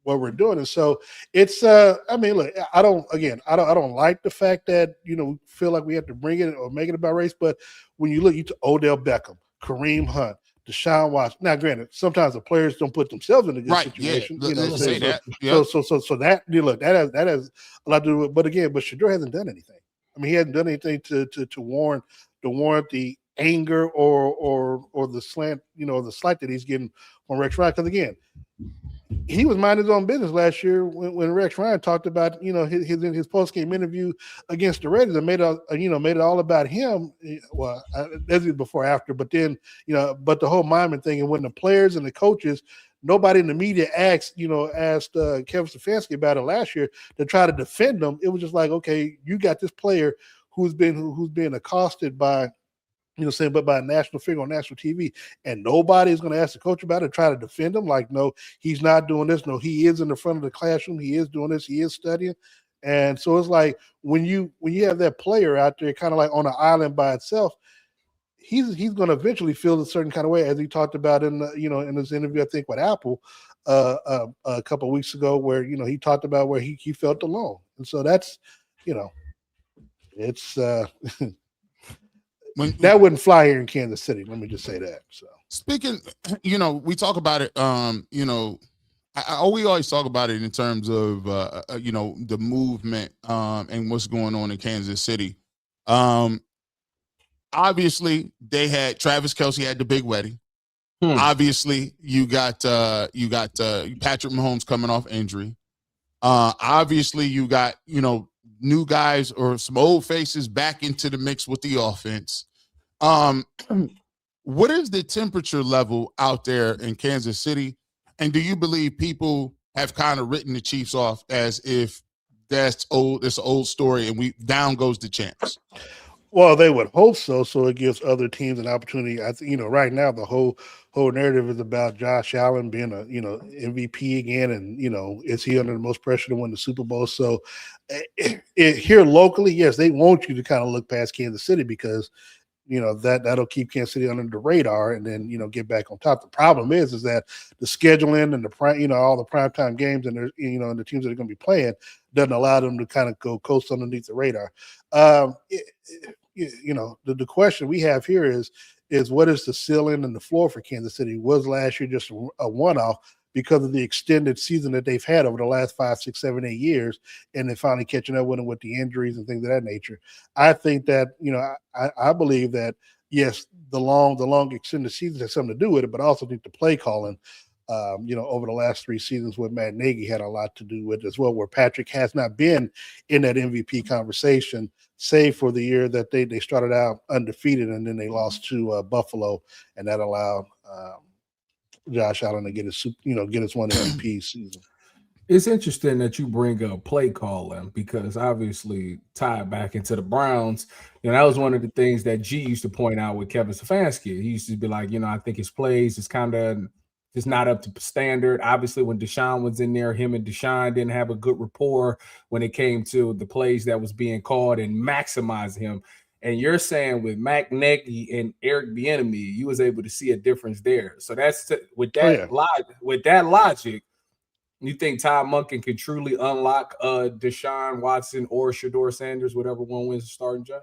Speaker 15: what we're doing. And so it's I mean, look, I don't like the fact that we feel like we have to bring it or make it about race, but when you look to Odell Beckham, Kareem Hunt, Deshaun Watson. Now, granted, sometimes the players don't put themselves in a good situation.
Speaker 1: Yeah. That
Speaker 15: has a lot to do with it. But again, Shedeur hasn't done anything. I mean, he hasn't done anything to warrant the anger or the slant, the slight that he's getting from Rex Ryan. Because again, he was minding his own business last year when Rex Ryan talked about his post game interview against the Raiders and made it all about him. Well, that's before after, but then but the whole Myman thing, and when the players and the coaches, nobody in the media asked Kevin Stefanski about it last year to try to defend him. It was just like, okay, you got this player who's been accosted by by a national figure on national TV, and nobody is going to ask the coach about it, try to defend him. Like, no, he's not doing this. No, he is in the front of the classroom. He is doing this. He is studying. And so it's like when you have that player out there kind of like on an island by itself, he's going to eventually feel a certain kind of way, as he talked about in in his interview, I think with Apple a couple of weeks ago, where he talked about where he felt alone. And so that's it's that wouldn't fly here in Kansas City. Let me just say that. So
Speaker 1: speaking, we talk about it. We always talk about it in terms of the movement and what's going on in Kansas City. Obviously, they had Travis Kelce had the big wedding. Obviously, you got Patrick Mahomes coming off injury. Obviously, you got new guys or some old faces back into the mix with the offense. What is the temperature level out there in Kansas City? And do you believe people have kind of written the Chiefs off as if it's an old story and down goes the champs?
Speaker 15: Well, they would hope so. So it gives other teams an opportunity. I think right now the whole narrative is about Josh Allen being a MVP again, and is he under the most pressure to win the Super Bowl? So here locally, yes, they want you to kind of look past Kansas City because that'll keep Kansas City under the radar and then get back on top. The problem is that the scheduling and the all the primetime games and and the teams that are going to be playing doesn't allow them to kind of go coast underneath the radar. The question we have here is what is the ceiling and the floor for Kansas City? Was last year just a one-off because of the extended season that they've had over the last 5, 6, 7, 8 years, and then finally catching up with them with the injuries and things of that nature? I think that I believe that yes, the long extended season has something to do with it, but I also think the play calling over the last 3 seasons with Matt Nagy had a lot to do with it as well, where Patrick has not been in that MVP conversation, save for the year that they started out undefeated and then they lost to Buffalo, and that allowed Josh Allen to get his one MVP season.
Speaker 7: It's interesting that you bring up play calling because obviously tied back into the Browns, that was one of the things that G used to point out with Kevin Stefanski. He used to be like, I think his plays is kind of just not up to standard. Obviously, when Deshaun was in there, him and Deshaun didn't have a good rapport when it came to the plays that was being called and maximize him. And you're saying with Mac Nagy and Eric Bieniemy, you was able to see a difference there. So that's with that logic. You think Todd Monken can truly unlock Deshaun Watson or Shedeur Sanders, whatever one wins the starting job?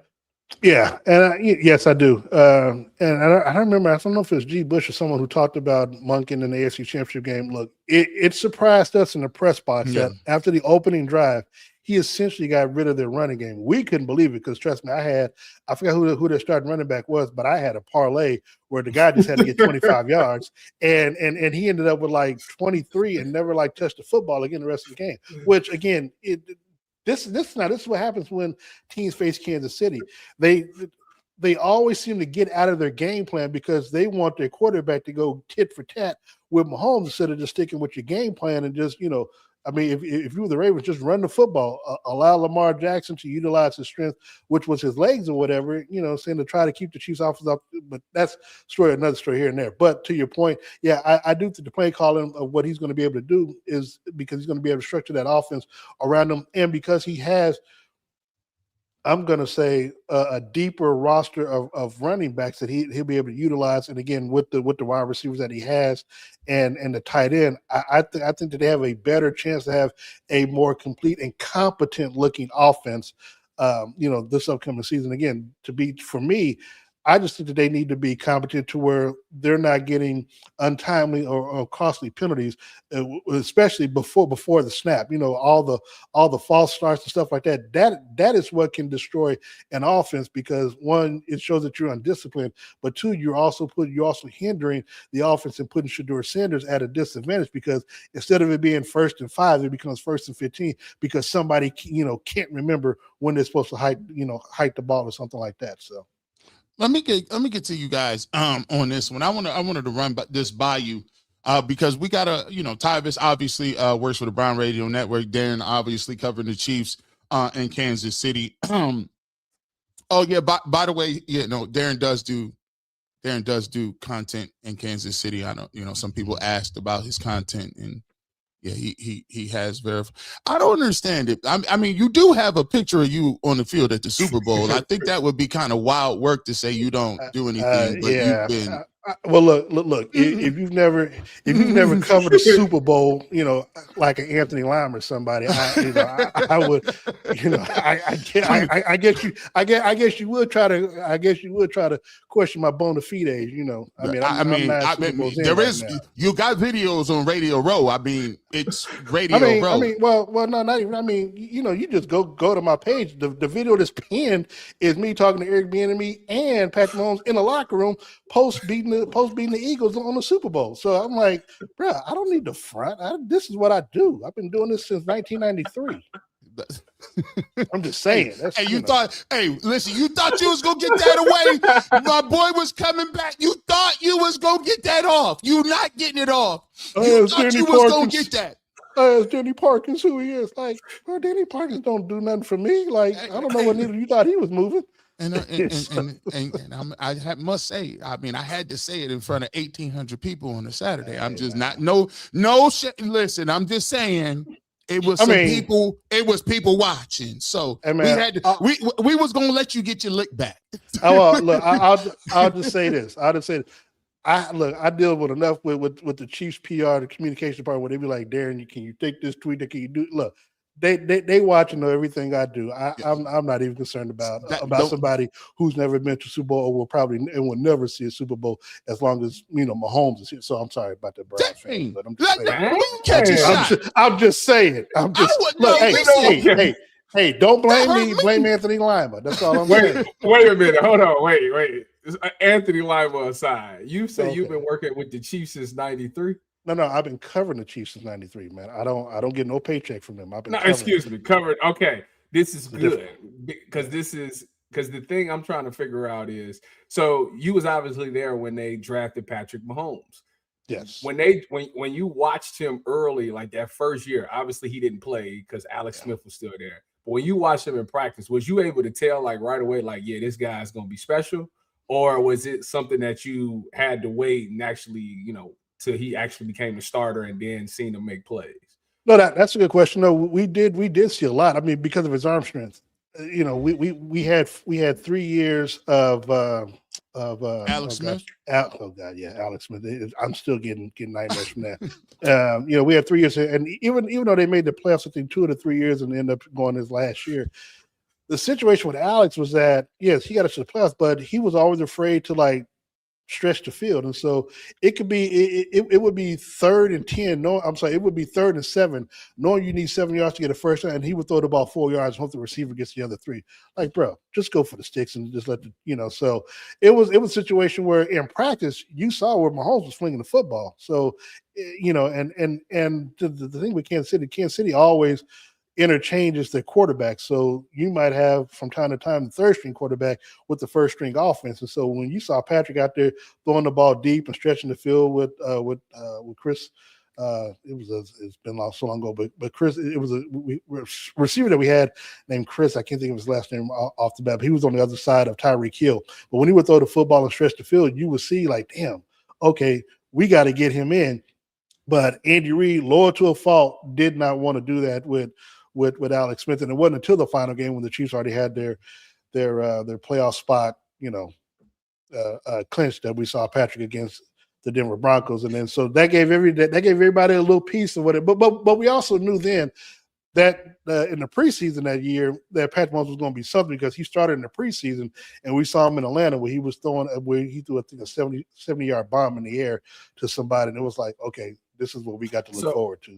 Speaker 15: Yeah, and yes, I do. And I remember, I don't know if it was G. Bush or someone who talked about Monken in the AFC Championship game. Look, it surprised us in the press box that after the opening drive, he essentially got rid of their running game. We couldn't believe it because, trust me, I forgot who their starting running back was, but I had a parlay where the guy just had to get 25 yards, and he ended up with like 23 and never like touched the football again the rest of the game. Which again, This is what happens when teams face Kansas City. They always seem to get out of their game plan because they want their quarterback to go tit for tat with Mahomes instead of just sticking with your game plan and just, if you were the Ravens, just run the football, allow Lamar Jackson to utilize his strength, which was his legs or whatever, saying to try to keep the Chiefs offense up. But that's another story here and there. But to your point, yeah, I do think the play calling of what he's going to be able to do is because he's going to be able to structure that offense around him, and because he has, I'm going to say, a deeper roster of running backs that he'll be able to utilize. And again, with the wide receivers that he has and the tight end, I think that they have a better chance to have a more complete and competent looking offense, this upcoming season. Again, for me, I just think that they need to be competent to where they're not getting untimely or costly penalties, especially before the snap. All the false starts and stuff like that. That is what can destroy an offense because one, it shows that you're undisciplined, but two, you're also hindering the offense and putting Shedeur Sanders at a disadvantage because instead of it being 1st and 5, it becomes 1st and 15 because somebody can't remember when they're supposed to hike the ball or something like that. So.
Speaker 1: Let me get to you guys on this one. I wanted to run this by you because we got Tyvis obviously works for the Brown Radio Network. Darren obviously covering the Chiefs in Kansas City. Oh yeah, by the way, Darren does do content in Kansas City. I know some people asked about his content and yeah, he has verified. I don't understand it. I mean, you do have a picture of you on the field at the Super Bowl. I think that would be kind of wild work to say you don't do anything, but you've been.
Speaker 15: Well, look. If you've never covered a Super Bowl, like an Anthony Lime or somebody, I would, I guess you would try to question my bona fides.
Speaker 1: There is you got videos on Radio Row. I mean, it's Radio Row.
Speaker 15: Well, no, not even. I mean, you just go to my page. The video that's pinned is me talking to Eric Bieniemy and Patrick Mahomes in the locker room post beating the Eagles on the Super Bowl. So I'm like, bro, I don't need to front. This is what I do. I've been doing this since 1993. I'm just saying.
Speaker 1: Listen, you thought you was gonna get that away. My boy was coming back. You thought you was gonna get that off. You not getting it off. You thought you was gonna get that.
Speaker 15: It's Denny Parkins who he is. Like, bro, Denny Parkins don't do nothing for me. Like, I don't know what needle you thought he was moving.
Speaker 1: And I must say, I mean, I had to say it in front of 1,800 people on a Saturday. I'm just not no shit. Listen, I'm just saying it was people. It was people watching, so we had to. We was gonna let you get your lick back.
Speaker 15: Look, I'll just say this. I deal with enough with the Chiefs PR, the communication department, where they be like, Darren, can you take this tweet? Can you do? Look, they watch and know everything I do. I'm not even concerned about somebody who's never been to Super Bowl or will never see a Super Bowl as long as Mahomes is here. So I'm sorry about that, Browns fan, but I'm just saying. Hey, don't blame me. Blame Anthony Lima. That's all I'm saying.
Speaker 7: Wait a minute. Hold on. Wait. Anthony Lima aside, you say you've been working with the Chiefs since '93.
Speaker 15: No, I've been covering the Chiefs since '93, man. I don't get no paycheck from them.
Speaker 7: Covered. Okay, this is good because the thing I'm trying to figure out is, so you was obviously there when they drafted Patrick Mahomes.
Speaker 15: Yes.
Speaker 7: When you watched him early, like that first year, obviously he didn't play because Alex Smith was still there. But when you watched him in practice, was you able to tell like right away, like, yeah, this guy's gonna be special? Or was it something that you had to wait and actually, till he actually became a starter and then seen him make plays?
Speaker 15: No, that's a good question. No, we did see a lot. I mean, because of his arm strength. We had 3 years of
Speaker 1: Alex Smith.
Speaker 15: Alex Smith. I'm still getting nightmares from that. We had 3 years, and even though they made the playoffs, I think 2 of the 3 years, and ended up going this last year. The situation with Alex was that yes, he got us to the playoffs, but he was always afraid to like stretch the field, and so it could be it would be 3rd and 10. No, I'm sorry, it would be 3rd and 7, knowing you need 7 yards to get a first down, and he would throw the ball 4 yards and hope the receiver gets the other 3. Like, bro, just go for the sticks and just let the So it was a situation where in practice you saw where Mahomes was flinging the football. So and the thing with Kansas City always interchanges their quarterback. So you might have from time to time the 3rd string quarterback with the 1st string offense. And so when you saw Patrick out there throwing the ball deep and stretching the field with Chris, it's been so long ago, but Chris, it was a receiver that we had named Chris. I can't think of his last name off the bat, but he was on the other side of Tyreek Hill. But when he would throw the football and stretch the field, you would see like, damn, okay, we got to get him in. But Andy Reid, loyal to a fault, did not want to do that with Alex Smith, and it wasn't until the final game when the Chiefs already had their playoff spot, clinched, that we saw Patrick against the Denver Broncos, and then so that gave everybody a little piece of what it. But we also knew then that in the preseason that year that Patrick Mahomes was going to be something because he started in the preseason, and we saw him in Atlanta where he threw I think a 70-yard bomb in the air to somebody, and it was like, okay, this is what we got to look forward to.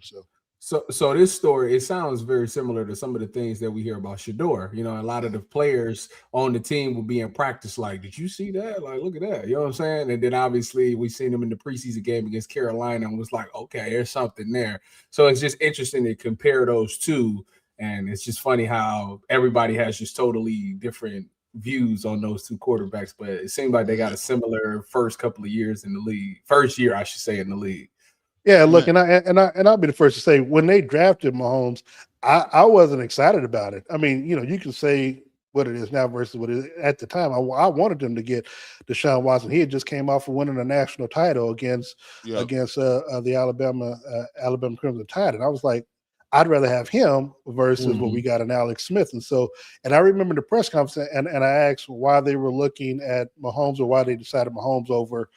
Speaker 7: So this story, it sounds very similar to some of the things that we hear about Shedeur. A lot of the players on the team will be in practice like, did you see that? Like, look at that. You know what I'm saying? And then obviously we seen him in the preseason game against Carolina and was like, okay, there's something there. So it's just interesting to compare those two. And it's just funny how everybody has just totally different views on those two quarterbacks. But it seemed like they got a similar first couple of years in the league. First year, I should say, in the league.
Speaker 15: Yeah, look, and I'll be the first to say when they drafted Mahomes, I wasn't excited about it. I mean, you can say what it is now versus what it is at the time. I wanted them to get Deshaun Watson. He had just came off of winning a national title against the Alabama Crimson Tide, and I was like, I'd rather have him versus what we got in Alex Smith. And I remember the press conference, and I asked why they were looking at Mahomes or why they decided Mahomes over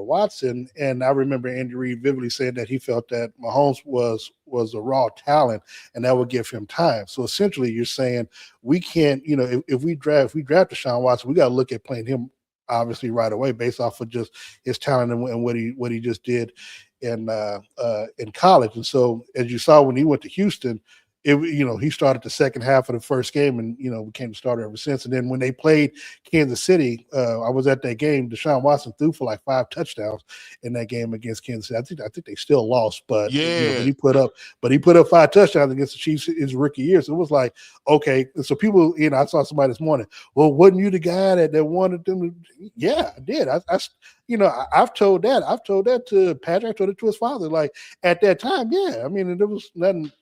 Speaker 15: Watson, and I remember Andy Reid vividly saying that he felt that Mahomes was a raw talent, and that would give him time. So essentially, you're saying we can't, if we draft Deshaun Watson, we got to look at playing him obviously right away based off of just his talent and what he just did in college. And so, as you saw when he went to Houston, he started the second half of the first game and, became the starter ever since. And then when they played Kansas City, I was at that game. Deshaun Watson threw for like 5 touchdowns in that game against Kansas City. I think they still lost, but he put up 5 touchdowns against the Chiefs his rookie year. So it was like, okay. And so people, I saw somebody this morning, well, wasn't you the guy that wanted them to? Yeah, I did. I've told that. I've told that to Patrick. I told it to his father. Like at that time, yeah. I mean, there was nothing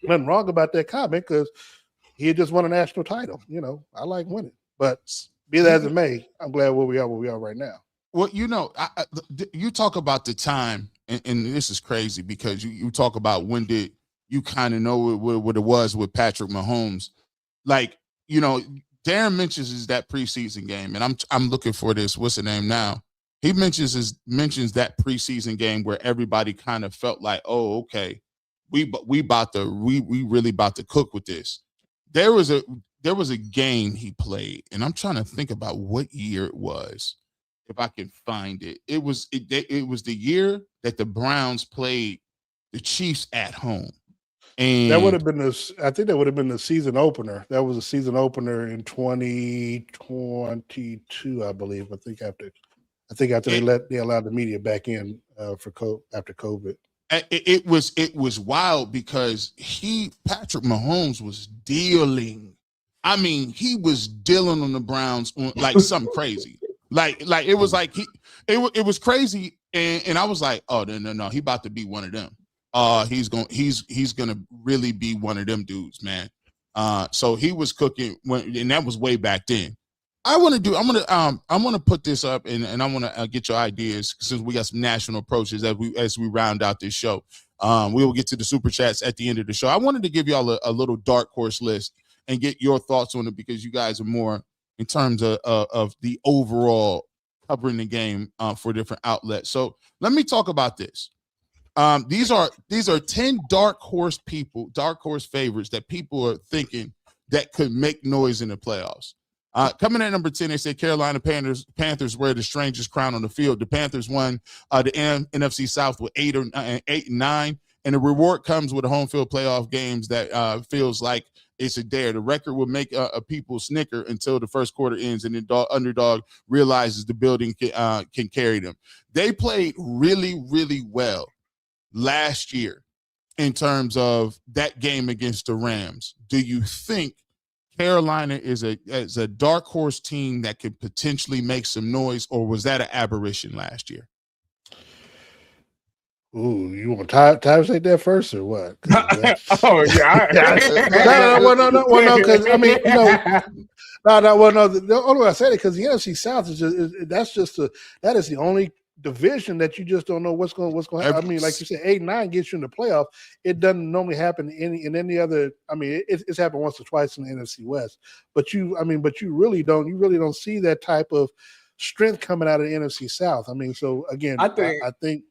Speaker 15: wrong about that comment because he had just won a national title. I like winning, but be that as it may, I'm glad where we are right now.
Speaker 1: Well, you talk about the time, and this is crazy because you talk about when did you kind of know what it was with Patrick Mahomes. Like, Darren mentions that preseason game, and I'm looking for this. What's the name now? He mentions that preseason game where everybody kind of felt like, oh, okay. We really about to cook with this. There was a game he played, and I'm trying to think about what year it was, if I can find it. It was the year that the Browns played the Chiefs at home, and
Speaker 15: that would have been I think that would have been the season opener. That was a season opener in 2022, I believe. I think after they allowed the media back in after COVID.
Speaker 1: It was wild because Patrick Mahomes was dealing. I mean, he was dealing on the Browns like something crazy. Like it was like it was crazy And I was like, oh no, he about to be one of them. He's gonna really be one of them dudes, man. So he was cooking and that was way back then. I'm gonna put this up and I want to get your ideas since we got some national approaches as we round out this show. We will get to the super chats at the end of the show. I wanted to give y'all a little dark horse list and get your thoughts on it because you guys are more in terms of the overall covering the game for different outlets. So let me talk about this. These are 10 dark horse favorites that people are thinking that could make noise in the playoffs. Coming at number 10, they say Carolina Panthers wear the strangest crown on the field. The Panthers won the NFC South with 8 and 9, and the reward comes with a home field playoff games that feels like it's a dare. The record will make people snicker until the first quarter ends and the underdog realizes the building can carry them. They played really, really well last year in terms of that game against the Rams. Do you think Carolina is a dark horse team that could potentially make some noise, or was that an aberration last year?
Speaker 15: Ooh, you want Tyvis take that first or what?
Speaker 7: Oh yeah.
Speaker 15: No, because I mean, no. The only way I said it because the NFC South is that is the only division that you just don't know what's going to happen. I mean, like you said, 8-9 gets you in the playoff. It doesn't normally happen in any other. I mean, it's happened once or twice in the NFC West, but you really don't see that type of strength coming out of the NFC South. I mean, so again, I think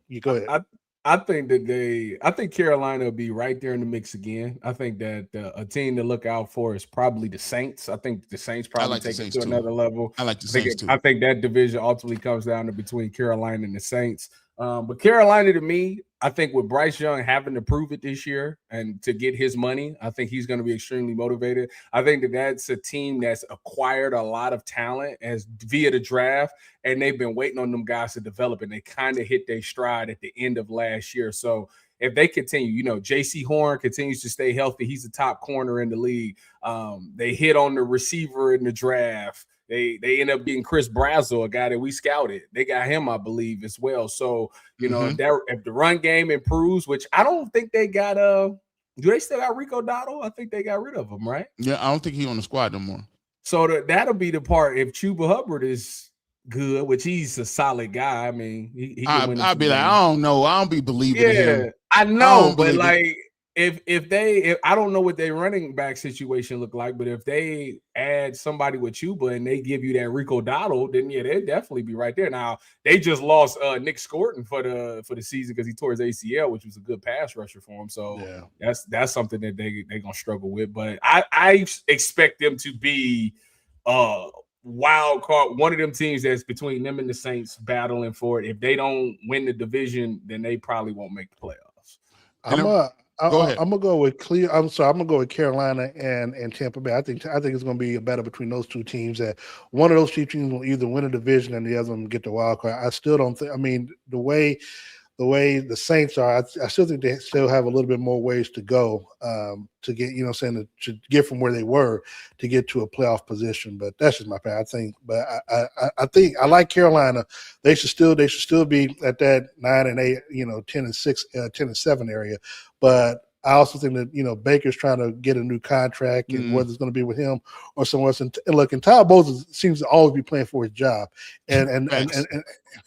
Speaker 15: you go ahead.
Speaker 7: I think Carolina will be right there in the mix again. I think that a team to look out for is probably the Saints. I think the Saints probably take it to another level.
Speaker 1: I like the Saints too.
Speaker 7: I think that division ultimately comes down to between Carolina and the Saints. But Carolina, to me, I think with Bryce Young having to prove it this year and to get his money, I think he's going to be extremely motivated. I think that's a team that's acquired a lot of talent via the draft, and they've been waiting on them guys to develop, and they kind of hit their stride at the end of last year. So if they continue, J.C. Horn continues to stay healthy. He's the top corner in the league. They hit on the receiver in the draft. They end up getting Chris Brazzell, a guy that we scouted. They got him, I believe, as well. So, if the run game improves, which I don't think they got do they still got Rico Dotto? I think they got rid of him, right?
Speaker 1: Yeah, I don't think he's on the squad no more.
Speaker 7: So that'll be the part if Chuba Hubbard is good, which he's a solid guy. I mean,
Speaker 1: I'll be like, I don't know. I don't be believing in him.
Speaker 7: I know, but like if I don't know what their running back situation look like, but if they add somebody with Chuba and they give you that Rico Dotto, then yeah, they'd definitely be right there. Now they just lost Nick Scorton for the season because he tore his ACL, which was a good pass rusher for him. So that's something that they're gonna struggle with. But I expect them to be wild card, one of them teams that's between them and the Saints battling for it. If they don't win the division, then they probably won't make the playoffs.
Speaker 15: I'm gonna go with I'm gonna go with Carolina and Tampa Bay. I think it's gonna be a battle between those two teams. That one of those two teams will either win a division and the other one get the wild card. I still don't think. I mean, the way the Saints are, I still think they still have a little bit more ways to go to get, to get from where they were to get to a playoff position. But that's just my opinion. I think, but I think I like Carolina. They should still be at that 9-8, 10-6, 10-7 area. But I also think that, Baker's trying to get a new contract and whether it's going to be with him or someone else. And look, and Todd Bowles seems to always be playing for his job. And and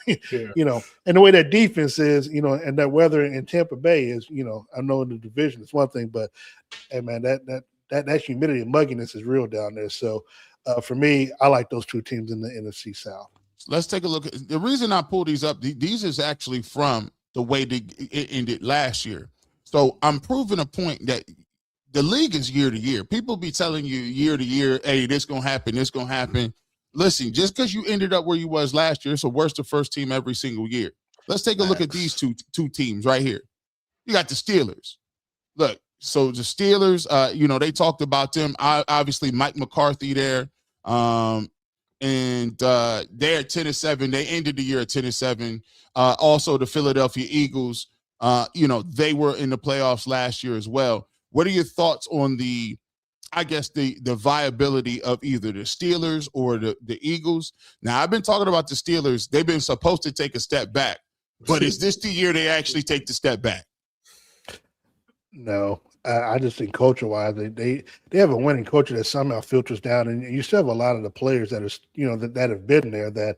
Speaker 15: the way that defense is, and that weather in Tampa Bay is, I know in the division it's one thing, but hey man, that humidity and mugginess is real down there. So for me, I like those two teams in the NFC South.
Speaker 1: Let's take a look. The reason I pull these up, these is actually from the way it ended last year. So I'm proving a point that the league is year to year. People be telling you year to year, hey, this going to happen, this going to happen. Listen, just because you ended up where you was last year, it's a worse the first team every single year. Let's take a look at these two teams right here. You got the Steelers. Look, so the Steelers, they talked about them. Obviously, Mike McCarthy there. And they're 10-7. They ended the year at 10-7. Also, the Philadelphia Eagles. They were in the playoffs last year as well. What are your thoughts on the I guess, the viability of either the Steelers or the Eagles. Now, I've been talking about the Steelers. They've been supposed to take a step back, but is this the year they actually take the step back?
Speaker 15: No, I just think culture-wise, they have a winning culture that somehow filters down, and you still have a lot of the players that are that have been there that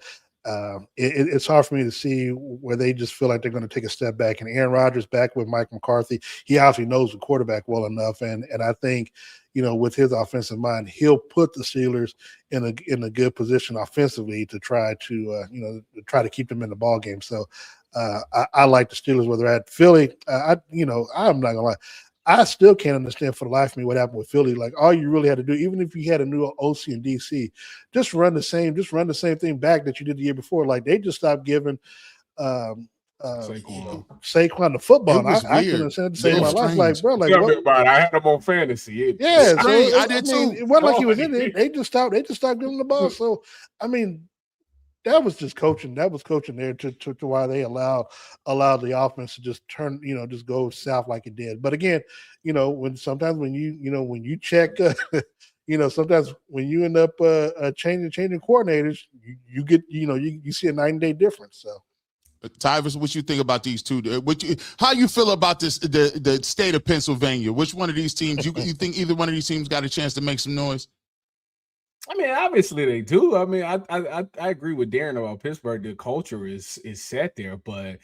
Speaker 15: it's hard for me to see where they just feel like they're going to take a step back. And Aaron Rodgers back with Mike McCarthy, he obviously knows the quarterback well enough, and I think with his offensive mind, he'll put the Steelers in a good position offensively to try to keep them in the ball game. So. I like the Steelers where they're at. Philly, I'm not gonna lie, I still can't understand for the life of me what happened with Philly. Like, all you really had to do, even if you had a new OC in DC, just run the same thing back that you did the year before. Like, they just stopped giving Saquon the football. I couldn't understand to save my life. Like, bro, like what?
Speaker 7: I had him on fantasy.
Speaker 15: So
Speaker 1: I did too.
Speaker 15: It wasn't like he was in it. They just stopped giving him the ball. So I mean, that was just coaching. That was coaching there to why they allowed the offense to just turn, just go south like it did. But again, sometimes when you check, sometimes when you end up changing coordinators, you get, you see a 9-day difference. So.
Speaker 1: Tyvis, what you think about these two? How you feel about this? The state of Pennsylvania. Which one of these teams you think either one of these teams got a chance to make some noise?
Speaker 7: I mean, obviously they do. I mean, I agree with Darren about Pittsburgh. The culture is set there, but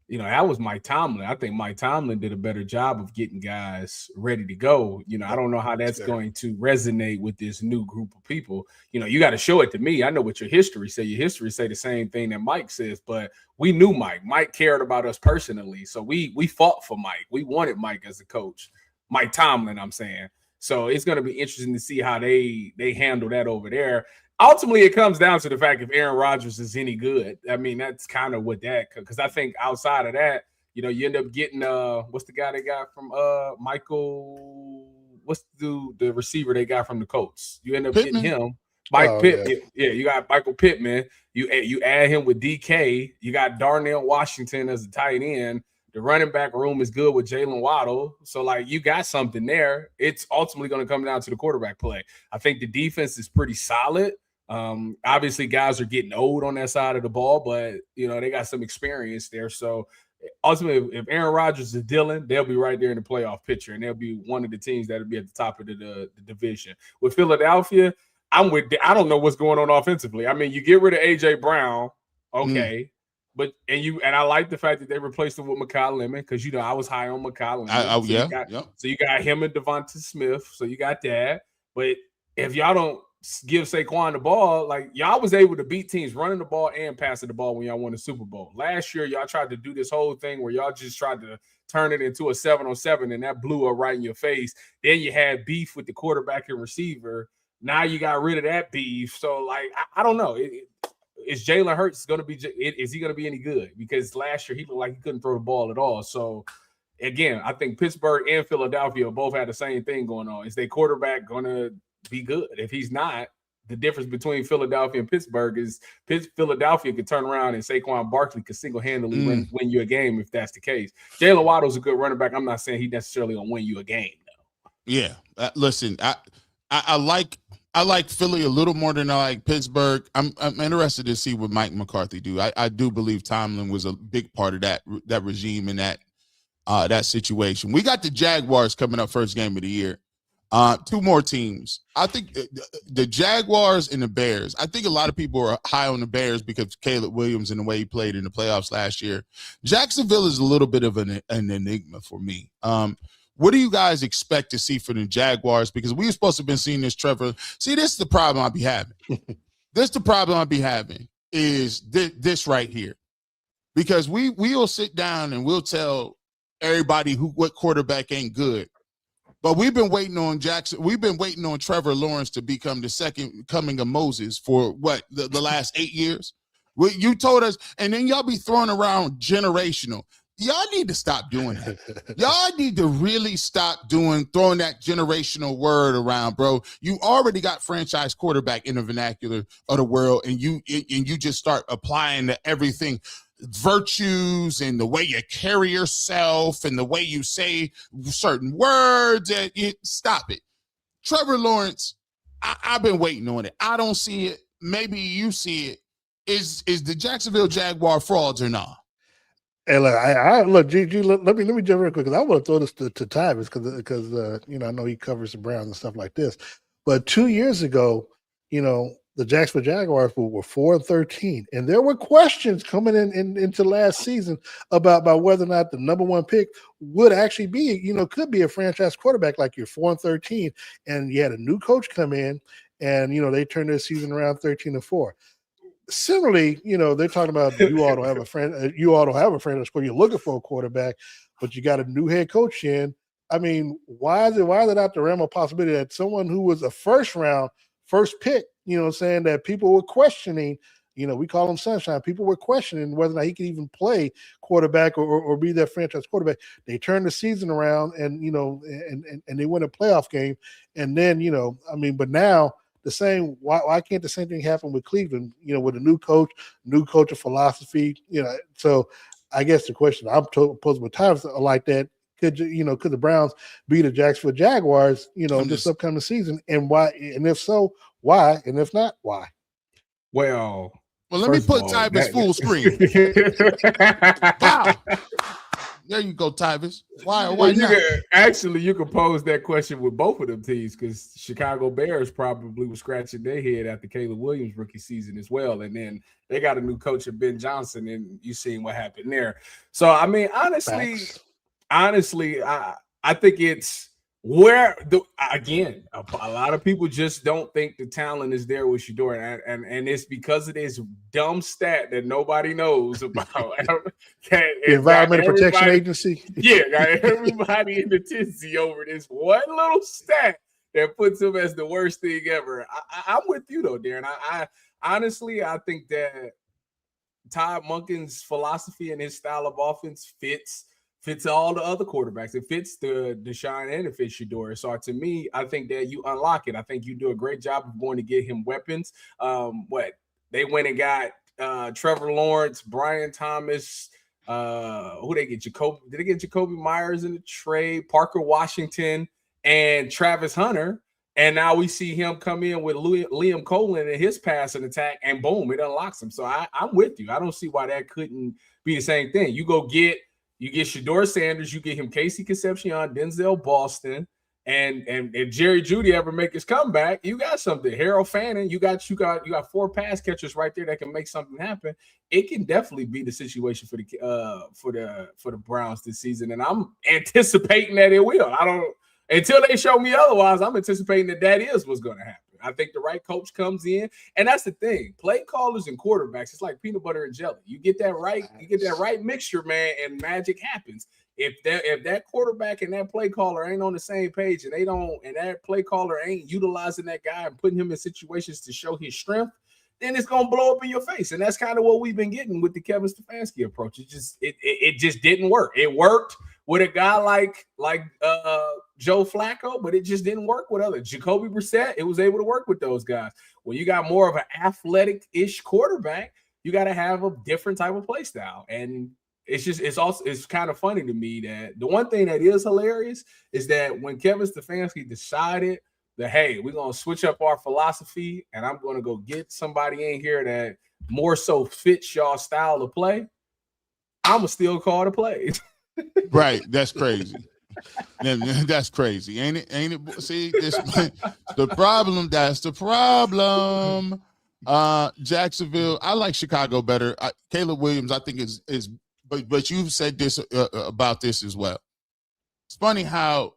Speaker 7: that was Mike Tomlin. I think Mike Tomlin did a better job of getting guys ready to go. I don't know how that's going to resonate with this new group of people. You got to show it to me. I know what your history say. Your history say the same thing that Mike says, but we knew Mike. Mike cared about us personally, so we fought for Mike. We wanted Mike as a coach. Mike Tomlin, I'm saying. So it's going to be interesting to see how they handle that over there. Ultimately, it comes down to the fact if Aaron Rodgers is any good. I mean, that's kind of what that, because I think outside of that, you end up getting what's the guy they got from Michael? What's the receiver they got from the Colts? You end up
Speaker 1: Pittman?
Speaker 7: getting him, Mike Pittman. Yeah, you got Michael Pittman. You add him with DK. You got Darnell Washington as a tight end. The running back room is good with Jalen Waddle. So, you got something there. It's ultimately going to come down to the quarterback play. I think the defense is pretty solid. Obviously, guys are getting old on that side of the ball, but, they got some experience there. So, ultimately, if Aaron Rodgers is dealing, they'll be right there in the playoff picture, and they'll be one of the teams that will be at the top of the division. With Philadelphia, I don't know what's going on offensively. I mean, you get rid of A.J. Brown, okay. But I like the fact that they replaced him with Mekhi Lemon, because I was high on Mekhi Lemon. So you got him and Devonta Smith. So you got that. But if y'all don't give Saquon the ball, y'all was able to beat teams running the ball and passing the ball when y'all won the Super Bowl. Last year, y'all tried to do this whole thing where y'all just tried to turn it into a 7-on-7, and that blew up right in your face. Then you had beef with the quarterback and receiver. Now you got rid of that beef. So I don't know. Is Jalen Hurts going to be? Is he going to be any good? Because last year he looked like he couldn't throw the ball at all. So again, I think Pittsburgh and Philadelphia both had the same thing going on. Is their quarterback going to be good? If he's not, the difference between Philadelphia and Pittsburgh is Philadelphia could turn around and Saquon Barkley could single-handedly win you a game if that's the case. Jalen Waddle's a good running back. I'm not saying he necessarily going to win you a game, though.
Speaker 1: Yeah. Listen, I like Philly a little more than I like Pittsburgh. I'm interested to see what Mike McCarthy do. I do believe Tomlin was a big part of that regime and that situation. We got the Jaguars coming up first game of the year. Two more teams. I think the Jaguars and the Bears. I think a lot of people are high on the Bears because of Caleb Williams and the way he played in the playoffs last year. Jacksonville is a little bit of an enigma for me. What do you guys expect to see from the Jaguars? Because we were supposed to have been seeing this, Trevor. See, this is the problem I'll be having. Is this right here. Because we'll sit down and we'll tell everybody what quarterback ain't good. But we've been waiting on Jackson. We've been waiting on Trevor Lawrence to become the second coming of Moses for the last 8 years. You told us, and then y'all be throwing around generational. Y'all need to stop doing that. Y'all need to really stop throwing that generational word around, bro. You already got franchise quarterback in the vernacular of the world, and you just start applying to everything, virtues and the way you carry yourself and the way you say certain words. Stop it. Trevor Lawrence, I've been waiting on it. I don't see it. Maybe you see it. Is the Jacksonville Jaguar frauds or not?
Speaker 15: Hey, look, I look, GG. Let me jump real quick because I want to throw this to Tyvis because I know he covers the Browns and stuff like this. But 2 years ago, the Jacksonville Jaguars were 4-13, and there were questions coming into last season about whether or not the number one pick would actually be, could be a franchise quarterback. Like you're 4-13, and you had a new coach come in, and they turned their season around 13-4. Similarly, they're talking about you ought to have a franchise quarterback. You're looking for a quarterback, but you got a new head coach in. I mean, why is it out the realm of possibility that someone who was a first pick, saying that people were questioning, we call him Sunshine. People were questioning whether or not he could even play quarterback or be their franchise quarterback. They turned the season around and they win a playoff game. And then, but now why can't the same thing happen with Cleveland, with a new coach of philosophy, so I guess the question I'm posing with times like that, could the Browns beat the Jacksonville Jaguars, this upcoming season, and why? And if so, why? And if not, why?
Speaker 7: Well,
Speaker 1: let me put Tyvis full screen. Wow. There you go, Tyvis. Why not?
Speaker 7: You could pose that question with both of them teams because Chicago Bears probably was scratching their head after Caleb Williams' rookie season as well. And then they got a new coach of Ben Johnson, and you seen what happened there. So, I mean, honestly, I think it's where again, a lot of people just don't think the talent is there with Shedeur, and it's because of this dumb stat that nobody knows about.
Speaker 15: The Environmental Protection Agency.
Speaker 7: Yeah, got everybody in the tizzy over this one little stat that puts him as the worst thing ever. I'm with you though, Darren. I honestly, I think that Todd Monken's philosophy and his style of offense fits all the other quarterbacks. It fits the Deshaun and it fits Shedeur. So to me, I think that you unlock it. I think you do a great job of going to get him weapons. They went and got Trevor Lawrence, Brian Thomas, who they get? Did they get Jacoby Myers in the trade? Parker Washington and Travis Hunter. And now we see him come in with Liam Cohen and his passing attack, and boom, it unlocks him. So I'm with you. I don't see why that couldn't be the same thing. You get Shedeur Sanders, you get him Casey Concepcion, Denzel Boston, and if Jerry Jeudy ever make his comeback, you got something. Harold Fannin, you got 4 pass catchers right there that can make something happen. It can definitely be the situation for the Browns this season, and I'm anticipating that it will. Until they show me otherwise, I'm anticipating that is what's going to happen. I think the right coach comes in, and that's the thing. Play callers and quarterbacks, it's like peanut butter and jelly. You get that right mixture, man, and magic happens. If that quarterback and that play caller ain't on the same page, and that play caller ain't utilizing that guy and putting him in situations to show his strength, then it's gonna blow up in your face. And that's kind of what we've been getting with the Kevin Stefanski approach. It just didn't work. It worked with a guy like Joe Flacco, but it just didn't work with other. Jacoby Brissett, it was able to work with those guys. When you got more of an athletic-ish quarterback, you got to have a different type of play style. And it's kind of funny to me that the one thing that is hilarious is that when Kevin Stefanski decided that, hey, we're going to switch up our philosophy and I'm going to go get somebody in here that more so fits y'all style of play, I'm going to still call the play.
Speaker 1: Right. That's crazy. That's crazy. Ain't it? See, this the problem. That's the problem. Jacksonville, I like Chicago better. Caleb Williams, I think is but you've said this about this as well. It's funny how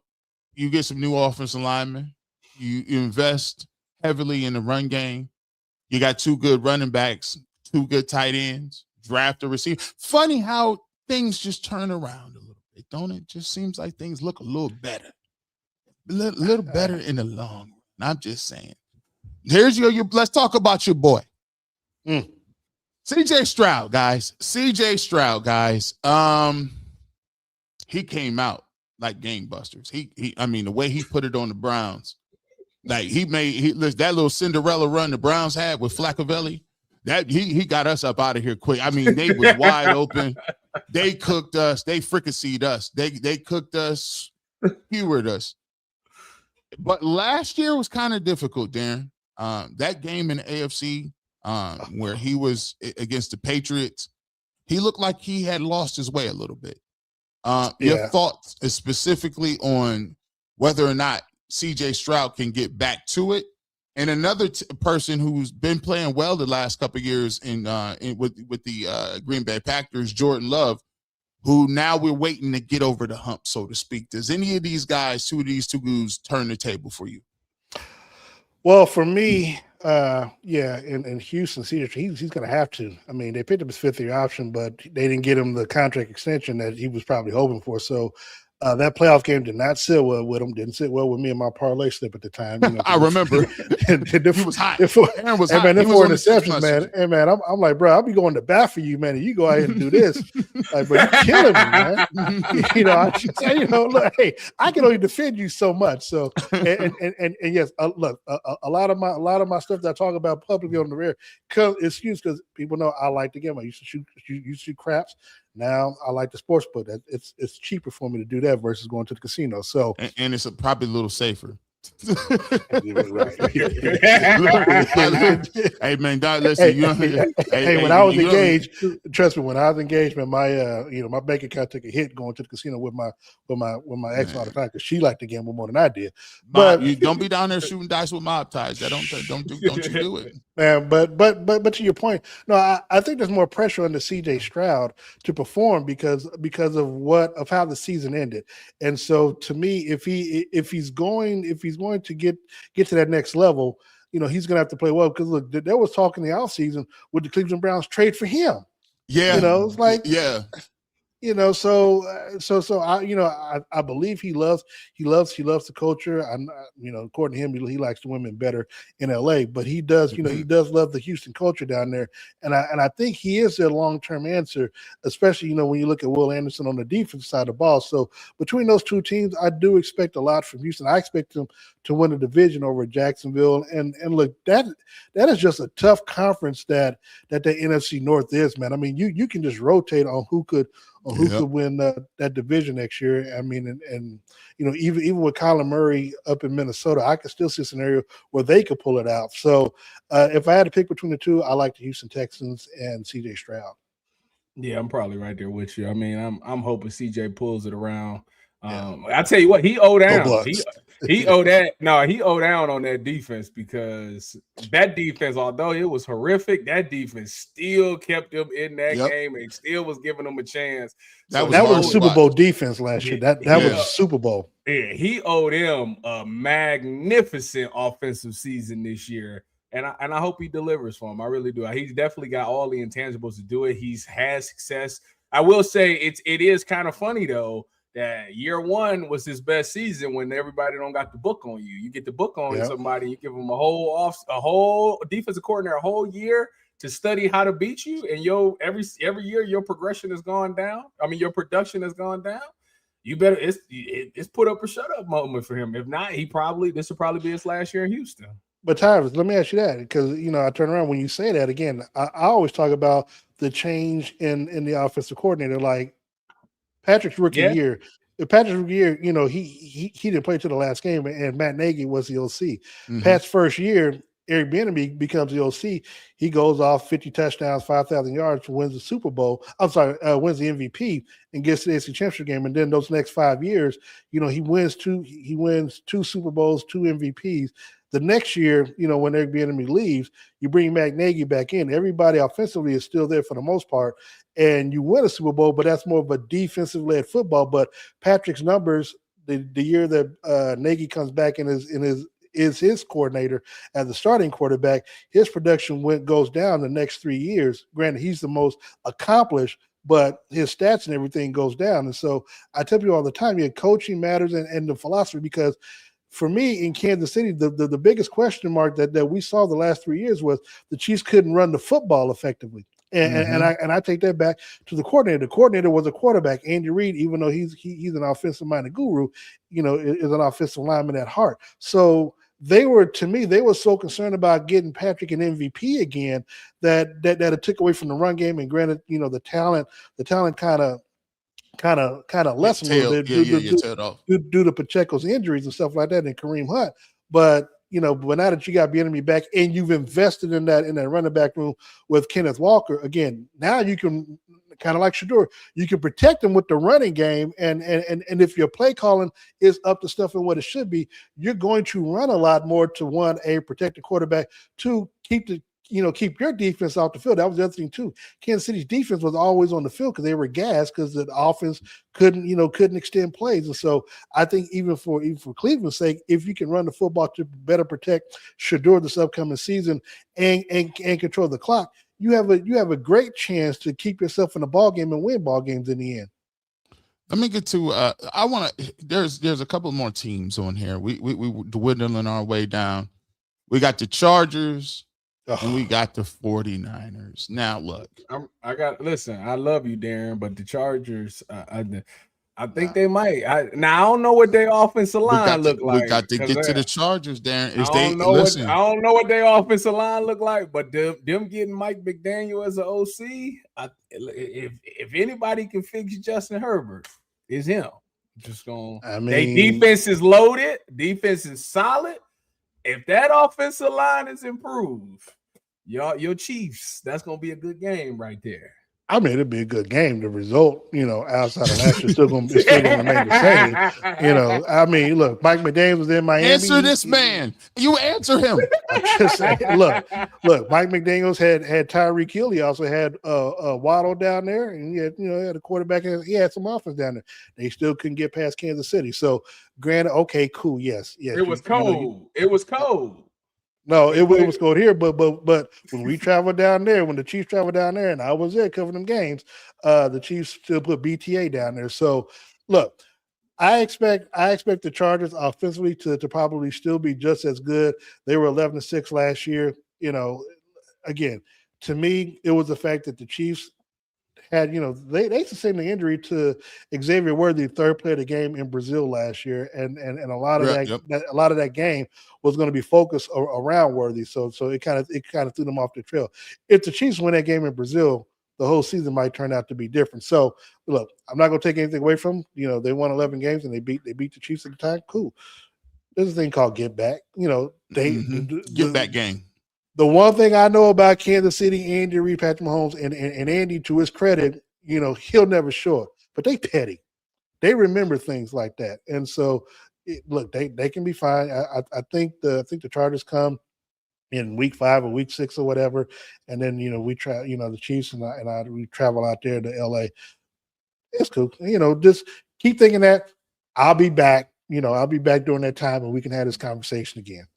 Speaker 1: you get some new offensive linemen, you invest heavily in the run game. You got 2 good running backs, 2 good tight ends, draft a receiver. Funny how things just turn around a little bit, don't it? Just seems like things look a little better. A little better in the long run. I'm just saying. Here's let's talk about your boy. CJ Stroud, guys. CJ Stroud, guys. He came out like gangbusters. I mean, the way he put it on the Browns, like that little Cinderella run the Browns had with Flaccavelli, that he got us up out of here quick. I mean, they was wide open. They cooked us. They fricasseed us. They cooked us, skewered us. But last year was kind of difficult, Darren. That game in the AFC where he was against the Patriots, he looked like he had lost his way a little bit. Your thoughts specifically on whether or not C.J. Stroud can get back to it, and another person who's been playing well the last couple of years with the Green Bay Packers, Jordan Love, who now we're waiting to get over the hump, so to speak. Does any of these guys, two dudes, turn the table for you?
Speaker 15: Well, for me, in Houston, he's going to have to. I mean, they picked up his fifth-year option, but they didn't get him the contract extension that he was probably hoping for. So that playoff game did not sit well with him. Didn't sit well with me and my parlay slip at the time. You know,
Speaker 1: I remember. He was hot. Aaron was hot.
Speaker 15: Man, them 4 interceptions, man. Hey, man, I'm like, bro, I'll be going to bat for you, man. And you go ahead and do this. Like, but you're killing me, man. I should say, look, hey, I can only defend you so much. So, and yes, look, a lot of my stuff that I talk about publicly on the air is used because people know I like the game. I used to shoot craps. Now I like the sports book. It's cheaper for me to do that versus going to the casino. So
Speaker 1: and it's probably a little safer. Hey man, listen.
Speaker 15: When I was engaged, trust me, when I was engaged, man, my bank account took a hit going to the casino with my ex all the time because she liked the game more than I did. But
Speaker 1: you don't be down there shooting dice with mob ties. Don't you do it,
Speaker 15: man. But to your point, no, I think there's more pressure on the C.J. Stroud to perform because of how the season ended. And so to me, if he's going to get to that next level, he's going to have to play well. Because look, there was talk in the offseason would the Cleveland Browns trade for him?
Speaker 1: Yeah,
Speaker 15: it's like So I believe he loves the culture. According to him, he likes the women better in LA, but he does, he does love the Houston culture down there. And I think he is their long-term answer, especially, when you look at Will Anderson on the defensive side of the ball. So between those two teams, I do expect a lot from Houston. I expect them to win the division over Jacksonville. And look, that is just a tough conference that the NFC North is, man. I mean, you can just rotate on who could win that division next year. I mean, and even with Kyler Murray up in Minnesota, I could still see a scenario where they could pull it out. So if I had to pick between the two, I like the Houston Texans and C.J. Stroud.
Speaker 7: Yeah, I'm probably right there with you. I mean, I'm hoping C.J. pulls it around. I tell you what, he owed down. He owed that. No, he owed down on that defense because that defense, although it was horrific, that defense still kept them in that game and still was giving them a chance.
Speaker 15: That was a Super Bowl defense last year. That was a Super Bowl.
Speaker 7: Yeah, he owed him a magnificent offensive season this year. And I hope he delivers for him. I really do. He's definitely got all the intangibles to do it. He's had success. I will say it is kind of funny though that year one was his best season when everybody don't got the book on you. You get the book on somebody, you give them a whole defensive coordinator a whole year to study how to beat you, and every year your progression has gone down. I mean, your production has gone down. You better it's put up or shut up moment for him. If not, this will probably be his last year in Houston.
Speaker 15: But Tyvis, let me ask you that because I turn around when you say that again. I always talk about the change in the offensive coordinator, like Patrick's rookie year. Patrick's rookie year, he didn't play till the last game, and Matt Nagy was the OC. Mm-hmm. Pat's first year, Eric Bieniemy becomes the OC. He goes off 50 touchdowns, 5,000 yards, wins the Super Bowl. Wins the MVP and gets to the AFC Championship game. And then those next 5 years, he wins two Super Bowls, 2 MVPs. The next year, when Eric Bieniemy leaves, you bring Matt Nagy back in. Everybody offensively is still there for the most part, and you win a Super Bowl, but that's more of a defensive-led football. But Patrick's numbers, the year that Nagy comes back is his coordinator as the starting quarterback, his production goes down the next 3 years. Granted, he's the most accomplished, but his stats and everything goes down. And so I tell people all the time, coaching matters and the philosophy, because for me in Kansas City, the biggest question mark that we saw the last 3 years was the Chiefs couldn't run the football effectively. And I take that back to the coordinator. The coordinator was a quarterback. Andy Reid, even though he's an offensive-minded guru, is an offensive lineman at heart. So they were so concerned about getting Patrick an MVP again that it took away from the run game. And granted, the talent kind of kind of lessen a little bit due to Pacheco's injuries and stuff like that, and Kareem Hunt. But but now that you got Bieniemy back and you've invested in that running back room with Kenneth Walker, again, now you can kind of like Shedeur, you can protect them with the running game, and if your play calling is up to stuff and what it should be, you're going to run a lot more to protect the quarterback, to keep your defense off the field. That was the other thing too. Kansas City's defense was always on the field because they were gassed because the offense couldn't extend plays. And so I think even for Cleveland's sake, if you can run the football to better protect Shedeur this upcoming season and control the clock, you have a great chance to keep yourself in the ball game and win ball games in the end.
Speaker 1: Let me get to there's a couple more teams on here. We dwindling our way down. We got the Chargers. And we got the 49ers. Now, look.
Speaker 7: I love you, Darren, but the Chargers, I think they might. I don't know what their offensive line look like.
Speaker 1: We got to get to the Chargers, Darren.
Speaker 7: I don't know what their offensive line look like, but them getting Mike McDaniel as an OC, if anybody can fix Justin Herbert, it's him. Their defense is loaded. Defense is solid. If that offensive line is improved, your Chiefs, that's going to be a good game right there.
Speaker 15: I mean, it'd be a good game. The result, outside of last year, still going to remain the same. I mean, look, Mike McDaniel was in Miami.
Speaker 1: Answer this man. You answer him.
Speaker 15: I'm just saying, look, Mike McDaniel's had Tyreek Hill. He also had Waddle down there, and he had a quarterback, and he had some offense down there. They still couldn't get past Kansas City. So, granted, okay, cool, yes.
Speaker 7: It was cold. It was cold.
Speaker 15: No, it was cold here, but when we traveled down there, when the Chiefs traveled down there, and I was there covering them games, the Chiefs still put BTA down there. So, look, I expect the Chargers offensively to probably still be just as good. They were 11-6 last year. Again, to me, it was the fact that the Chiefs had, they sustained the injury to Xavier Worthy, third player of the game in Brazil last year, and a lot of a lot of that game was going to be focused around Worthy. So it kind of threw them off the trail. If the Chiefs win that game in Brazil, the whole season might turn out to be different. So look, I'm not going to take anything away from them. They won 11 games and they beat the Chiefs at the time. Cool. There's a thing called get back.
Speaker 1: Get back game.
Speaker 15: The one thing I know about Kansas City, Andy Reid, Patrick Mahomes, and Andy, to his credit, he'll never show it. But they petty. They remember things like that. And so, look, they can be fine. I think the Chargers come in week 5 or week 6 or whatever, and then we try. The Chiefs and we travel out there to LA. It's cool. Just keep thinking that I'll be back. I'll be back during that time, and we can have this conversation again.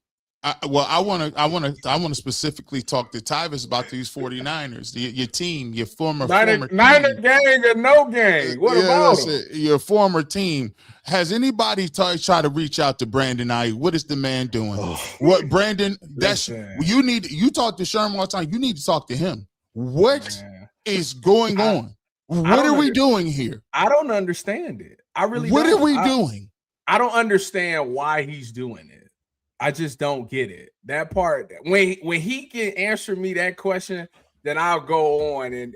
Speaker 1: I want to specifically talk to Tyvis about these 49ers, your team, your former
Speaker 7: Niner gang or no gang. What about them?
Speaker 1: Your former team. Has anybody tried to reach out to Brandon Ayuk? What is the man doing? What Brandon? You talk to Sherman all the time. You need to talk to him. What is going on? What are we doing here?
Speaker 7: I don't understand it. I really.
Speaker 1: What are we doing?
Speaker 7: I don't understand why he's doing it. I just don't get it. That part, when he can answer me that question, then I'll go on and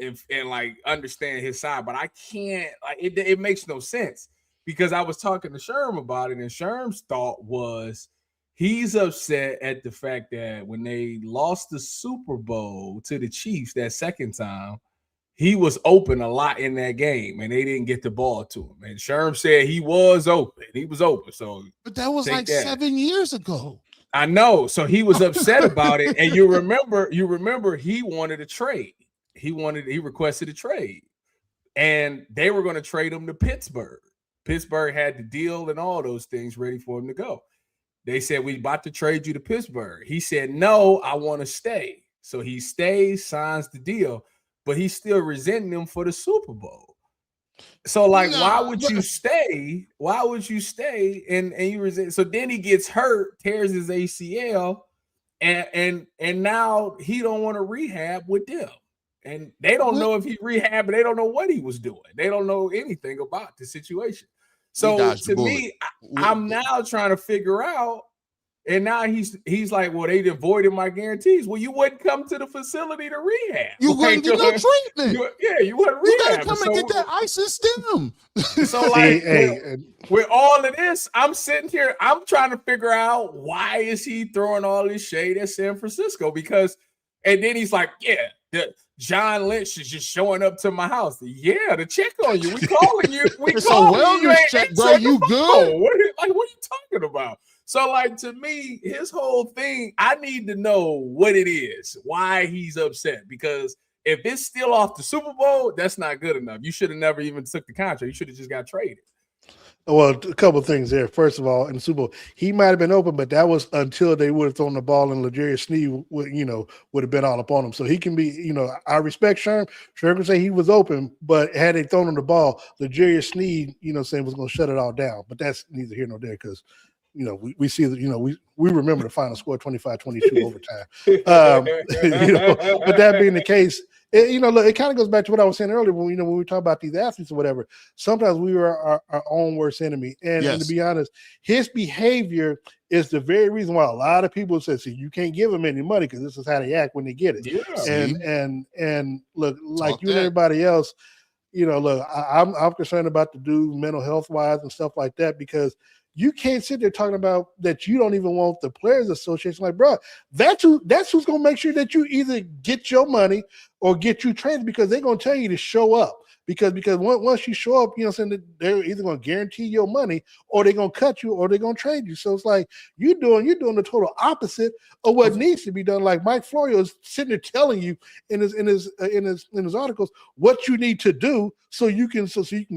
Speaker 7: like understand his side. But I can't. Like it makes no sense because I was talking to Sherm about it, and Sherm's thought was he's upset at the fact that when they lost the Super Bowl to the Chiefs that second time, he was open a lot in that game, and they didn't get the ball to him. And Sherm said he was open. He was open. So,
Speaker 1: but that was like 7 years ago.
Speaker 7: I know. So he was upset about it. And you remember he wanted a trade. He requested a trade, and they were going to trade him to Pittsburgh. Pittsburgh had the deal and all those things ready for him to go. They said, we about to trade you to Pittsburgh. He said, no, I want to stay. So he stays, signs the deal. But he's still resenting them for the Super Bowl. So, why would you stay? Why would you stay? And you resent? So then he gets hurt, tears his ACL, and now he don't want to rehab with them. And they don't know if he rehabbed, but they don't know what he was doing. They don't know anything about the situation. So to me, I'm now trying to figure out And now he's like, well, they avoided my guarantees. Well, you wouldn't come to the facility to rehab.
Speaker 1: You wouldn't get no treatment.
Speaker 7: You wouldn't rehab.
Speaker 1: You gotta come and get that isis stem.
Speaker 7: So like with all of this, I'm sitting here, I'm trying to figure out why is he throwing all this shade at San Francisco? Because, and then he's like, yeah, John Lynch is just showing up to my house. Yeah, to check on you. We calling you.
Speaker 1: It's a wellness check, bro. You good?
Speaker 7: What are you talking about? So, like, to me, his whole thing, I need to know what it is, why he's upset. Because if it's still off the Super Bowl, that's not good enough. You should have never even took the contract. You should have just got traded.
Speaker 15: Well, a couple of things there. First of all, in the Super Bowl, he might have been open, but that was until they would have thrown the ball and L'Jarius Sneed would have been all up on him. So he can be, I respect Sherm. Sherm can say he was open, but had they thrown him the ball, L'Jarius Sneed, saying was going to shut it all down. But that's neither here nor there because we see that, we remember the final score 25-22 overtime. But that being the case, look, it kind of goes back to what I was saying earlier when we talk about these athletes or whatever. Sometimes we are our own worst enemy. And to be honest, his behavior is the very reason why a lot of people say, see, you can't give him any money because this is how they act when they get it. Yeah. And look, like you and everybody else, look, I'm concerned about the dude mental health wise and stuff like that because you can't sit there talking about that you don't even want the Players Association. Like, bro, that's who's going to make sure that you either get your money or get you traded because they're going to tell you to show up. Because once you show up, they're either going to guarantee your money or they're going to cut you or they're going to trade you. So it's like you're doing the total opposite of what needs to be done. Like Mike Florio is sitting there telling you in his articles what you need to do so you can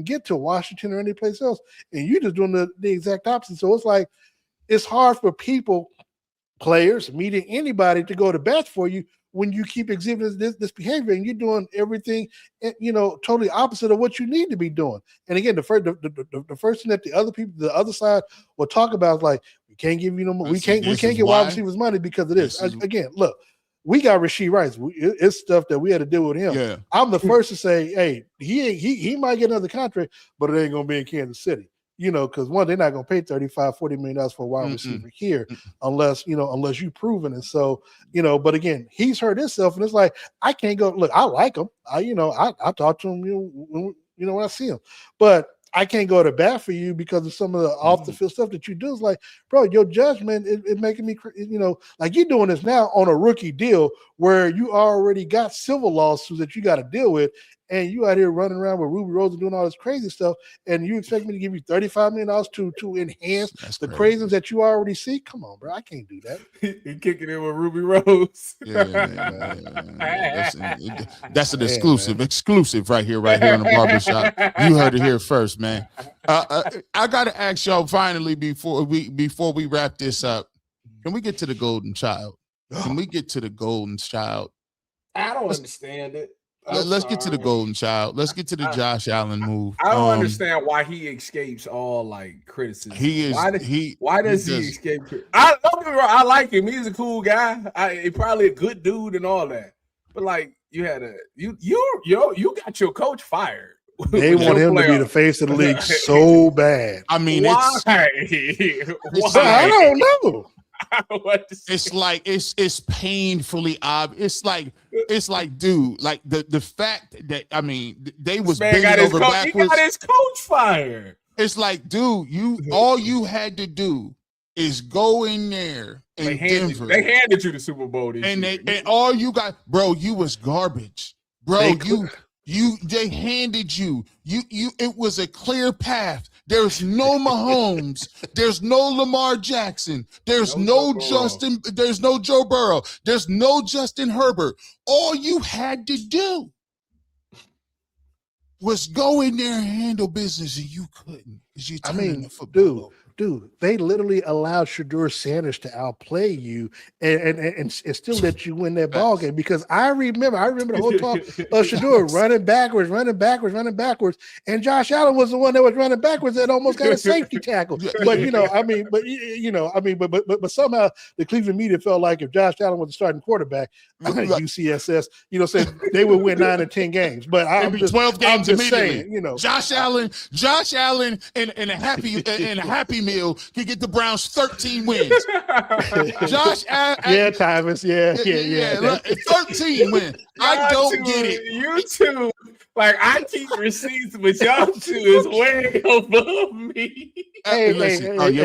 Speaker 15: get to Washington or any place else, and you're just doing the exact opposite. So it's like it's hard for people, players, media, anybody to go to bat for you when you keep exhibiting this behavior and you're doing everything, totally opposite of what you need to be doing. And again, the first thing that the other side will talk about is like, we can't give you no money. We can't get wide receivers money because of this. Again, look, we got Rashee Rice. It's stuff that we had to deal with him. Yeah. I'm the first to say, hey, he might get another contract, but it ain't gonna be in Kansas City. Because one, they're not going to pay $35-40 million for a wide receiver here unless you prove it. And so, but again, he's hurt himself and it's like, I can't go, look, I like him. I talk to him, when I see him, but I can't go to bat for you because of some of the off the field stuff that you do. Is like, bro, your judgment is making me, like you're doing this now on a rookie deal where you already got civil lawsuits that you got to deal with. And you out here running around with Ruby Rose and doing all this crazy stuff, and you expect me to give you $35 million to enhance the craziness that you already see? Come on, bro. I can't do that.
Speaker 7: He kicking in with Ruby Rose.
Speaker 1: That's an exclusive right here in the barbershop. You heard it here first, man. I got to ask y'all finally before we wrap this up. Can we get to the golden child? Can we get to the golden child?
Speaker 7: I don't understand it.
Speaker 1: Let's get to the golden child. Let's get to the Josh Allen move.
Speaker 7: I don't understand why he escapes all like criticism. Why does he escape? Don't get me wrong, I like him. He's a cool guy. He's probably a good dude and all that. But like you got your coach fired.
Speaker 15: They want him to be the face of the league so bad.
Speaker 1: I mean,
Speaker 7: why?
Speaker 15: I don't know.
Speaker 1: It's like it's painfully obvious. It's like, dude, like the fact that they was bending over backwards.
Speaker 7: He got his coach fired.
Speaker 1: It's like, dude, all you had to do is go in there in Denver.
Speaker 7: They handed you the Super Bowl this year.
Speaker 1: And all you got, bro, you was garbage, bro. They handed you. It was a clear path. There's no Mahomes. There's no Lamar Jackson. There's no Justin. There's no Joe Burrow. There's no Justin Herbert. All you had to do was go in there and handle business, and you couldn't.
Speaker 15: Dude, they literally allowed Shedeur Sanders to outplay you and still let you win that ball game. Because I remember the whole talk of Shedeur running backwards, and Josh Allen was the one that was running backwards that almost got a safety tackle. But but somehow the Cleveland media felt like if Josh Allen was the starting quarterback, UCSS, said they would win 9 or 10 games. But I'm just
Speaker 1: 12 games
Speaker 15: immediately.
Speaker 1: Saying, Josh Allen, and a happy meal can get the Browns 13 wins. Josh Allen.
Speaker 15: Yeah, Tyvis. Yeah.
Speaker 1: Look, 13 wins. I don't get it.
Speaker 7: You two, like I keep receipts, but y'all two is way above me.
Speaker 15: Hey,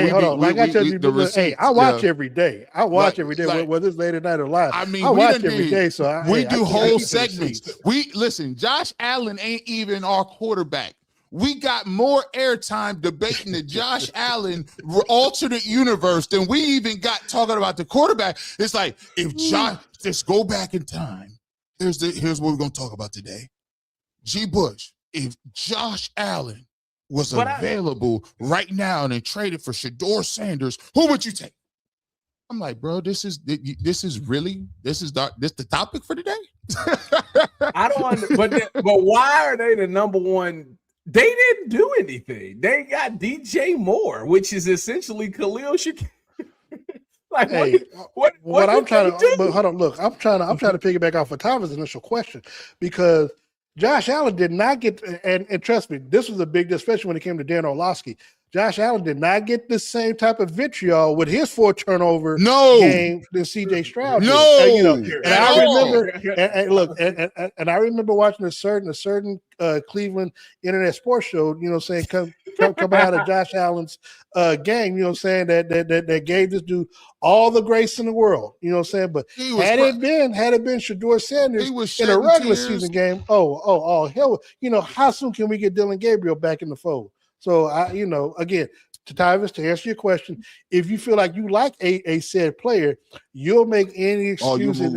Speaker 15: hold on. Like I told you, hey, I watch every day. I watch every day,
Speaker 1: like,
Speaker 15: whether it's late at night or live.
Speaker 1: I mean,
Speaker 15: I watch every day. So
Speaker 1: we do whole
Speaker 15: keep
Speaker 1: segments. Listen, Josh Allen ain't even our quarterback. We got more airtime debating the Josh Allen alternate universe than we even got talking about the quarterback. It's like, if Josh, just go back in time. Here's what we're going to talk about today. G. Bush, if Josh Allen was available right now and then traded for Shedeur Sanders, who would you take? I'm like, bro, this is the topic for today?
Speaker 7: I don't but why are they the number one? They didn't do anything. They got DJ Moore, which is essentially Khalil Shakir. Like,
Speaker 15: hey, what I'm trying to
Speaker 7: do?
Speaker 15: But hold on, look, I'm trying to piggyback off of Tyvis' initial question, because Josh Allen did not get, and trust me, this was a big deal, especially when it came to Dan Orlovsky. Josh Allen did not get the same type of vitriol with his 4 turnover game than CJ Stroud. And I remember, and I remember watching a certain Cleveland internet sports show, saying come out of Josh Allen's game, that gave this dude all the grace in the world, But had it been Shedeur Sanders in a regular season game, hell, how soon can we get Dylan Gabriel back in the fold? So again, to Tyvis, to answer your question, if you feel like you like a said player, you'll make any excuse and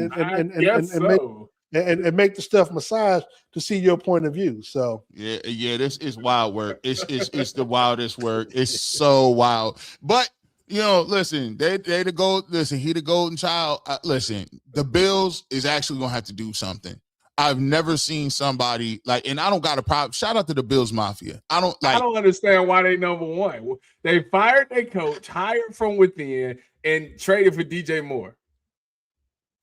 Speaker 15: make the stuff massage to see your point of view. So
Speaker 1: yeah, this is wild work. It's the wildest work. It's so wild. But listen, they the gold. Listen, he the golden child. Listen, the Bills is actually gonna have to do something. I've never seen somebody like, and I don't got a problem. Shout out to the Bills Mafia. I don't
Speaker 7: understand why they number one. They fired their coach, hired from within, and traded for DJ Moore.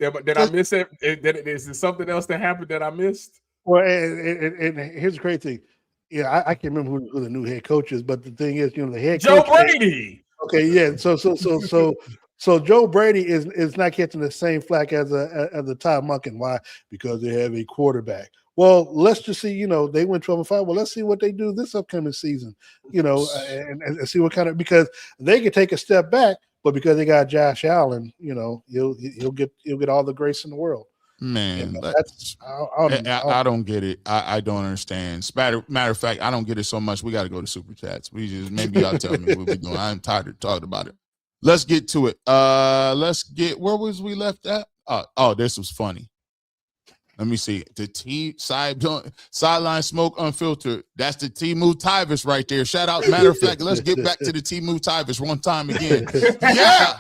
Speaker 7: Did I miss it? Is there something else that happened that I missed?
Speaker 15: Well, and here's the crazy thing. Yeah, I can't remember who the new head coach is, but the thing is, the head
Speaker 7: coach,
Speaker 15: Joe
Speaker 7: Brady.
Speaker 15: Okay, yeah. So Joe Brady is not catching the same flack as a Todd Monken. Why? Because they have a quarterback. Well, let's just see. They went 12-5. Well, let's see what they do this upcoming season. And see what kind of, because they could take a step back, but because they got Josh Allen, he'll get all the grace in the world.
Speaker 1: Man,
Speaker 15: I
Speaker 1: don't get it. I don't understand. Matter of fact, I don't get it so much. We got to go to Super Chats. Maybe y'all tell me what we're doing. I'm tired of talking about it. Let's get to it. Where was we left at? Oh, this was funny. Let me see. The sideline smoke unfiltered. That's the T-Move Tyvis right there. Shout out. Matter of fact, let's get back to the T-Move Tyvis one time again. Yeah.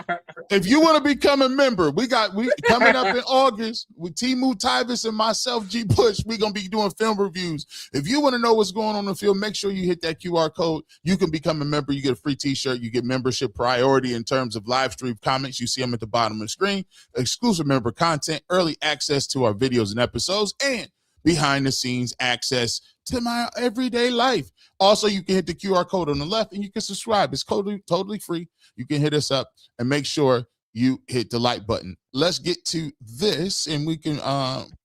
Speaker 1: If you want to become a member, we coming up in August with T-Move Tyvis and myself, G. Bush. We're going to be doing film reviews. If you want to know what's going on in the field, make sure you hit that QR code. You can become a member. You get a free T-shirt. You get membership priority in terms of live stream comments. You see them at the bottom of the screen. Exclusive member content, early access to our videos and episodes, and behind the scenes access to my everyday life. Also, you can hit the QR code on the left and you can subscribe. It's totally free. You can hit us up and make sure you hit the like button. Let's get to this and we can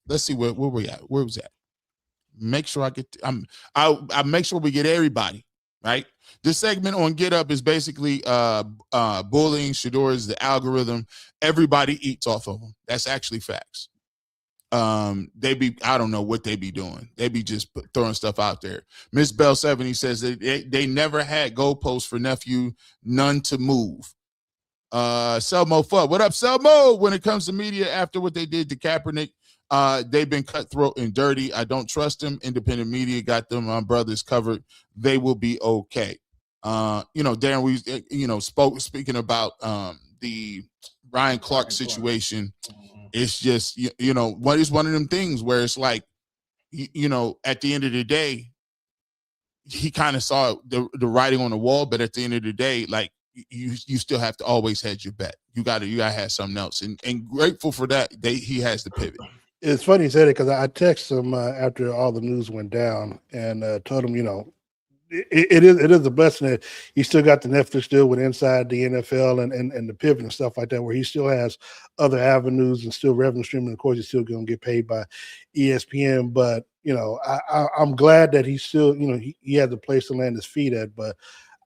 Speaker 1: let's see where we at. Where was that? Make sure I make sure we get everybody, right? This segment on Get Up is basically bullying. Shedeur is the algorithm. Everybody eats off of them. That's actually facts. I don't know what they be doing. They be just throwing stuff out there. Miss Bell 70 says that they never had goalposts for nephew, none to move. Selmo Fudd, what up, Selmo? When it comes to media, after what they did to Kaepernick, they've been cutthroat and dirty. I don't trust them. Independent media got them brothers covered. They will be okay. Darren, we speaking about the Ryan Clark situation. It's just, what is one of them things where it's like, at the end of the day, he kind of saw the writing on the wall, but at the end of the day, like you still have to always hedge your bet. You gotta have something else, and grateful for that. He has the pivot.
Speaker 15: It's funny you said it because I texted him after all the news went down and told him, it is a blessing that he still got the Netflix deal with Inside the NFL and the Pivot and stuff like that, where he still has other avenues and still revenue streaming. Of course, he's still going to get paid by ESPN, but I'm glad that he's still, he has a place to land his feet at. But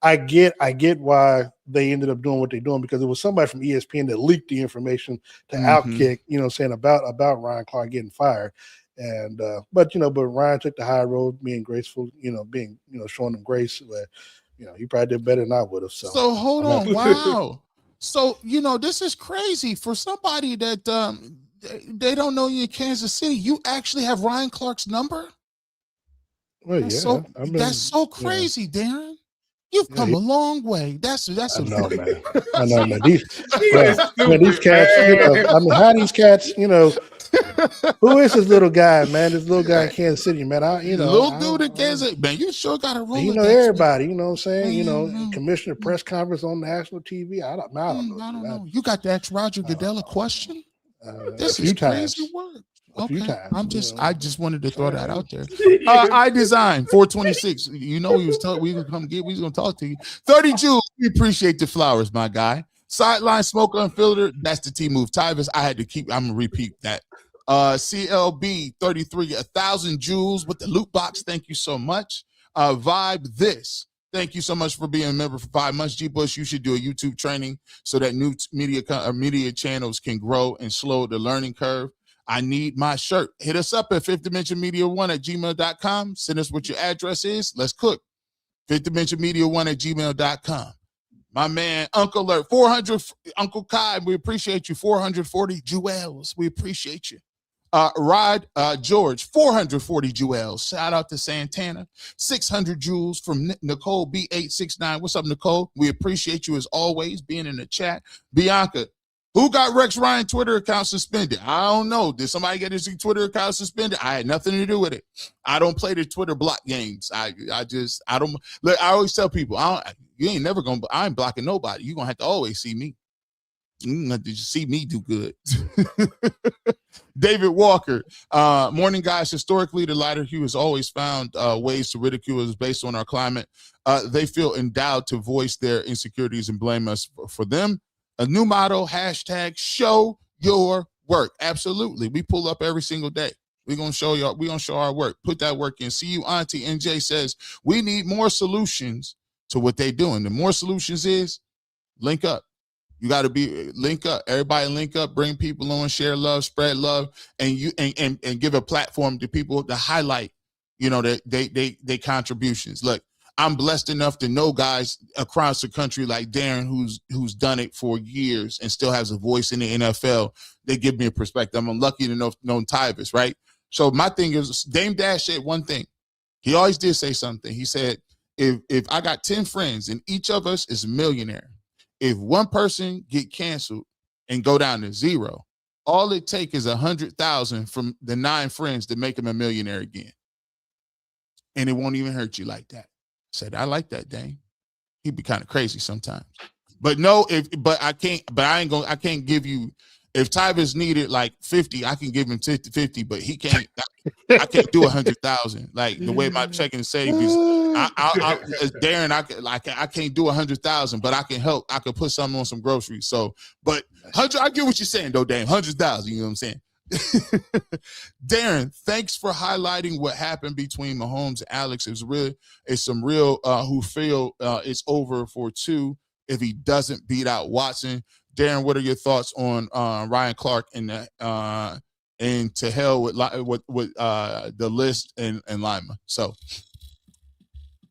Speaker 15: I get why they ended up doing what they're doing, because it was somebody from ESPN that leaked the information to Outkick, saying about Ryan Clark getting fired. And but Ryan took the high road, being graceful, being showing them grace. But he probably did better than I would have.
Speaker 1: So hold on, wow. So this is crazy for somebody that they don't know you in Kansas City. You actually have Ryan Clark's number.
Speaker 15: Well,
Speaker 1: that's so crazy, Darren. You've come a long way. That's
Speaker 15: I know, man. I know, man. These cats, how these cats, who is this little guy, man? This little guy in Kansas City, man.
Speaker 1: Little dude in Kansas City, man. You sure got to roll.
Speaker 15: You know everybody. You know what I'm saying? Commissioner press conference on national TV. I don't know.
Speaker 1: You got the ex Roger Goodell question? This is crazy work.
Speaker 15: A few times.
Speaker 1: I just wanted to throw that out there. I designed 426. We was gonna talk to you. 30 Jewels. We appreciate the flowers, my guy. Sideline smoke unfiltered. That's the T move. Tyvis, I'm gonna repeat that. CLB 33, 1,000 Jewels with the loot box. Thank you so much. Vibe this. Thank you so much for being a member for 5 months. G Bush, you should do a YouTube training so that new media channels can grow and slow the learning curve. I need my shirt. Hit us up at fifthdimensionmedia1@gmail.com. Send us what your address is. Let's cook. fifthdimensionmedia1@gmail.com. My man, Uncle Alert, 400, Uncle Kai, we appreciate you. 440 jewels. We appreciate you. Rod George, 440 jewels. Shout out to Santana. 600 jewels from Nicole B869. What's up, Nicole? We appreciate you as always being in the chat. Bianca, who got Rex Ryan Twitter account suspended? I don't know. Did somebody get his Twitter account suspended? I had nothing to do with it. I don't play the Twitter block games. I don't look. I always tell people, you ain't never gonna. I ain't blocking nobody. You gonna have to always see me. You gonna have to see me do good. David Walker, morning guys. Historically, the lighter hue has always found ways to ridicule us based on our climate. They feel endowed to voice their insecurities and blame us for them. A new motto, hashtag show your work. Absolutely. We pull up every single day. We're going to show y'all. We're going to show our work. Put that work in. See you, Auntie NJ says, we need more solutions to what they're doing. The more solutions is link up. You got to be link up. Everybody link up, bring people on, share love, spread love, and give a platform to people to highlight, they contributions. Look, I'm blessed enough to know guys across the country like Darren, who's done it for years and still has a voice in the NFL. They give me a perspective. I'm lucky to know Tyvis, right? So my thing is, Dame Dash said one thing. He always did say something. He said, if I got 10 friends and each of us is a millionaire, if one person get canceled and go down to zero, all it takes is 100,000 from the 9 friends to make him a millionaire again. And it won't even hurt you like that. Said, I like that, Dane. He'd be kind of crazy sometimes. But no, I can't give you, if Tyvis needed like 50, I can give him 50, but he can't, I can't do 100,000. Like the way my checking savings, Darren, I can't do 100,000, but I can help. I could put something on some groceries. So, but 100, I get what you're saying though, Dane, 100,000, you know what I'm saying? Darren, thanks for highlighting what happened between Mahomes and Alex. It's some real who feel it's over for 2 if he doesn't beat out Watson. Darren, what are your thoughts on Ryan Clark and to hell with the list and Lima? So.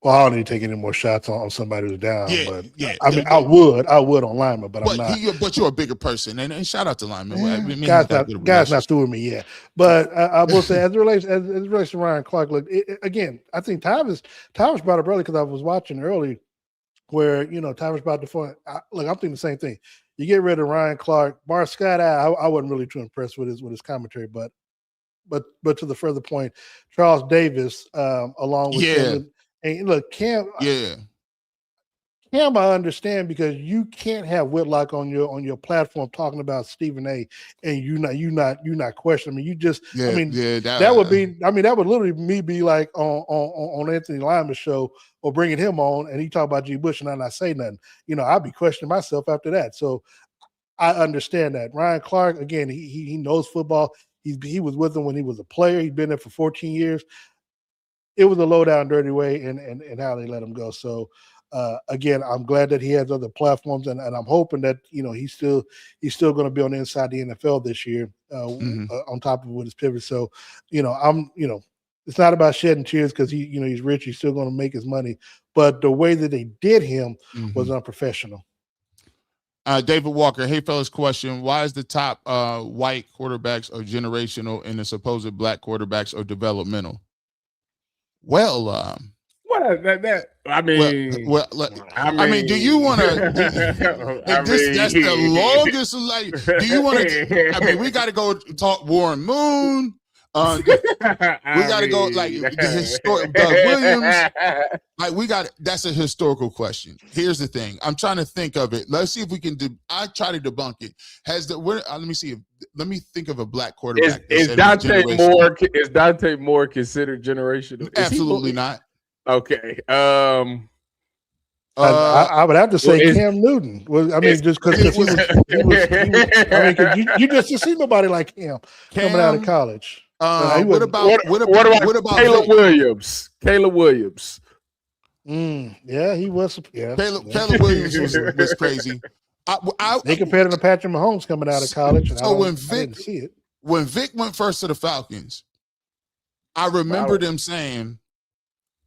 Speaker 15: Well, I don't need to take any more shots on somebody who's down.
Speaker 1: Yeah.
Speaker 15: I mean, I would on Lima, but I'm not.
Speaker 1: But you're a bigger person, and shout out to Lima.
Speaker 15: Guys not through me yet. But I will say, as it relates to Ryan Clark, look, again, I think Tyvis brought up early because I was watching early where, Tyvis brought the point. Look, I'm thinking the same thing. You get rid of Ryan Clark, Bar Scott. I wasn't really too impressed with his commentary, but to the further point, Charles Davis, along with Cam. And look, Cam.
Speaker 1: Yeah.
Speaker 15: Cam, I understand because you can't have Whitlock on your platform talking about Stephen A. and you're not questioning. I mean, you just that would be. I mean, that would literally me be like on Anthony Lyman's show or bringing him on and he talk about G. Bush and I not say nothing. I'd be questioning myself after that. So I understand that. Ryan Clark, again, he knows football. He was with them when he was a player. He'd been there for 14 years. It was a low down, dirty way, and how they let him go. So. Again, I'm glad that he has other platforms, and I'm hoping that he's still going to be on the inside the NFL this year, on top of with his pivot. So, it's not about shedding tears because he's rich. He's still going to make his money, but the way that they did him was unprofessional.
Speaker 1: David Walker, hey fellas, question: why is the top white quarterbacks are generational and the supposed black quarterbacks are developmental? Well,
Speaker 7: I mean,
Speaker 1: do you want to? That's the longest. Like, do you want to? I mean, we got to go talk Warren Moon. We got to go like the historic Doug Williams. Like, we got. That's a historical question. Here's the thing. I'm trying to think of it. Let's see if we can. I try to debunk it. Let me see. Let me think of a black quarterback.
Speaker 7: Is Dante Moore? Is Dante Moore considered generational?
Speaker 1: Absolutely not.
Speaker 7: Okay.
Speaker 15: I would have to say Cam Newton. I mean, just because he was. I mean, you just see nobody like Cam coming out of college.
Speaker 7: What about Caleb Williams? Caleb Williams.
Speaker 15: Yeah, he was. Yeah,
Speaker 1: Caleb Williams was crazy.
Speaker 15: They compared him to Patrick Mahomes coming out of college.
Speaker 1: So when Vic went first to the Falcons, I remember them saying,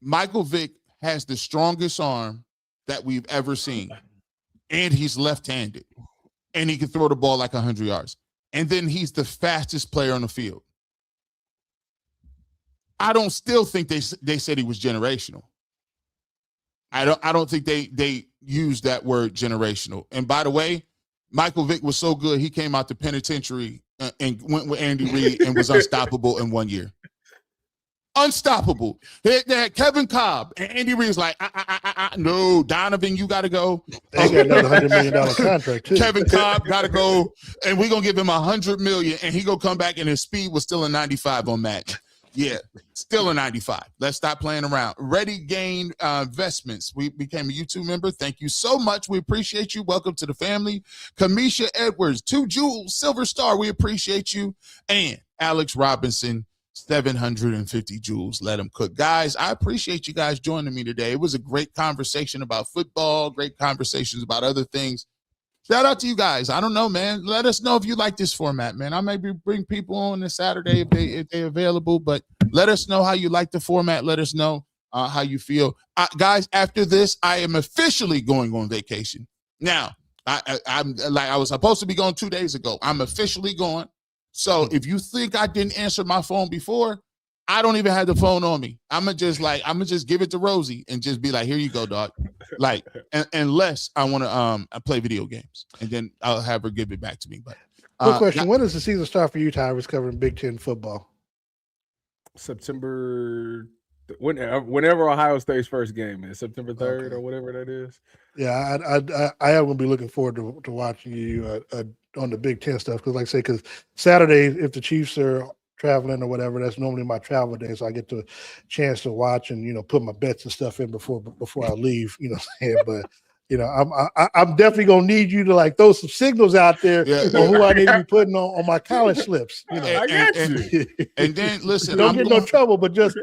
Speaker 1: Michael Vick has the strongest arm that we've ever seen, and he's left-handed, and he can throw the ball like 100 yards. And then he's the fastest player on the field. I don't still think they said he was generational. I don't think they used that word generational. And by the way, Michael Vick was so good he came out the penitentiary and went with Andy Reid and was unstoppable in 1 year. Unstoppable. They had Kevin Cobb and Andy Reid was like, no, Donovan, you got to go.
Speaker 15: They got another $100 million contract too.
Speaker 1: Kevin Cobb got to go, and we're gonna give him $100 million, and he gonna come back, and his speed was still a 95 on Madden. Yeah, still a 95. Let's stop playing around. Ready Gain Investments. We became a YouTube member. Thank you so much. We appreciate you. Welcome to the family. Kamisha Edwards, 2 Jewels, Silver Star. We appreciate you. And Alex Robinson, 750 jewels. Let them cook. Guys, I appreciate you guys joining me today. It was a great conversation about football, great conversations about other things. Shout out to you guys. I don't know, man. Let us know if you like this format, man. I maybe bring people on this Saturday if they're available, but let us know how you like the format. Let us know how you feel. Guys, after this, I am officially going on vacation. Now, I'm like I was supposed to be going 2 days ago. I'm officially going. So if you think I didn't answer my phone before, I don't even have the phone on me. I'm gonna just give it to Rosie and just be like, here you go, dog. Like, unless I want to play video games, and then I'll have her give it back to me. But
Speaker 15: quick question: when does the season start for you, Tyvis, covering Big Ten football?
Speaker 7: September. Whenever Ohio State's first game is September 3rd or whatever that is.
Speaker 15: Yeah, I am gonna be looking forward to watching you on the Big Ten stuff because, like I say, because Saturday, if the Chiefs are traveling or whatever, that's normally my travel day, so I get the chance to watch and put my bets and stuff in before I leave. You know what I'm saying? But I'm definitely gonna need you to like throw some signals out there on who I need to be putting on my college slips.
Speaker 7: I got you.
Speaker 1: And then listen,
Speaker 15: don't get no trouble, but just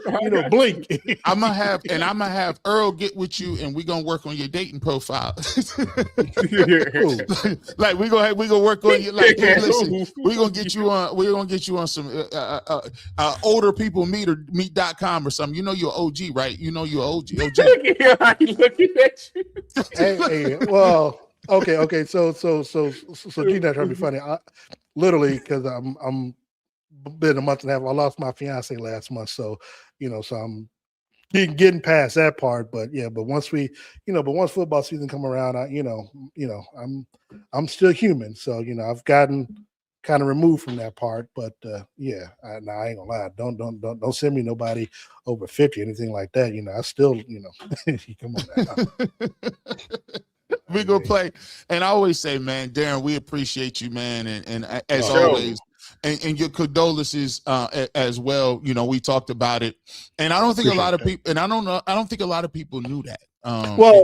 Speaker 15: blink.
Speaker 1: I'm gonna have Earl get with you, and we're gonna work on your dating profile. Like we're gonna work on you. Like, hey, listen, we're gonna get you on some older people meet.com or something. You know you're OG, right? You know you're OG.
Speaker 7: Looking at you.
Speaker 15: Hey, well, okay. So, Gene, that's trying to be funny. Literally, because I'm been a month and a half. I lost my fiance last month, so so I'm getting past that part. But yeah, but once football season come around, I'm still human. So I've gotten kind of removed from that part. But yeah, I ain't gonna lie. Don't send me nobody over 50, anything like that. I still, come on now.
Speaker 1: We gonna play, and I always say, man, Darren, we appreciate you, man, and as always, and your condolences as well. We talked about it, and I don't think a lot of people, and I don't think a lot of people knew that.
Speaker 15: Well,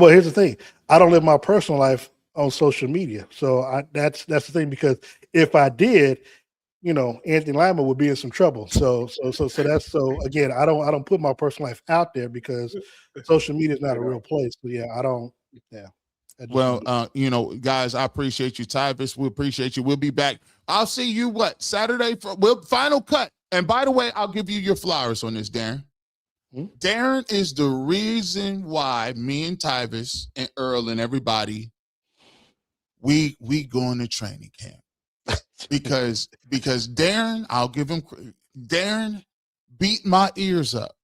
Speaker 15: here's the thing: I don't live my personal life on social media, so that's the thing. Because if I did, Anthony Lima would be in some trouble. So again, I don't put my personal life out there because social media is not a real place. So yeah, I don't. Yeah.
Speaker 1: Well, guys, I appreciate you, Tyvis. We appreciate you. We'll be back. I'll see you Saturday for final cut. And by the way, I'll give you your flowers on this, Darren. Darren is the reason why me and Tyvis and Earl and everybody we going to training camp because Darren, I'll give him Darren beat my ears up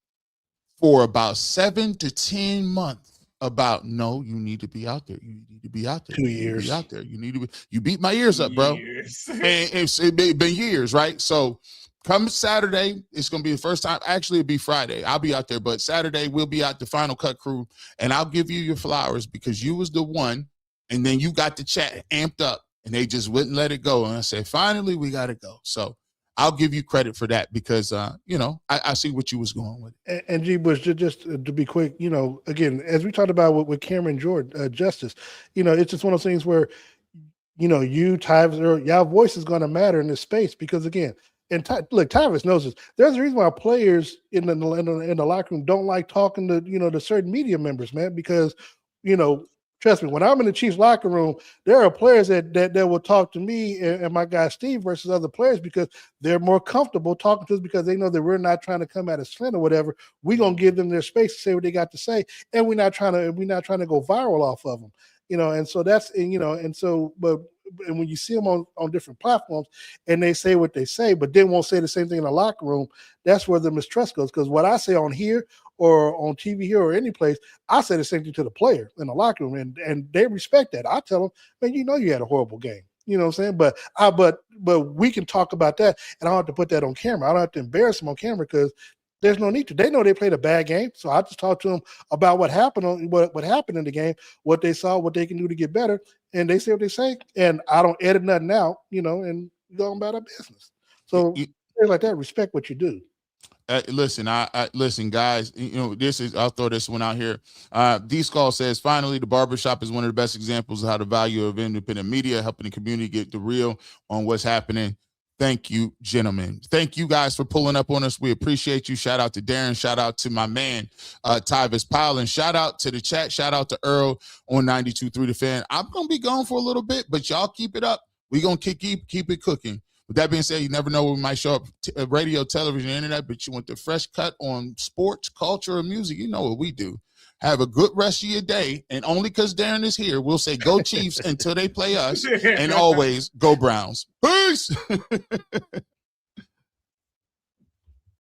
Speaker 1: for about 7 to 10 months. About no, you need to be out there. You need to be out there.
Speaker 15: 2 years.
Speaker 1: Be out there. You need to be. You beat my ears up, bro. And it's been years, right? So come Saturday, it's gonna be the first time. Actually, it'll be Friday. I'll be out there, but Saturday we'll be out the final cut crew, and I'll give you your flowers because you was the one, and then you got the chat amped up, and they just wouldn't let it go. And I said, finally, we got to go. So I'll give you credit for that because, I see what you was going with.
Speaker 15: And G. Bush, just to be quick, again, as we talked about with Cameron Jordan, Justice, it's just one of those things where, you, Tyvis, or y'all voice is going to matter in this space because, again, and look, Tyvis knows this. There's a reason why players in the locker room don't like talking to, to certain media members, man, because, trust me, when I'm in the Chiefs locker room, there are players that will talk to me and my guy Steve versus other players because they're more comfortable talking to us because they know that we're not trying to come at a slant or whatever. We're gonna give them their space to say what they got to say, and we're not trying to go viral off of them, And so that's but when you see them on different platforms and they say what they say, but then won't say the same thing in the locker room, that's where the mistrust goes. Because what I say on here or on TV here or any place, I say the same thing to the player in the locker room, and they respect that. I tell them, man, you had a horrible game. You know what I'm saying? But we can talk about that, and I don't have to put that on camera. I don't have to embarrass them on camera because there's no need to. They know they played a bad game, so I just talk to them about what happened what happened in the game, what they saw, what they can do to get better, and they say what they say, and I don't edit nothing out, and go on about our business. So things like that, respect what you do.
Speaker 1: Listen, listen, guys. I'll throw this one out here. D-Skull says, finally, the barbershop is one of the best examples of how the value of independent media helping the community get the real on what's happening. Thank you, gentlemen. Thank you guys for pulling up on us. We appreciate you. Shout out to Darren. Shout out to my man, Tyvis Powell. And shout out to the chat. Shout out to Earl on 92.3 The Fan. I'm going to be gone for a little bit, but y'all keep it up. We're going to keep it cooking. With that being said, you never know when we might show up radio, television, internet, but you want the fresh cut on sports, culture, or music. You know what we do. Have a good rest of your day. And only because Darren is here, we'll say go Chiefs until they play us. And always go Browns. Peace.